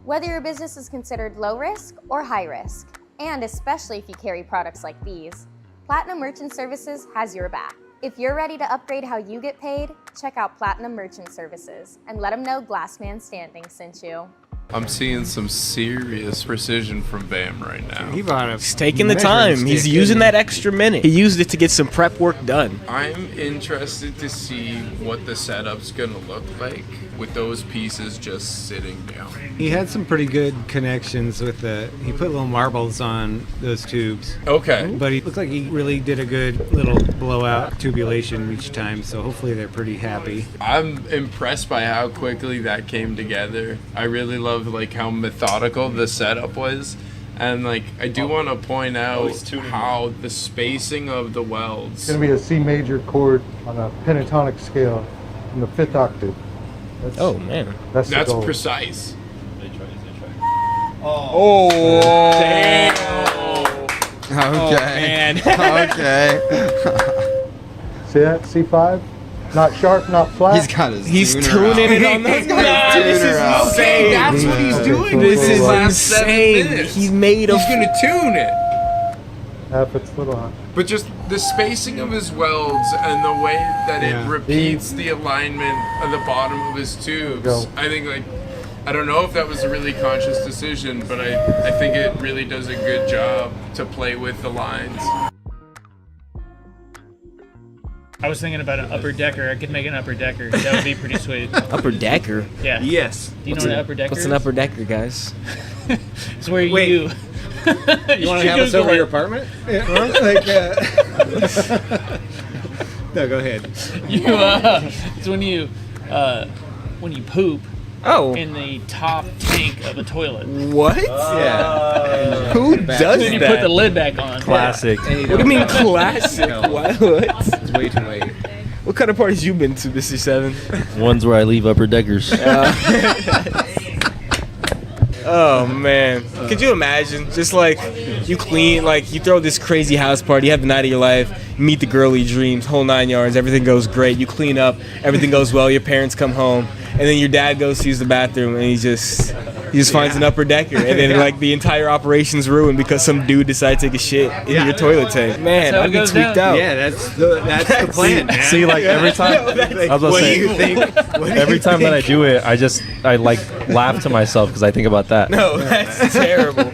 Whether your business is considered low risk or high risk, and especially if you carry products like these, Platinum Merchant Services has your back. If you're ready to upgrade how you get paid, check out Platinum Merchant Services and let them know Glassman Standing sent you. I'm seeing some serious precision from Bam right now. He's taking the time. He's using that extra minute. He used it to get some prep work done. I'm interested to see what the setup's gonna look like with those pieces just sitting down. He had some pretty good connections with he put little marbles on those tubes. Okay. But he looked like he really did a good little blowout tubulation each time, so hopefully they're pretty happy. I'm impressed by how quickly that came together. I really love like how methodical the setup was. And like I do want to point out how the spacing of the welds. It's going to be a C major chord on a pentatonic scale in the 5th octave. Oh man, that's the goal. Precise. Oh, damn. Okay. Oh, okay. See that? C5? Not sharp, not flat. He's tuning it on those. Nah, this is insane. That's what he's doing. This is last 7 insane. minutes. He made a. He's gonna tune it. If it's a little hot. But just the spacing of his welds and the way that it repeats the alignment of the bottom of his tubes, I think like, I don't know if that was a really conscious decision, but I think it really does a good job to play with the lines. I was thinking about an upper decker. I could make an upper decker. That would be pretty sweet. Upper decker? Yeah. Yes. Do you know what an upper decker is? What's an upper decker, guys? It's where you... You want to have us over your apartment? Yeah. No, go ahead. It's when you poop in the top tank of a toilet. What? Yeah. Who does that? Then you put the lid back on. Classic. What do you mean classic? What? It's way too late. What kind of parties you been to, Mr. Seven? Ones where I leave upper deckers. Oh man, could you imagine? Just like you clean, like you throw this crazy house party, you have the night of your life, meet the girl of your dreams, whole 9 yards, everything goes great. You clean up, everything goes well. Your parents come home, and then your dad goes to use the bathroom, and he just finds an upper decker, and then like the entire operation's ruined because some dude decided to take a shit in your toilet tank. Man, I'd be tweaked out. Yeah, that's the plan. Man. See, like every time, I was about to say, every time that I do it, I like laugh to myself because I think about that. No, that's terrible.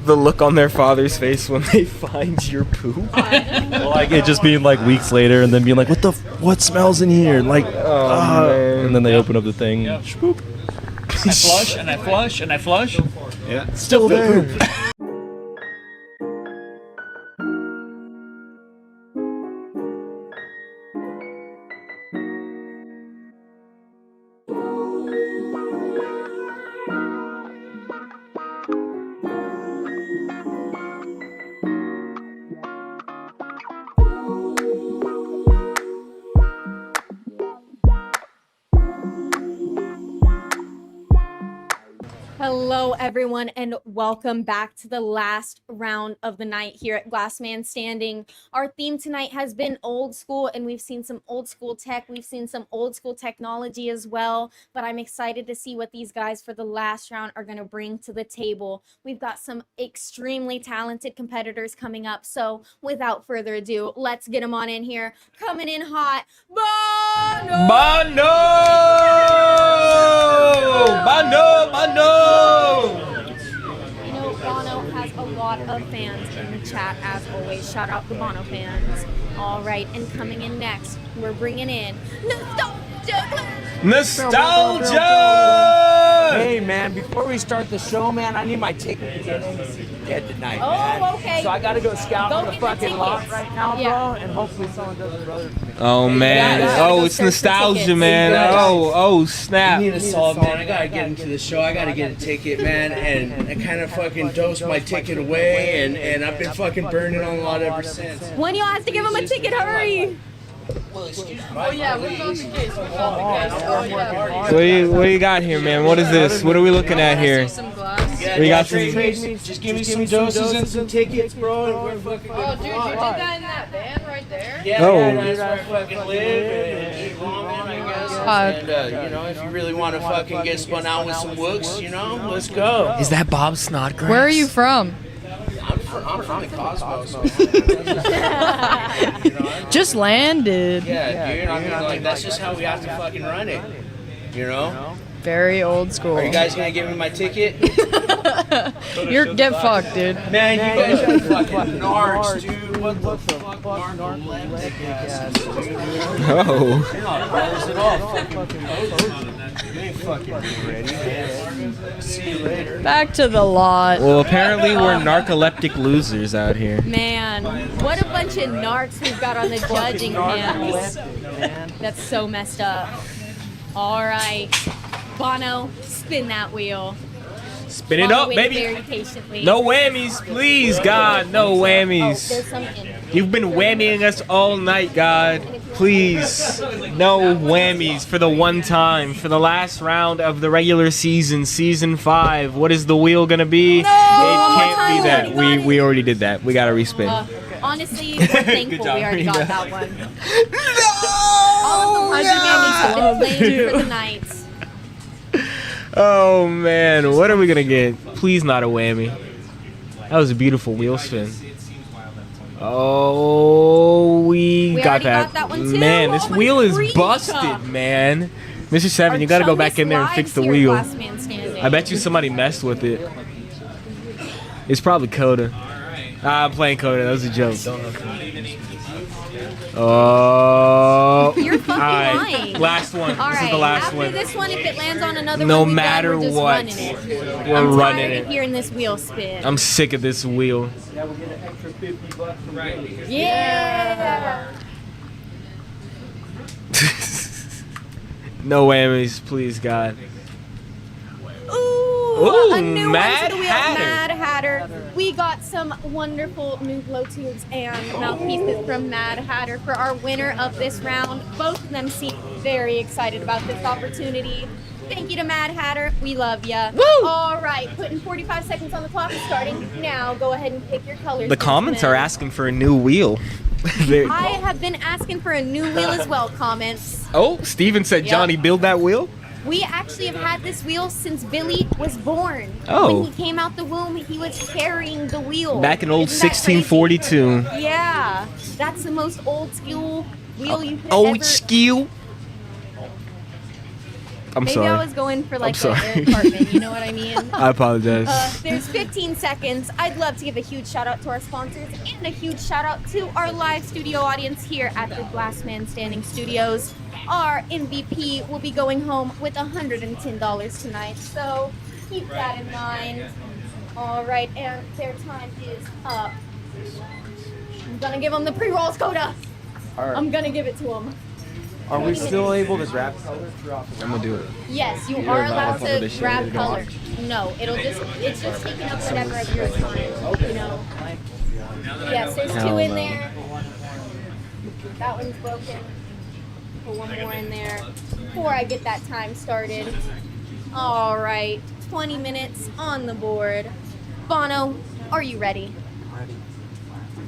The look on their father's face when they find your poop. Like it just being like weeks later, and then being like, what smells in here? Like, man. And then they open up the thing. Yep. I flush and I flush and I flush. Yeah, still there. Hello, everyone, and welcome back to the last round of the night here at Glassman Standing. Our theme tonight has been old school, and we've seen some old school tech. We've seen some old school technology as well, but I'm excited to see what these guys for the last round are going to bring to the table. We've got some extremely talented competitors coming up, so without further ado, let's get them on in here. Coming in hot, BONNO! BONNO! BONNO! You know, BONNO has a lot of fans in the chat, as always. Shout out the BONNO fans. All right, and coming in next, we're bringing in Nostalgia! Hey, man, before we start the show, man, I need my ticket to get in to see the Dead tonight, man. Oh, okay. So I got to go scout Go on the get the fucking lot tickets. right now, Yeah. bro, and hopefully someone does a brother for me. Oh man! It's nostalgia, man! Oh snap! I need a solve, man. I gotta get into the show. I gotta get a ticket, man. And I kind of fucking dosed my ticket away, and I've been fucking burning on a lot ever since. One of y'all has to give him a ticket, hurry! Oh yeah, what about the case? What about the case? What do you got here, man? What is this? What are we looking at here? We got some. Just give me some doses and some tickets, bro. And we're fucking good. Oh, dude, you did that in that van right there? Yeah, Oh. man, that's where I fucking live and eat ramen, I guess. And, you know, if you really want to fucking get spun out with some wooks, you know, let's go. Is that Bob Snodgrass? Where are you from? I'm from the Cosmos. Just landed. Yeah, dude. I mean, like, that's just how we have to fucking run it. You know? Very old school. Are you guys gonna give me my ticket? You're get fucked, dude. Man, you guys are fucking narcs, dude. What the fuck, narcoleptic ass, dude? Oh. Fires it off. You ain't fucking ready, man. See you later. Back to the lot. Well, apparently we're narcoleptic losers out here. Man, what a bunch of narcs we've got on the judging panels. That's so messed up. All right, BONNO, spin that wheel. Spin it BONNO up, waited baby. very patiently. No whammies, please, God. No whammies. There's some in. You've been whammying us all night, God. Please, no whammies for the one time, for the last round of the regular season, season 5. What is the wheel gonna be? No! It One more can't time, be that. We already did that. We gotta respin. Honestly, we're thankful job, we already Rena. got that one. All of the whammies have been playing for the night. Oh man, what are we gonna get? Please not a whammy. That was a beautiful wheel spin. Oh, we got that. got that one too. Man, this Oh, my wheel is freak. busted, man. Mr. Seven, you gotta go back in there and fix the wheel. I bet you somebody messed with it. It's probably Coda. I'm playing Coda. That was a joke. Oh. You're fucking lying. Last one. All This right, is the last after one. this one, if it lands on another No one, we're matter done, we're just what, running it. we're I'm running tired it. of hearing this wheel spin. I'm sick of this wheel. Yeah. No whammies, please, God. Ooh, a new Mad one to the wheel, Hatter. Mad Hatter. We got some wonderful new blow tubes and mouthpieces from Mad Hatter for our winner of this round. Both of them seem very excited about this opportunity. Thank you to Mad Hatter. We love ya. Woo! All right, putting 45 seconds on the clock starting now. Go ahead and pick your colors. The comments are asking for a new wheel. I have been asking for a new wheel as well, comments. Oh, Steven said, Yep. Johnny, build that wheel? We actually have had this wheel since Billy was born. Oh. When he came out the womb, he was carrying the wheel. Back in old Isn't that crazy? 1642. Yeah, that's the most old school wheel you could Old ever. skew. I'm Maybe sorry. I was going for like sorry. Eric Cartman, you know what I mean? I apologize. There's 15 seconds. I'd love to give a huge shout out to our sponsors and a huge shout out to our live studio audience here at the Glassman Standing Studios. Our MVP will be going home with $110 tonight, so keep that in mind. All right, and their time is up. I'm gonna give them the pre-rolls, Coda. All right. I'm gonna give it to them. Are we still able to grab colors throughout the I'm gonna do it. Yes, you You're are not allowed over to this shit, grab you're gonna color. No, it's just taking up whatever of your time, you know. Yes, there's Hell two in no. there. That one's broken. Put one more in there before I get that time started. All right, 20 minutes on the board. Bono, are you ready? Ready.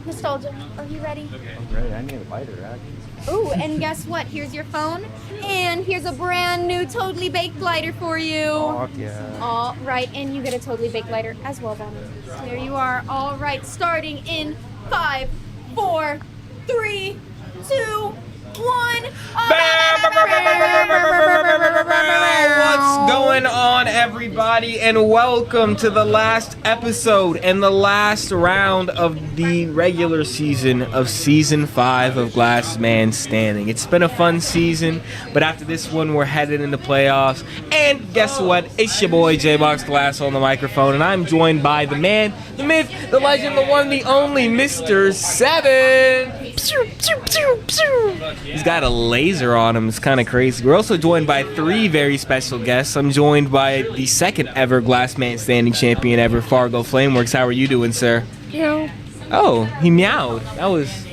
Nostalgia, are you ready? I'm ready. I need a lighter, actually. Ooh, and guess what? Here's your phone, and here's a brand new Totally Baked lighter for you. Fuck yeah. All right, and you get a Totally Baked lighter as well, Bono. There you are. All right, starting in 5, 4, 3, 2, 1. What's going on, everybody, and welcome to the last episode and the last round of the regular season of Season 5 of Glass Man Standing. It's been a fun season, but after this one, we're headed into playoffs. And guess what? It's your boy, J-Box Glass, on the microphone, and I'm joined by the man, the myth, the legend, the one, the only, Mr. 7. He's got a laser on him. It's kind of crazy. We're also joined by 3 very special guests. I'm joined by the second ever Glass Man Standing champion ever, Fargo Flameworks. How are you doing, sir? Meow. Oh, he meowed. That was...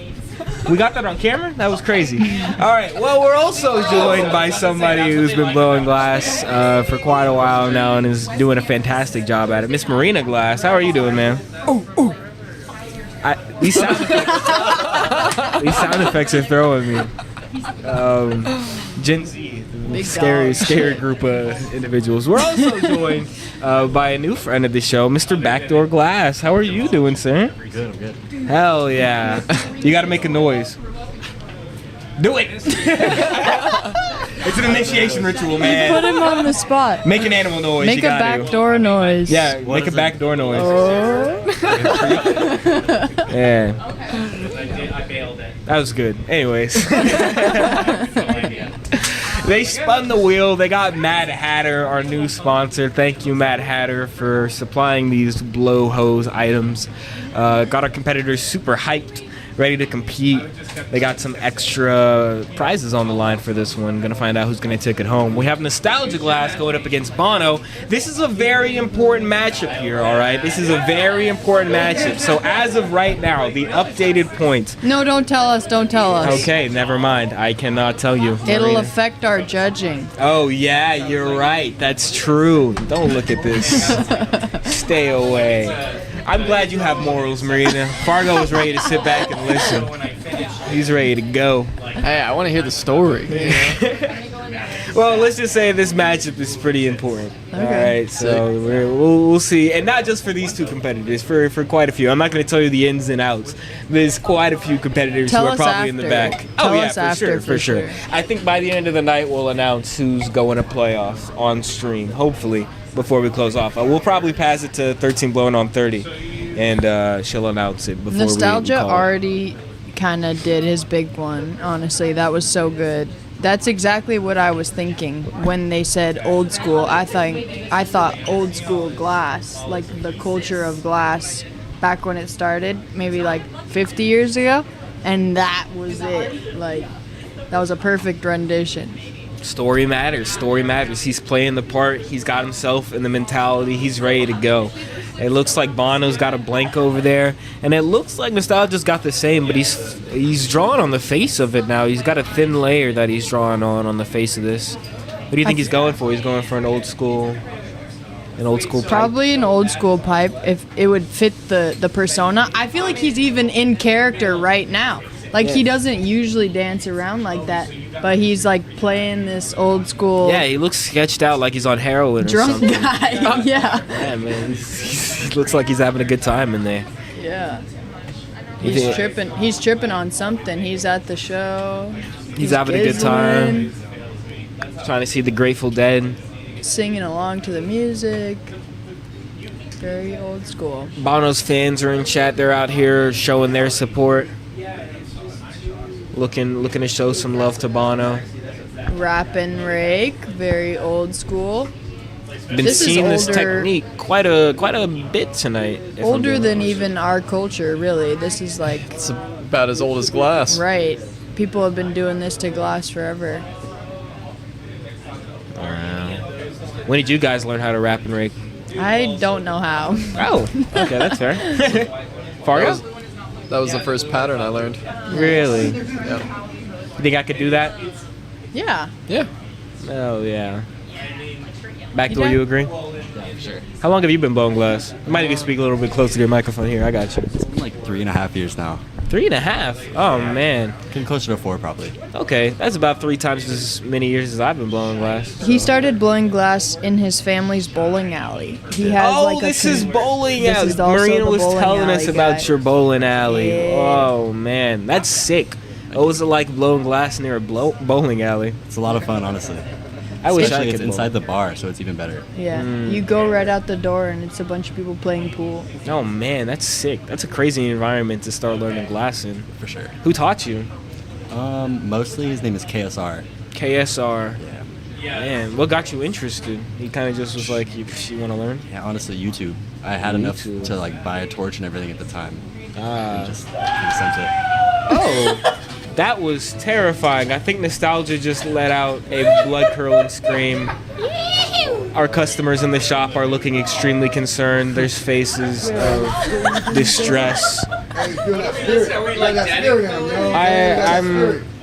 We got that on camera? That was crazy. All right. Well, we're also joined by somebody who's been blowing glass for quite a while now and is doing a fantastic job at it. Miss Marina Glass. How are you doing, man? Oh. These sound effects are throwing me. Gen Z, scary group of individuals. We're also joined by a new friend of the show, Mr. Backdoor Glass. How are you doing, sir? Pretty good, I'm good. Hell yeah. You gotta make a noise. Do it! It's an initiation ritual, man. Put him on the spot. Make an animal noise. Make a backdoor noise. Yeah, make a backdoor noise. Oh. Yeah. That was good. Anyways. They spun the wheel. They got Mad Hatter, our new sponsor. Thank you, Mad Hatter, for supplying these blow hose items. Got our competitors super hyped, ready to compete. They got some extra prizes on the line for this one. Gonna find out who's gonna take it home. We have Nostalgia Glass going up against Bono. This is a very important matchup here, all right? This is a very important matchup. So as of right now, the updated points. No, don't tell us. Don't tell us. Okay, never mind. I cannot tell you. It'll Marina. affect our judging. Oh, yeah, you're right. That's true. Don't look at this. Stay away. I'm glad you have morals, Marina. Fargo is ready to sit back and listen. He's ready to go. Hey, I want to hear the story. Well, let's just say this matchup is pretty important. Okay. All right, so we'll see. And not just for these two competitors, for quite a few. I'm not going to tell you the ins and outs. There's quite a few competitors who are probably in the back. Tell us For sure. I think by the end of the night, we'll announce who's going to playoffs on stream, hopefully, before we close off. We'll probably pass it to 13 Blowing on 30, and she'll announce it before Nostalgia we call already kind of did his big one, honestly. That was so good. That's exactly what I was thinking when they said old school. I thought old school glass, like the culture of glass back when it started, maybe like 50 years ago, and that was it. Like, that was a perfect rendition. Story matters. Story matters. He's playing the part. He's got himself in the mentality. He's ready to go. It looks like Bono's got a blank over there, and it looks like Nostalgia's got the same, but he's drawing on the face of it now. He's got a thin layer that he's drawing on the face of this. What do you think he's going for? He's going for an old school pipe. Probably an old school pipe if it would fit the persona. I feel like he's even in character right now. Like, he doesn't usually dance around like that, but he's like playing this old school. Yeah, he looks sketched out like he's on heroin or drunk something. guy. Yeah. Yeah, man. He looks like he's having a good time in there. Yeah. He's tripping. He's tripping on something. He's at the show. He's having a good time. Trying to see the Grateful Dead. Singing along to the music. Very old school. Bono's fans are in chat. They're out here showing their support. Looking to show some love to Bono. Rap and rake, very old school. Been seeing this technique quite a bit tonight. Older than even our culture, really. This is like... It's about as old as glass. Right. People have been doing this to glass forever. When did you guys learn how to rap and rake? I don't know how. Oh, okay, that's fair. Fargo? That was the first pattern I learned. Really? Yeah. You think I could do that? Yeah. Yeah. Oh, yeah. Backdoor, you agree? Yeah, for sure. How long have you been blowing glass? You might need to speak a little bit closer to your microphone here. I got you. It's been like 3.5 years now. 3.5? Oh, man. Getting closer to 4, probably. Okay, that's about 3 times as many years as I've been blowing glass. He started blowing glass in his family's bowling alley. He has this is bowling alley. This is also Marina the was bowling telling us alley about guy. your bowling alley. Yeah. Oh, man. That's sick. What was it like blowing glass near a bowling alley? It's a lot of fun, honestly. I wish I Especially could it's inside the bar, so it's even better. Yeah, Mm. you go right out the door and it's a bunch of people playing pool. Oh, man, that's sick. That's a crazy environment to start learning glass in. For sure. Who taught you? Mostly his name is KSR. KSR. Yeah. Man, what got you interested? He kind of just was like, you want to learn? Yeah, honestly, YouTube. I had enough to like buy a torch and everything at the time. And just sent it. Oh, that was terrifying. I think Nostalgia just let out a blood-curdling scream. Our customers in the shop are looking extremely concerned. There's faces of distress.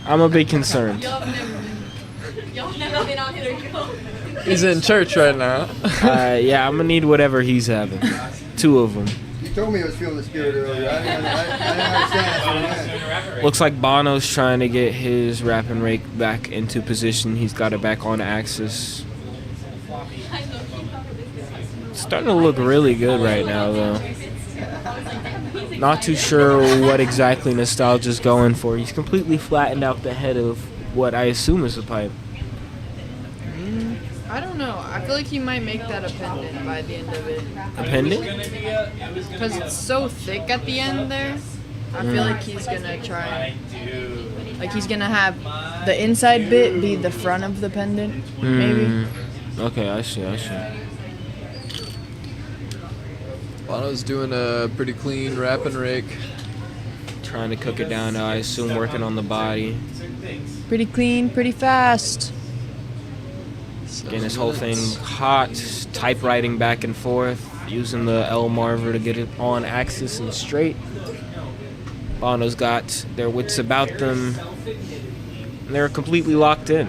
I'm a bit concerned. He's in church right now. Yeah, I'm gonna need whatever he's having. 2 of them. You told me I was feeling the spirit earlier. I didn't understand. Looks like Bono's trying to get his wrap and rake back into position. He's got it back on axis. It's starting to look really good right now, though. Not too sure what exactly Nostalgia's going for. He's completely flattened out the head of what I assume is a pipe. I don't know. I feel like he might make that a pendant by the end of it. A pendant? Because it's so thick at the end there. I feel like he's gonna try. Like he's gonna have the inside bit be the front of the pendant, maybe. Okay, I see. Bono's doing a pretty clean wrap and rake. Trying to cook it down now, I assume working on the body. Pretty clean, pretty fast. Getting this whole thing hot, typewriting back and forth, using the L Marver to get it on axis and straight. Bono's got their wits about them. And they're completely locked in.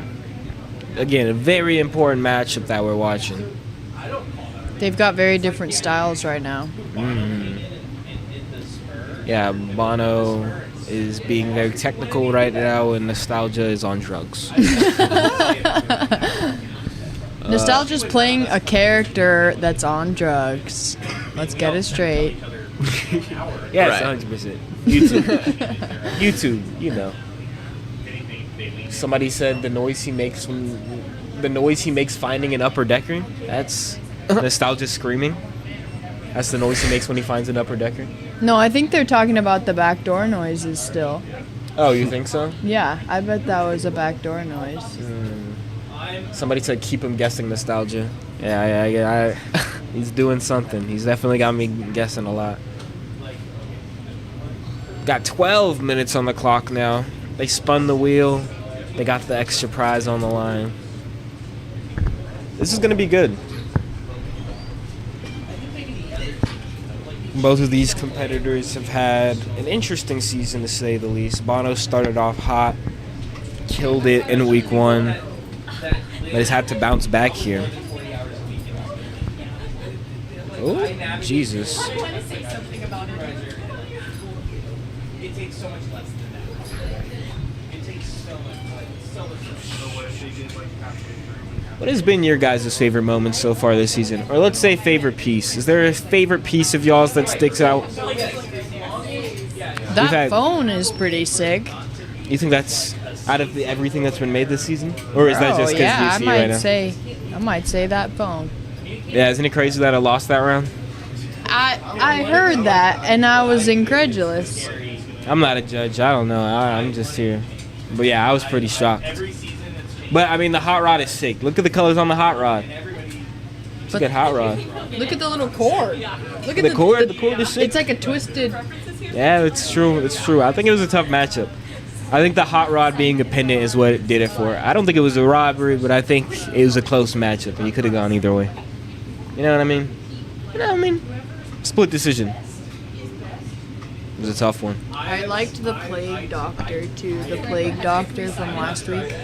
Again, a very important matchup that we're watching. They've got very different styles right now. Yeah, Bono is being very technical right now, and Nostalgia is on drugs. Nostalgia's playing a character that's on drugs. Let's get it straight. Yes, 100%. YouTube, you know. Somebody said the noise he makes finding an upper decker. That's Nostalgia screaming. That's the noise he makes when he finds an upper decker. No, I think they're talking about the backdoor noises still. Oh, you think so? Yeah, I bet that was a backdoor noise. Somebody said keep him guessing, Nostalgia. Yeah, he's doing something. He's definitely got me guessing a lot. Got 12 minutes on the clock now. They spun the wheel. They got the extra prize on the line. This is going to be good. Both of these competitors have had an interesting season, to say the least. Bono started off hot, killed it in week 1, but has had to bounce back here. Oh, Jesus. It takes so much less than that. It takes so much What has been your guys' favorite moments so far this season? Or let's say favorite piece. Is there a favorite piece of y'all's that sticks out? That phone is pretty sick. You think that's out of everything that's been made this season? Or is that just because yeah, you see it right now? I might say that phone. Yeah, isn't it crazy that I lost that round? I heard that and I was incredulous. I'm not a judge. I don't know. I'm just here. But yeah, I was pretty shocked. But I mean, the hot rod is sick. Look at the colors on the hot rod. It's a good hot rod. Look at the little cord. Look at The cord is sick. It's like a twisted. Yeah, it's true. It's true. I think it was a tough matchup. I think the hot rod being a pendant is what it did it for. I don't think it was a robbery, but I think it was a close matchup, and you could have gone either way. You know what I mean? You know what I mean? Split decision. was a tough one. I liked the Plague Doctor too. The Plague Doctor from last week.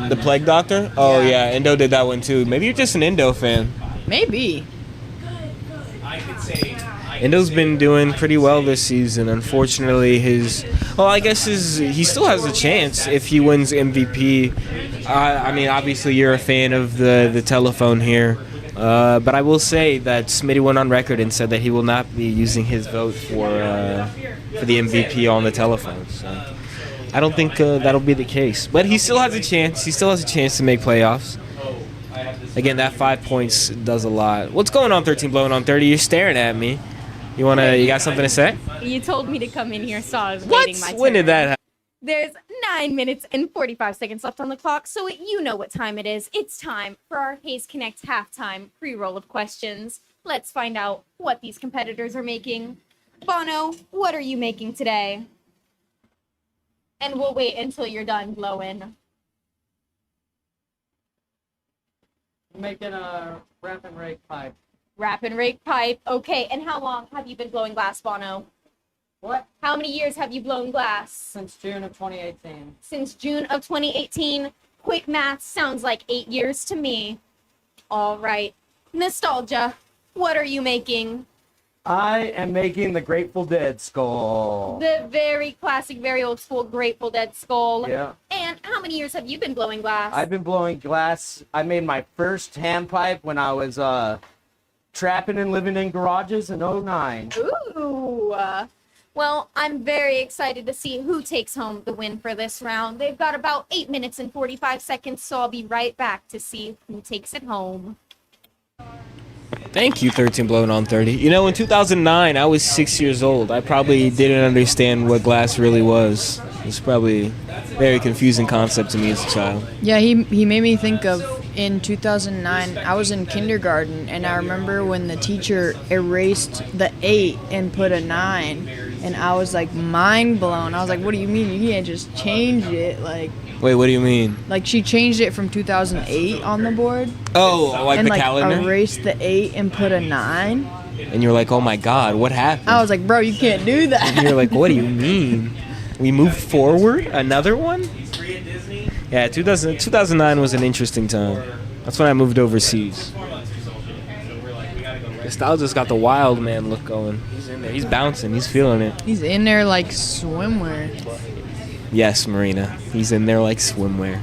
The Plague Doctor? Oh yeah, Indo did that one too. Maybe you're just an Indo fan. Maybe. Indo's been doing pretty well this season. Unfortunately, he still has a chance if he wins MVP. I mean, obviously you're a fan of the telephone here, but I will say that Smitty went on record and said that he will not be using his vote for the MVP on the telephone. So I don't think that'll be the case. But he still has a chance. He still has a chance to make playoffs. Again, that 5 points does a lot. What's going on, 13 blowing on 30? You're staring at me. You got something to say? You told me to come in here, so I was waiting my turn. When did that happen? There's 9 minutes and 45 seconds left on the clock, so you know what time it is. It's time for our Haze Connect halftime pre-roll of questions. Let's find out what these competitors are making. Bono, what are you making today? And we'll wait until you're done blowing. I'm making a wrap and rake pipe. Wrap and rake pipe. Okay, and how long have you been blowing glass, Bono? What? How many years have you blown glass? Since June of 2018. Since June of 2018. Quick math sounds like 8 years to me. All right. Nostalgia, what are you making? I am making the Grateful Dead skull. The very classic, very old school Grateful Dead skull. Yeah. And how many years have you been blowing glass? I've been blowing glass. I made my first hand pipe when I was trapping and living in garages in 09. Ooh. Well, I'm very excited to see who takes home the win for this round. They've got about 8 minutes and 45 seconds, so I'll be right back to see who takes it home. Thank you, 13 blowing on 30. You know, in 2009, I was 6 years old. I probably didn't understand what glass really was. It was probably a very confusing concept to me as a child. Yeah, he made me think of in 2009, I was in kindergarten, and I remember when the teacher erased the 8 and put a 9, and I was like mind blown. I was like, what do you mean? You can't just change it, like... Wait, what do you mean? Like, she changed it from 2008 on the board. Oh, like and, the calendar? And, erased the 8 and put a 9. And you're like, oh my God, what happened? I was like, bro, you can't do that. And you're like, what do you mean? We moved forward? Another one? Yeah, 2009 was an interesting time. That's when I moved overseas. Nostalgia's got the wild man look going. He's in there. He's bouncing. He's feeling it. He's in there like swimwear. Yes, Marina. He's in there like swimwear.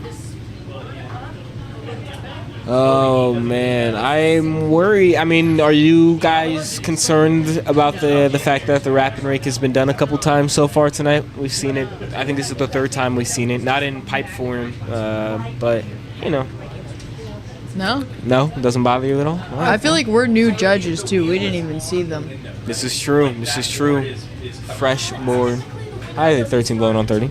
Oh, man. I'm worried. I mean, are you guys concerned about the fact that the wrap and rake has been done a couple times so far tonight? We've seen it. I think this is the third time we've seen it. Not in pipe form, but, you know. No? No? It doesn't bother you at all? Right. I feel like we're new judges, too. We didn't even see them. This is true. This is true. Fresh board. Hi, 13 blowing on 30.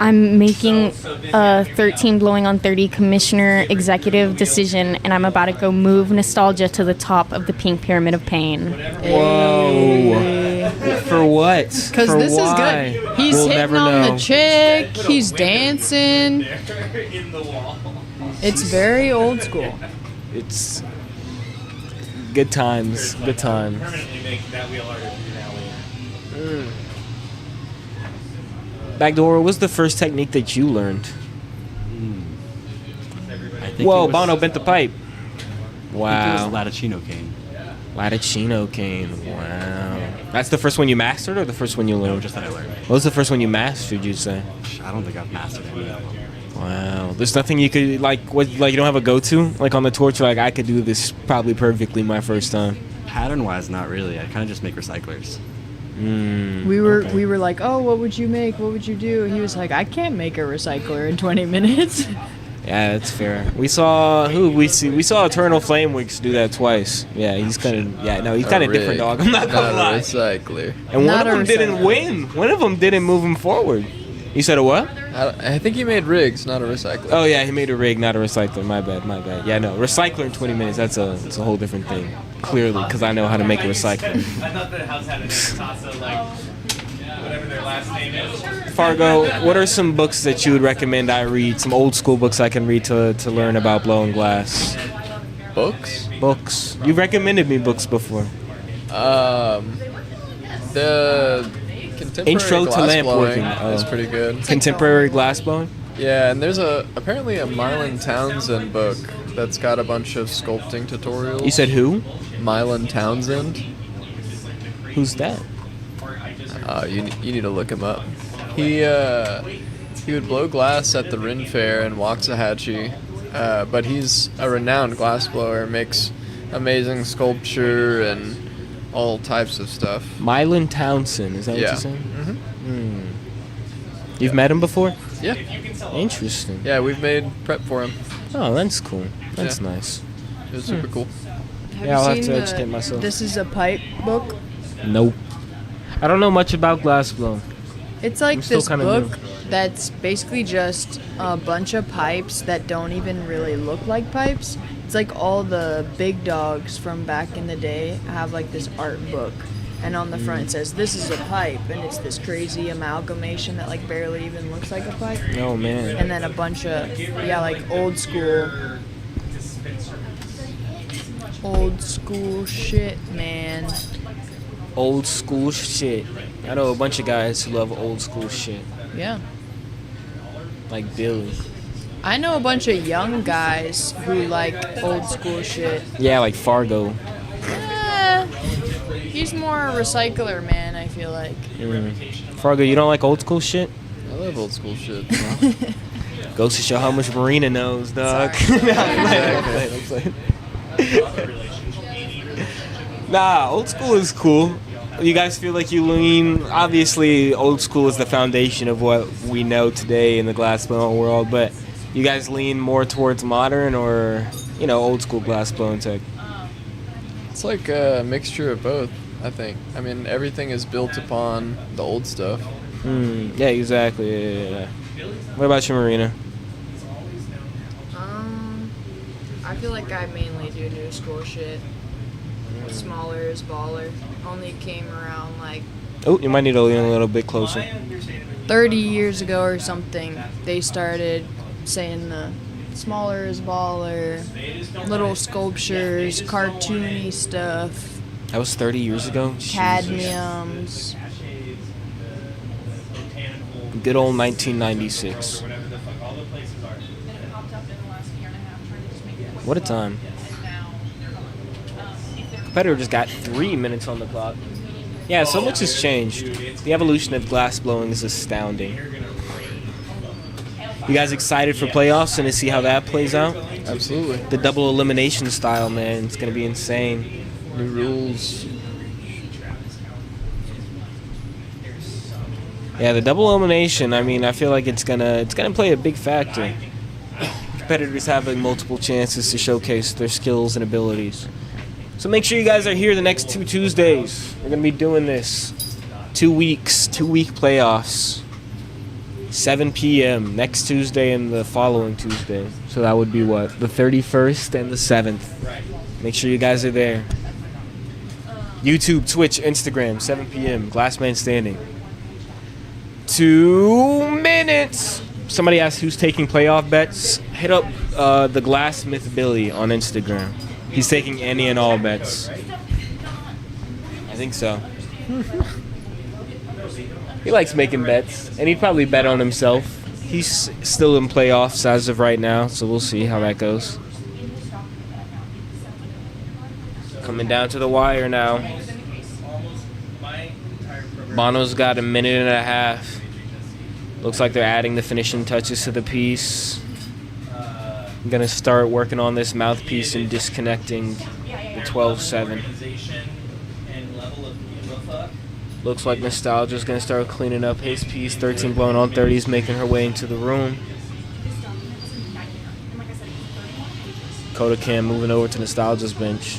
I'm making a 13 blowing on 30 commissioner executive decision, and I'm about to go move Nostalgia to the top of the pink pyramid of pain. Whoa. For what? Because this is good. He's hitting on the chick. He's dancing. It's very old school. It's good times. Good times. Backdoor, what was the first technique that you learned? Whoa, Bono bent the pipe. Wow. I think it was Latticino cane. Latticino cane. Wow. That's the first one you mastered or the first one you learned? No, just that I learned. What was the first one you mastered, you'd say? I don't think I've mastered any of them. Wow. There's nothing you could, like you don't have a go-to? Like on the torch, like, I could do this probably perfectly my first time. Pattern-wise, not really. I kind of just make recyclers. We were like, oh, what would you make? What would you do? He was like, I can't make a recycler in 20 minutes. Yeah, that's fair. We saw Eternal Flamewigs do that twice. Yeah, he's kind of different, dog. I'm not gonna lie. Not a recycler. And one of them didn't win. One of them didn't move him forward. You said a what? I think he made rigs, not a recycler. Oh yeah, he made a rig, not a recycler. My bad. Yeah, no, recycler in 20 minutes. It's a whole different thing. Clearly, because I know how to make a recycler. I thought the house had whatever their last name is. Fargo, what are some books that you would recommend I read? Some old school books I can read to learn about blowing glass. Books? Books. You've recommended me books before. The contemporary Intro to glass lamp blowing working. is pretty good. Contemporary glass blowing? Yeah, and there's apparently a Mylan Townsend book that's got a bunch of sculpting tutorials. You said who? Mylan Townsend. Who's that? You need to look him up. He would blow glass at the Ren Fair in Waxahachie, but he's a renowned glass blower, makes amazing sculpture and all types of stuff. Mylan Townsend, is that what Yeah. you're saying? Mm-hmm. You've met him before? Yeah. Interesting. Yeah, we've made prep for him. Oh, that's cool. That's Yeah. nice. It was super cool. Yeah, I'll have seen to the educate myself. This is a pipe book? Nope. I don't know much about glass blowing. It's like I'm still this kinda book new. that's basically just a bunch of pipes that don't even really look like pipes. It's like all the big dogs from back in the day have like this art book. And on the front it says, this is a pipe. And it's this crazy amalgamation that like barely even looks like a pipe. Oh, man. And then a bunch of, like old school shit, man. Old school shit. I know a bunch of guys who love old school shit. Yeah. Like Billy. I know a bunch of young guys who like old school shit. Yeah, like Fargo. He's more a recycler, man, I feel like. Fargo, you don't like old school shit? I love old school shit. Goes to show how much Marina knows, dog. I'm playing. Nah, old school is cool. You guys feel like you lean, obviously old school is the foundation of what we know today in the glass blowing world, but you guys lean more towards modern or, old school glass blowing tech? It's like a mixture of both, I think. I mean, everything is built upon the old stuff. Yeah, exactly. Yeah. What about you, Marina? I feel like I mainly do new school shit. Smaller is baller. Only came around like Oh, you might need to lean a little bit closer. 30 years ago or something. They started saying the smaller is baller, little sculptures, cartoony stuff, That was 30 years ago? cadmiums. Good old 1996. What a time. Competitor just got 3 minutes on the clock. Yeah, so much has changed. The evolution of glass blowing is astounding. You guys excited for playoffs and to see how that plays out? Absolutely. The double elimination style, man, it's going to be insane. New rules. Yeah, the double elimination, I mean, I feel like it's gonna play a big factor. Competitors having multiple chances to showcase their skills and abilities. So make sure you guys are here the next 2 Tuesdays. We're gonna be doing this. 2 weeks, 2-week playoffs. 7 p.m. next Tuesday and the following Tuesday. So that would be what? The 31st and the 7th. Make sure you guys are there. YouTube, Twitch, Instagram, 7 p.m. Glassman Standing. 2 minutes. Somebody asked who's taking playoff bets. Hit up the Glassmith Billy on Instagram. He's taking any and all bets. I think so. He likes making bets, and he'd probably bet on himself. He's still in playoffs as of right now, so we'll see how that goes. Coming down to the wire now. Bono's got a minute and a half. Looks like they're adding the finishing touches to the piece. I'm going to start working on this mouthpiece and disconnecting the 12-7. Looks like Nostalgia's going to start cleaning up his piece. 13 blowing on 30s, making her way into the room. Kodacam moving over to Nostalgia's bench.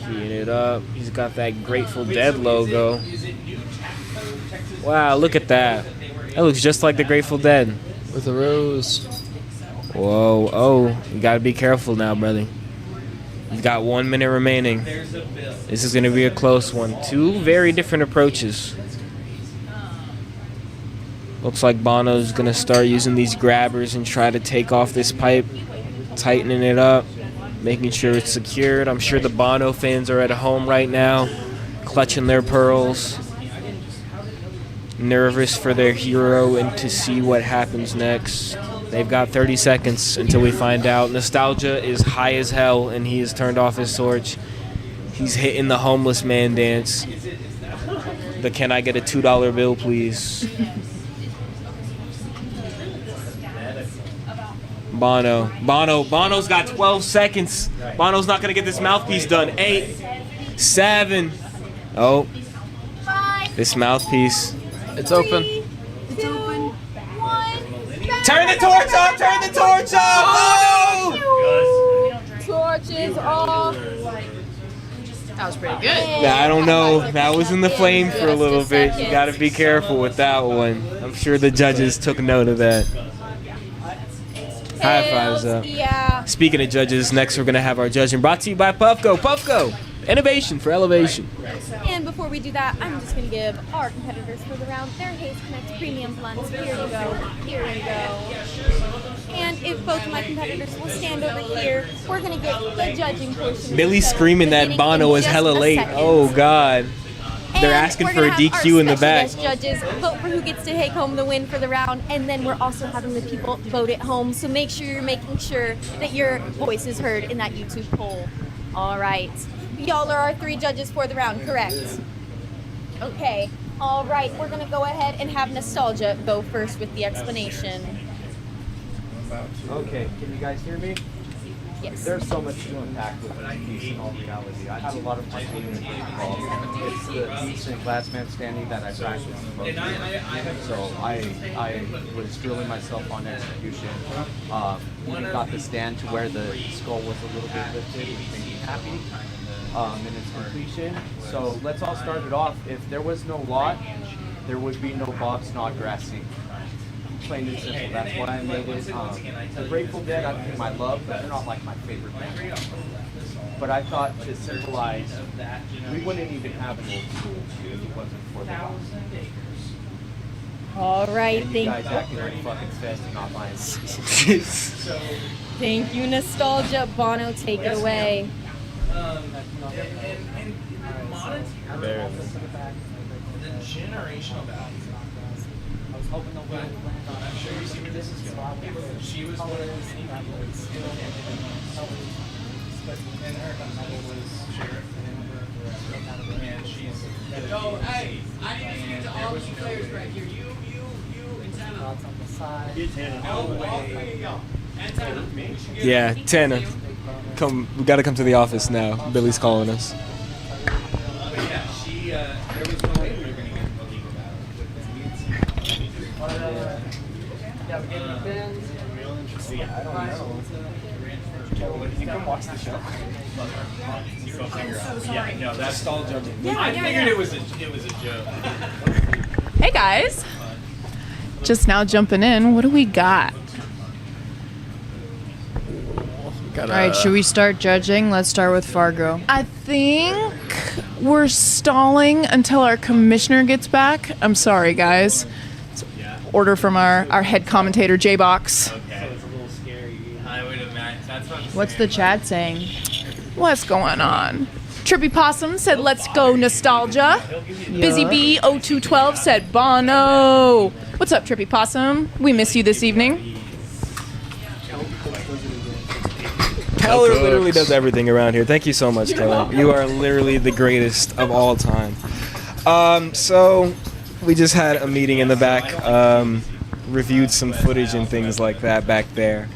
Keying it up. He's got that Grateful Dead logo. Wow, look at that. That looks just like the Grateful Dead. With a rose. Whoa, oh, you gotta be careful now, brother. You've got 1 minute remaining. This is gonna be a close one. 2 very different approaches. Looks like Bono's gonna start using these grabbers and try to take off this pipe, tightening it up, making sure it's secured. I'm sure the Bono fans are at home right now, clutching their pearls, nervous for their hero and to see what happens next. They've got 30 seconds until we find out. Nostalgia is high as hell, and he has turned off his torch. He's hitting the homeless man dance. The can I get a $2 bill, please? Bono's got 12 seconds. Bono's not going to get this mouthpiece done. 8, 7. Oh, this mouthpiece. It's open. It's open. 1. Turn the torch off! Turn the torch off! Oh! Torches off. That was pretty good. Nah, I don't know. That was in the flame for a little bit. You got to be careful with that one. I'm sure the judges took note of that. High fives up. Yeah. Speaking of judges, next we're going to have our judging brought to you by Puffco. Puffco, innovation for elevation. And before we do that, I'm just going to give our competitors for the round their Haze Connect Premium blunts. Here you go. Here you go. And if both of my competitors will stand over here, we're going to get the judging portion. Billy's screaming that Bono is hella late. Oh, God. They're asking for a DQ in the back. Judges vote for who gets to take home the win for the round, and then we're also having the people vote at home. So make sure you're making sure that your voice is heard in that YouTube poll. All right, y'all are our 3 judges for the round, correct? Okay. All right, we're gonna go ahead and have Nostalgia go first with the explanation. Okay, can you guys hear me? Yes. There's so much to unpack with this piece in all reality. I had a lot of fun doing it involved. It's the decent last man standing that I practiced most. So I was drilling myself on execution. We got the stand to where the skull was a little bit lifted, which made me happy in its completion. So let's all start it off. If there was no lot, there would be no Bob Snodgrass singing. Plain and simple. That's why I made it. The Grateful Dead, I think I love, but they're not like my favorite band. But I thought to symbolize, we wouldn't even have an old school if it wasn't for the box. All right, and you guys acting like fucking fest and not buying. Thank you, Nostalgia. Bono, take it away. The generational value. I was hoping they'll win. I'm sure you see where this is going. She was one of those people and her mother was sheriff and she's Oh, hey, I need to get to all the players right here. You, and Tanner. On the side. No way. There you go. And Tanner. Yeah, Tanner. Come, we got to come to the office now. Billy's calling us. But yeah, she, there was no way we were going to get a legal battle. Yeah, we get the pins. I don't know. You come watch the show. Yeah, no, that's nostalgia. I figured it was a joke. Hey guys. Just now jumping in. What do we got? All right, should we start judging? Let's start with Fargo. I think we're stalling until our commissioner gets back. I'm sorry, guys. It's order from our head commentator, J-Box. Okay. It's a little scary. I would imagine. That's what I'm What's the chat saying? What's going on? Trippy Possum said, let's go nostalgia. Busy B 0212 said, Bono. What's up, Trippy Possum? We miss you this evening. Keller literally does everything around here. Thank you so much, Keller. You are literally the greatest of all time. So we just had a meeting in the back, reviewed some footage and things like that back there.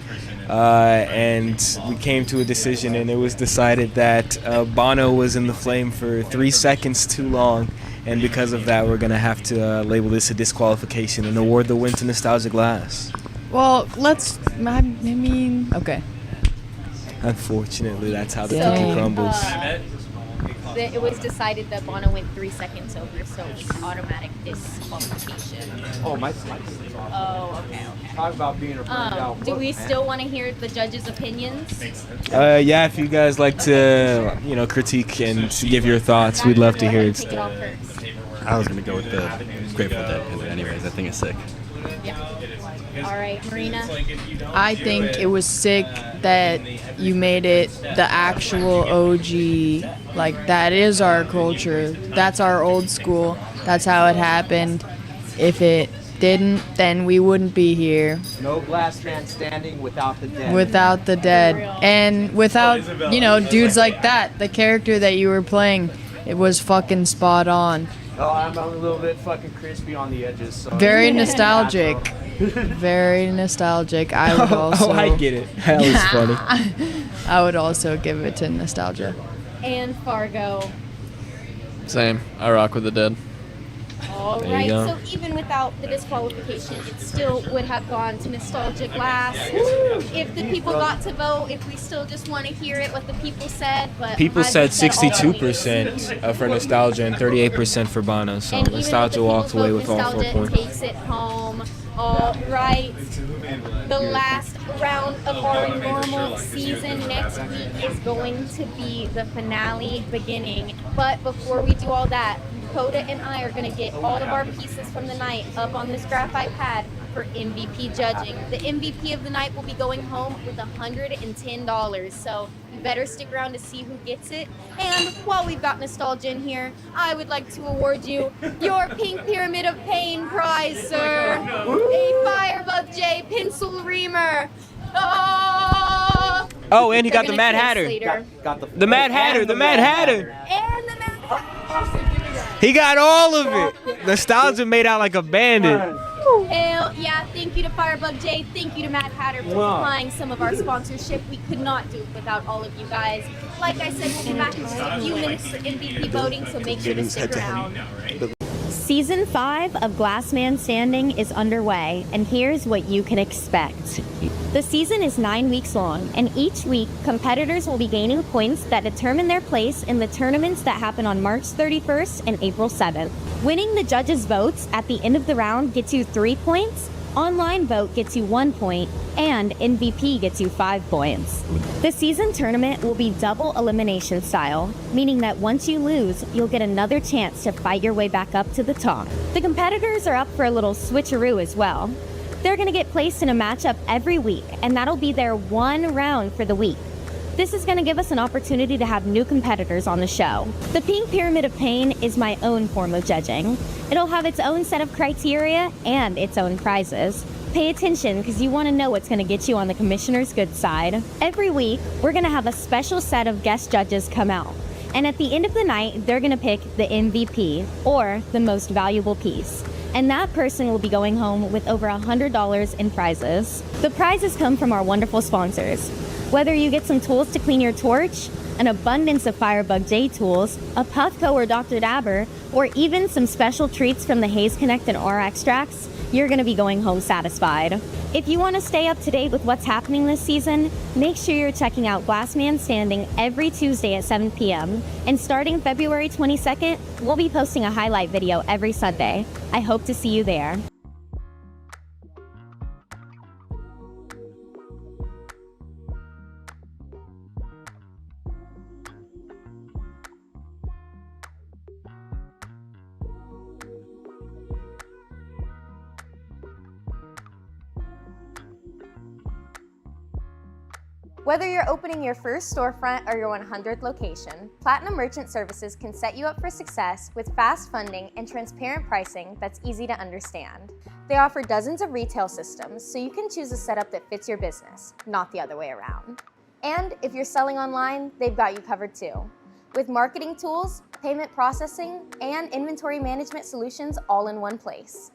And we came to a decision, and it was decided that Bono was in the flame for 3 seconds too long, and because of that, we're going to have to label this a disqualification and award the win to Nostalgia Glass. Well, okay. Unfortunately, that's how the cookie crumbles. It was decided that Bono went 3 seconds over, so it's automatic disqualification. Oh, my. Oh, okay. Talk about being a burned out. Do we still want to hear the judges' opinions? Yeah, if you guys like to, critique and give your thoughts, we'd love to hear it. Take it off first. I was gonna go with the Grateful Dead, anyways. I think it's sick. Yeah. All right, Marina. I think it was sick that you made it the actual OG. Like, that is our culture. That's our old school. That's how it happened. If it didn't, then we wouldn't be here. No glass man standing without the dead. Without the dead. And without, dudes like that. The character that you were playing, it was fucking spot on. Oh, I'm a little bit fucking crispy on the edges. So Very nostalgic. Very nostalgic. I would also. I get it. That was funny. I would also give it to nostalgia. And Fargo. Same. I rock with the dead. All There you right, go. so even without the disqualification, it still would have gone to Nostalgia Glass. If the people got to vote, if we still just want to hear it, what the people said. But People I said think that all 62% for Nostalgia and 38% for Bono. So And even if Nostalgia the walked people away vote with all 4 Nostalgia points. takes it home. All right. The last round of our normal season next week is going to be the finale beginning. But before we do all that, Coda and I are going to get all of our pieces from the night up on this graphite pad for MVP judging. The MVP of the night will be going home with $110. So you better stick around to see who gets it. And while we've got nostalgia in here, I would like to award you your Pink Pyramid of Pain prize, sir. A Firebug J pencil reamer. Oh, and he got the They're Mad gonna Hatter. kiss later. The Mad Hatter. The Mad Hatter. And the Mad Hatter. He got all of it. Nostalgia made out like a bandit. Hell yeah, thank you to Firebug J, thank you to Mad Hatter for supplying some of our sponsorship. We could not do it without all of you guys. Like I said, we'll be back in just a few minutes for MVP voting, so make sure to stick around. Season 5 of Glass Man Standing is underway, and here's what you can expect. The season is 9 weeks long, and each week, competitors will be gaining points that determine their place in the tournaments that happen on March 31st and April 7th. Winning the judges' votes at the end of the round gets you 3 points, online vote gets you 1 point, and MVP gets you 5 points. The season tournament will be double elimination style, meaning that once you lose, you'll get another chance to fight your way back up to the top. The competitors are up for a little switcheroo as well. They're going to get placed in a matchup every week, and that'll be their one round for the week. This is going to give us an opportunity to have new competitors on the show. The Pink Pyramid of Pain is my own form of judging. It'll have its own set of criteria and its own prizes. Pay attention because you want to know what's going to get you on the commissioner's good side. Every week, we're going to have a special set of guest judges come out. And at the end of the night, they're going to pick the MVP, or the most valuable piece. And that person will be going home with over $100 in prizes. The prizes come from our wonderful sponsors. Whether you get some tools to clean your torch, an abundance of Firebug J tools, a Puffco or Dr. Dabber, or even some special treats from the Haze Connect and R extracts, you're going to be going home satisfied. If you want to stay up to date with what's happening this season, make sure you're checking out Glass Man Standing every Tuesday at 7 p.m. And starting February 22nd, we'll be posting a highlight video every Sunday. I hope to see you there. Whether you're opening your first storefront or your 100th location, Platinum Merchant Services can set you up for success with fast funding and transparent pricing that's easy to understand. They offer dozens of retail systems, so you can choose a setup that fits your business, not the other way around. And if you're selling online, they've got you covered too. With marketing tools, payment processing, and inventory management solutions all in one place.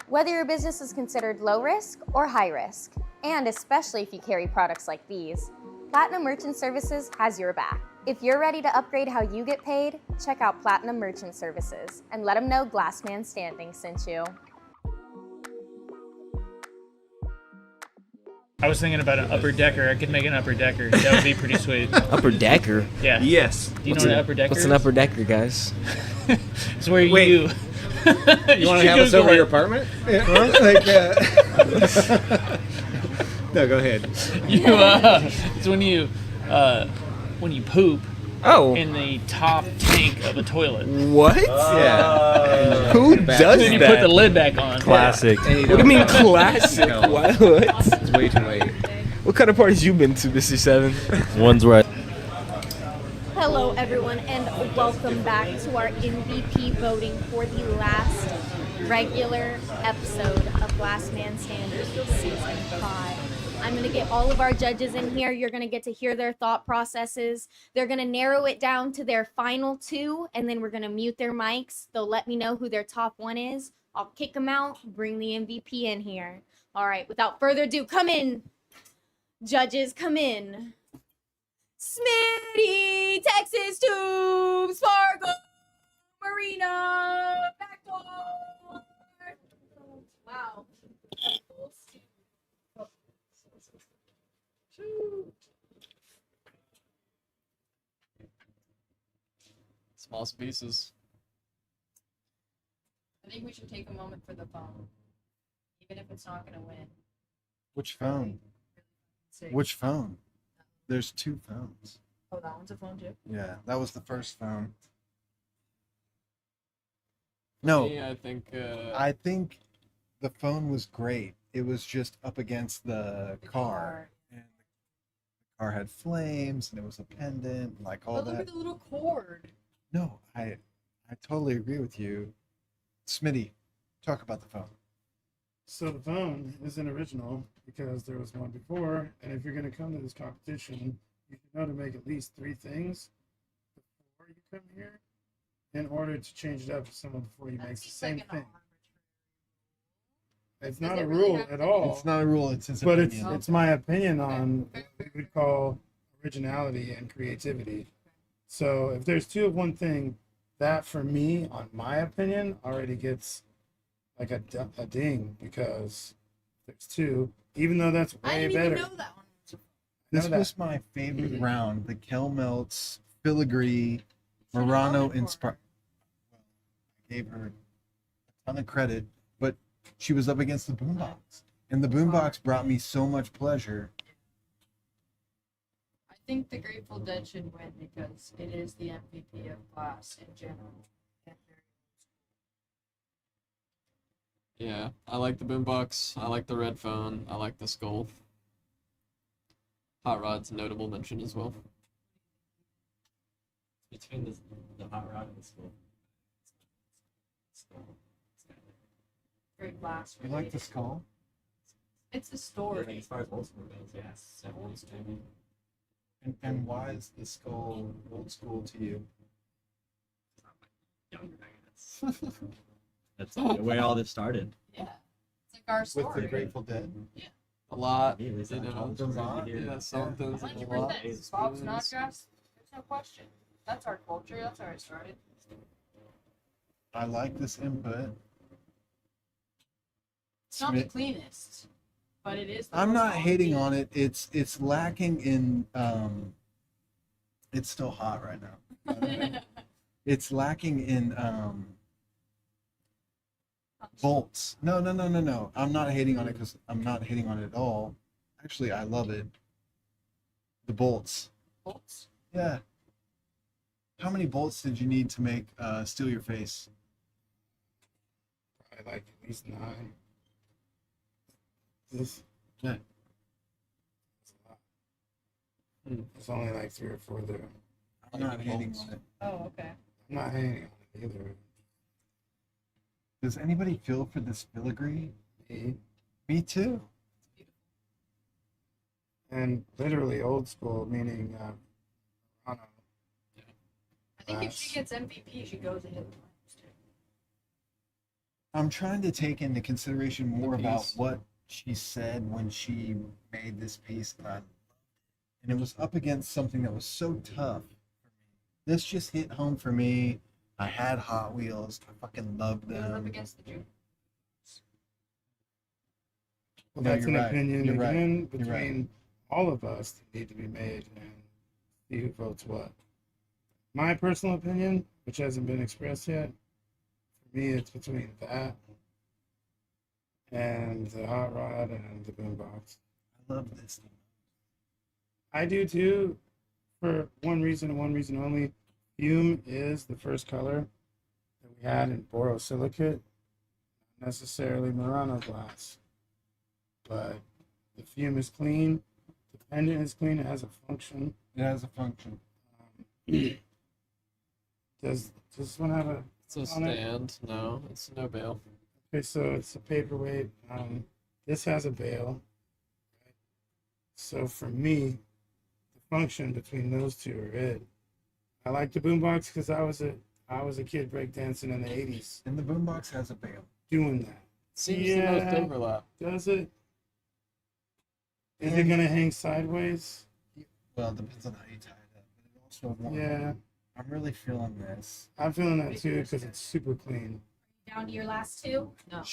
Whether your business is considered low risk or high risk, and especially if you carry products like these, Platinum Merchant Services has your back. If you're ready to upgrade how you get paid, check out Platinum Merchant Services and let them know Glass Man Standing sent you. I was thinking about an upper decker. I could make an upper decker. That would be pretty sweet. Upper decker? Yeah. Yes. Do you know what an upper decker What's is? an upper decker, guys? It's where you... You want to have us over your apartment? Yeah. No, go ahead. It's when you poop in the top tank of a toilet. What? Yeah. Who does Then you that? put the lid back on. Classic. What do you mean classic? What? It's way too late. What kind of parties you been to, Mr. Seven? One's right. Hello, everyone, and welcome back to our MVP voting for the last regular episode of Last Man Standing Season 5. I'm going to get all of our judges in here. You're going to get to hear their thought processes. They're going to narrow it down to their final 2, and then we're going to mute their mics. They'll let me know who their top 1 is. I'll kick them out, bring the MVP in here. All right, without further ado, come in. Judges, come in. Smitty, Texas Tubes, Fargo, Marina, Backdoor. Wow. Small pieces. I think we should take a moment for the phone, even if it's not going to win. Which phone? Which phone? There's 2 phones. Oh, that one's a phone too? Yeah, that was the first phone. No, Me, I think the phone was great. It was just up against the car. And the car had flames, and it was a pendant, like all But that. look at the little cord. No, I totally agree with you. Smitty, talk about the phone. So the phone isn't original because there was one before, and if you're going to come to this competition, you should know to make at least 3 things before you come here in order to change it up to someone before you make the same thing. It's not a rule at all. It's not a rule. It's his but opinion. it's my opinion on what we would call originality and creativity. So if there's 2 of one thing, that for me, on my opinion, already gets like a ding because there's 2, even though that's way better. that one. This was my favorite round. The KELMELTS filigree Murano inspired. I gave her a ton of credit, but she was up against the boombox, and the boombox brought me so much pleasure. I think the Grateful Dead should win because it is the MVP of glass in general. Yeah, I like the boombox. I like the red phone. I like the skull. Hot Rod's a notable mention as well. Between the hot rod and the skull. Great glass. You like the skull? It's the story. As far as old school goes, yes. Everyone's doing And why is the skull old school to you? younger, I guess. That's the way all this started. Yeah. It's like our story. With the Grateful Dead? Yeah. A lot. Yeah, You know, yeah, something. 100%. Bob Snodgrass, there's no question. That's our culture. That's how it started. I like this input. It's not the cleanest, but it is. I'm not hating on it. It's lacking in it's still hot right now. It's lacking in bolts. No. I'm not hating on it because I'm not hating on it at all. Actually, I love it. The bolts. Bolts? Yeah. How many bolts did you need to make Steal Your Face? Probably like at least 9. This, yeah. It's only like 3 or 4 there. I'm not hating on it. Oh, okay. I'm not hating on it either. Does anybody feel for this filigree? Me too. And literally old school, meaning I think if she gets MVP, she goes into the finals too. I'm trying to take into consideration more about what she said when she made this piece, and it was up against something that was so tough. This just hit home for me. I had Hot Wheels. I fucking loved It was up them. against the Jew. Well, No, that's you're an right. opinion You're right. again You're right. between all of us that need to be made and see who votes what. My personal opinion, which hasn't been expressed yet, for me it's between that and the hot rod and the boombox. I love this. I do too, for one reason and one reason only. Fume is the first color that we had in borosilicate, not necessarily Murano glass. But the fume is clean, the pendant is clean, it has a function. It has a function. Does this one have a It's a on it? stand. No, it's no bail. Okay, so it's a paperweight. This has a bail. So for me, the function between those two are it. I like the boombox because I was a kid breakdancing in the 80s. And the boombox has a bail. Doing that. Seems the most overlap. Does it? Is it gonna hang sideways? Well, it depends on how you tie it up. But it also won't. Yeah. I'm really feeling this. I'm feeling that too because it's super clean. Down to your last two? No.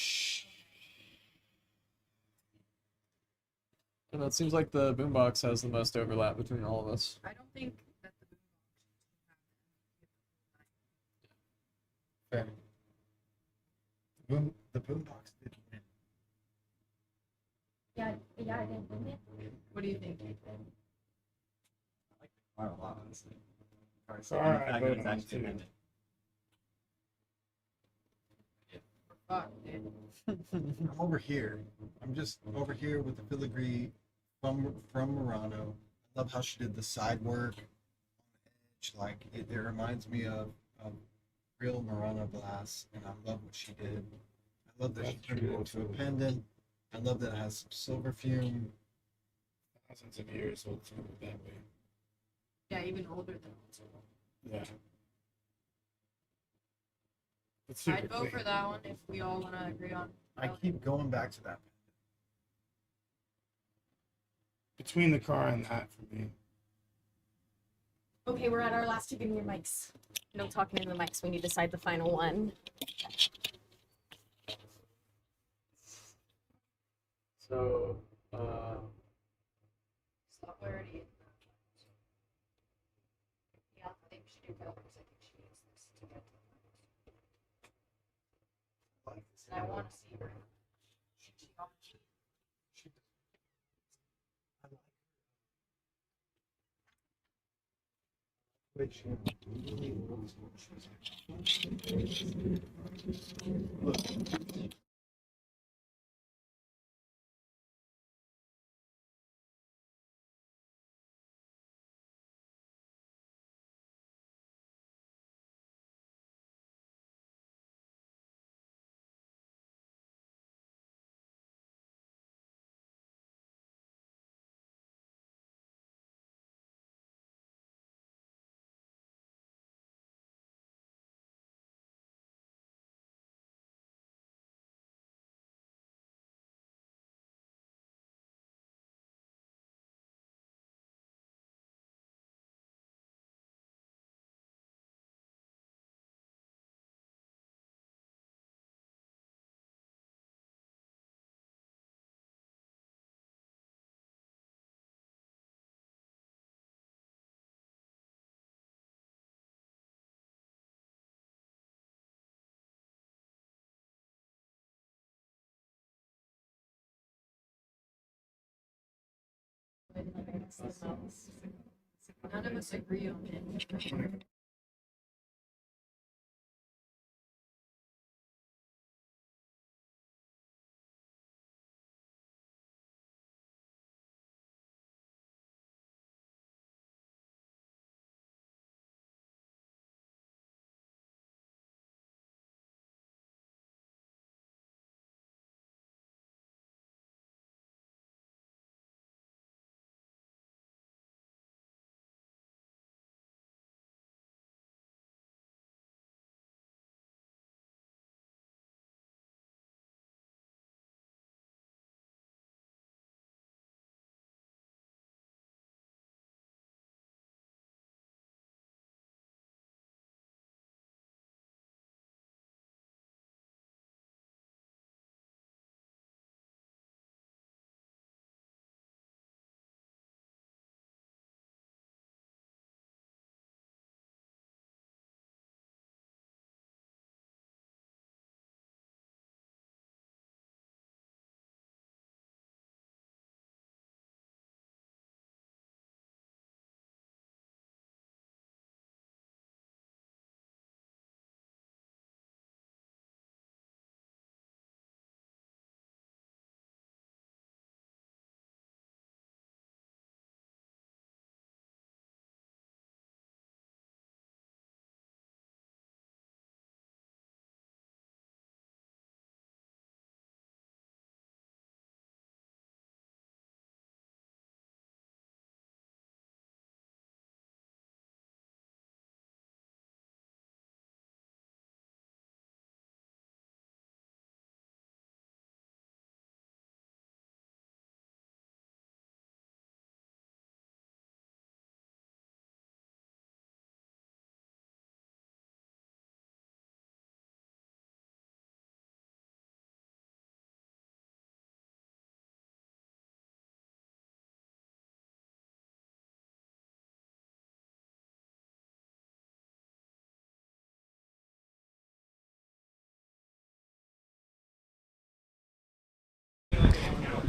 And it seems like the boombox has the most overlap between all of us. I don't think that Fair. The boombox did win. Yeah, I didn't win it. What do you think? Quite a lot, honestly. All right, vote on two. Fuck, dude. I'm over here. I'm just over here with the filigree from Murano. I love how she did the side work on the edge. Like it reminds me of real Murano glass, and I love what she did. I love that she turned it into a pendant. I love that it has some silver fume. Thousands of years old too, that way. Yeah, even older than old. Yeah. It's I'd super vote clean. for that one if we all want to agree on. I keep going back to that. Between the car and that for me. Okay, we're at our last two. Give me your mics. No talking in the mics. We need to decide the final one. So, Stop already. Yeah, I think we should do colors. I think she needs this to get to the finals. And I want to see her. Which None of us agree on it.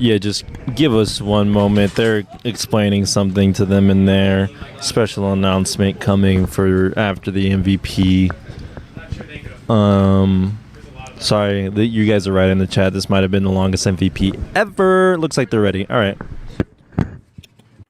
Yeah, just give us one moment. They're explaining something to them in there. Special announcement coming for after the MVP. Sorry, you guys are right in the chat. This might have been the longest MVP ever. Looks like they're ready. All right.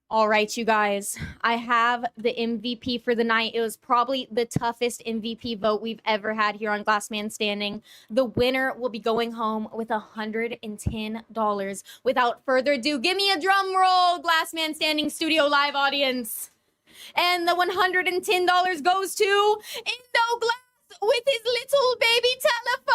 All right, you guys, I have the MVP for the night. It was probably the toughest MVP vote we've ever had here on Glass Man Standing. The winner will be going home with $110. Without further ado, give me a drum roll, Glass Man Standing Studio Live audience. And the $110 goes to Indo Glass with his little baby telephone.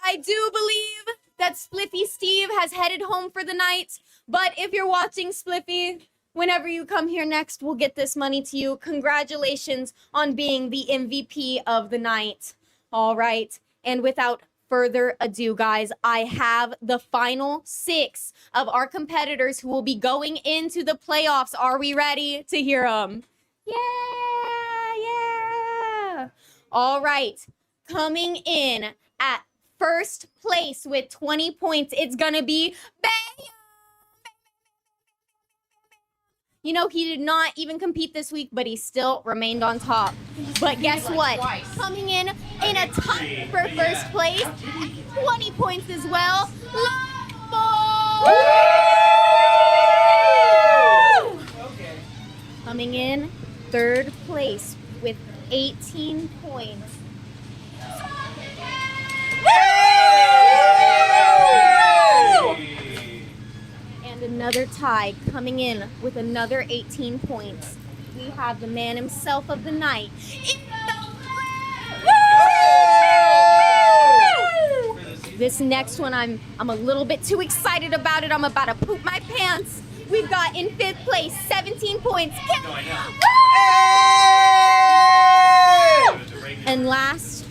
I do believe that Spliffy Steve has headed home for the night. But if you're watching, Spliffy, whenever you come here next, we'll get this money to you. Congratulations on being the MVP of the night. All right. And without further ado, guys, I have the final 6 of our competitors who will be going into the playoffs. Are we ready to hear them? Yeah. All right. Coming in at first place with 20 points, it's gonna be Bayo. You know, he did not even compete this week, but he still remained on top. But guess what? Coming in a tie for first place, 20 points as well, LOTBOY. Coming in third place with 18 points. And another tie coming in with another 18 points. We have the man himself of the night. This next one, I'm a little bit too excited about it. I'm about to poop my pants. We've got in 5th place, 17 points. And last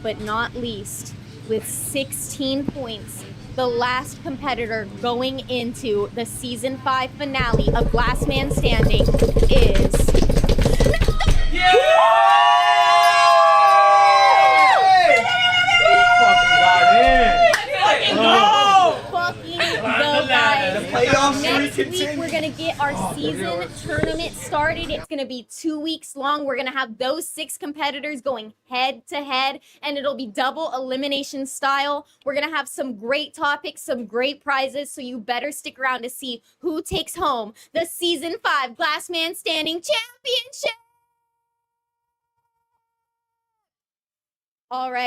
but not least, with 16 points, the last competitor going into the season 5 finale of Glass Man Standing is... Next week, we're going to get our season tournament started. It's going to be 2 weeks long. We're going to have those 6 competitors going head to head, and it'll be double elimination style. We're going to have some great topics, some great prizes, so you better stick around to see who takes home the season 5 Glass Man Standing Championship. All right.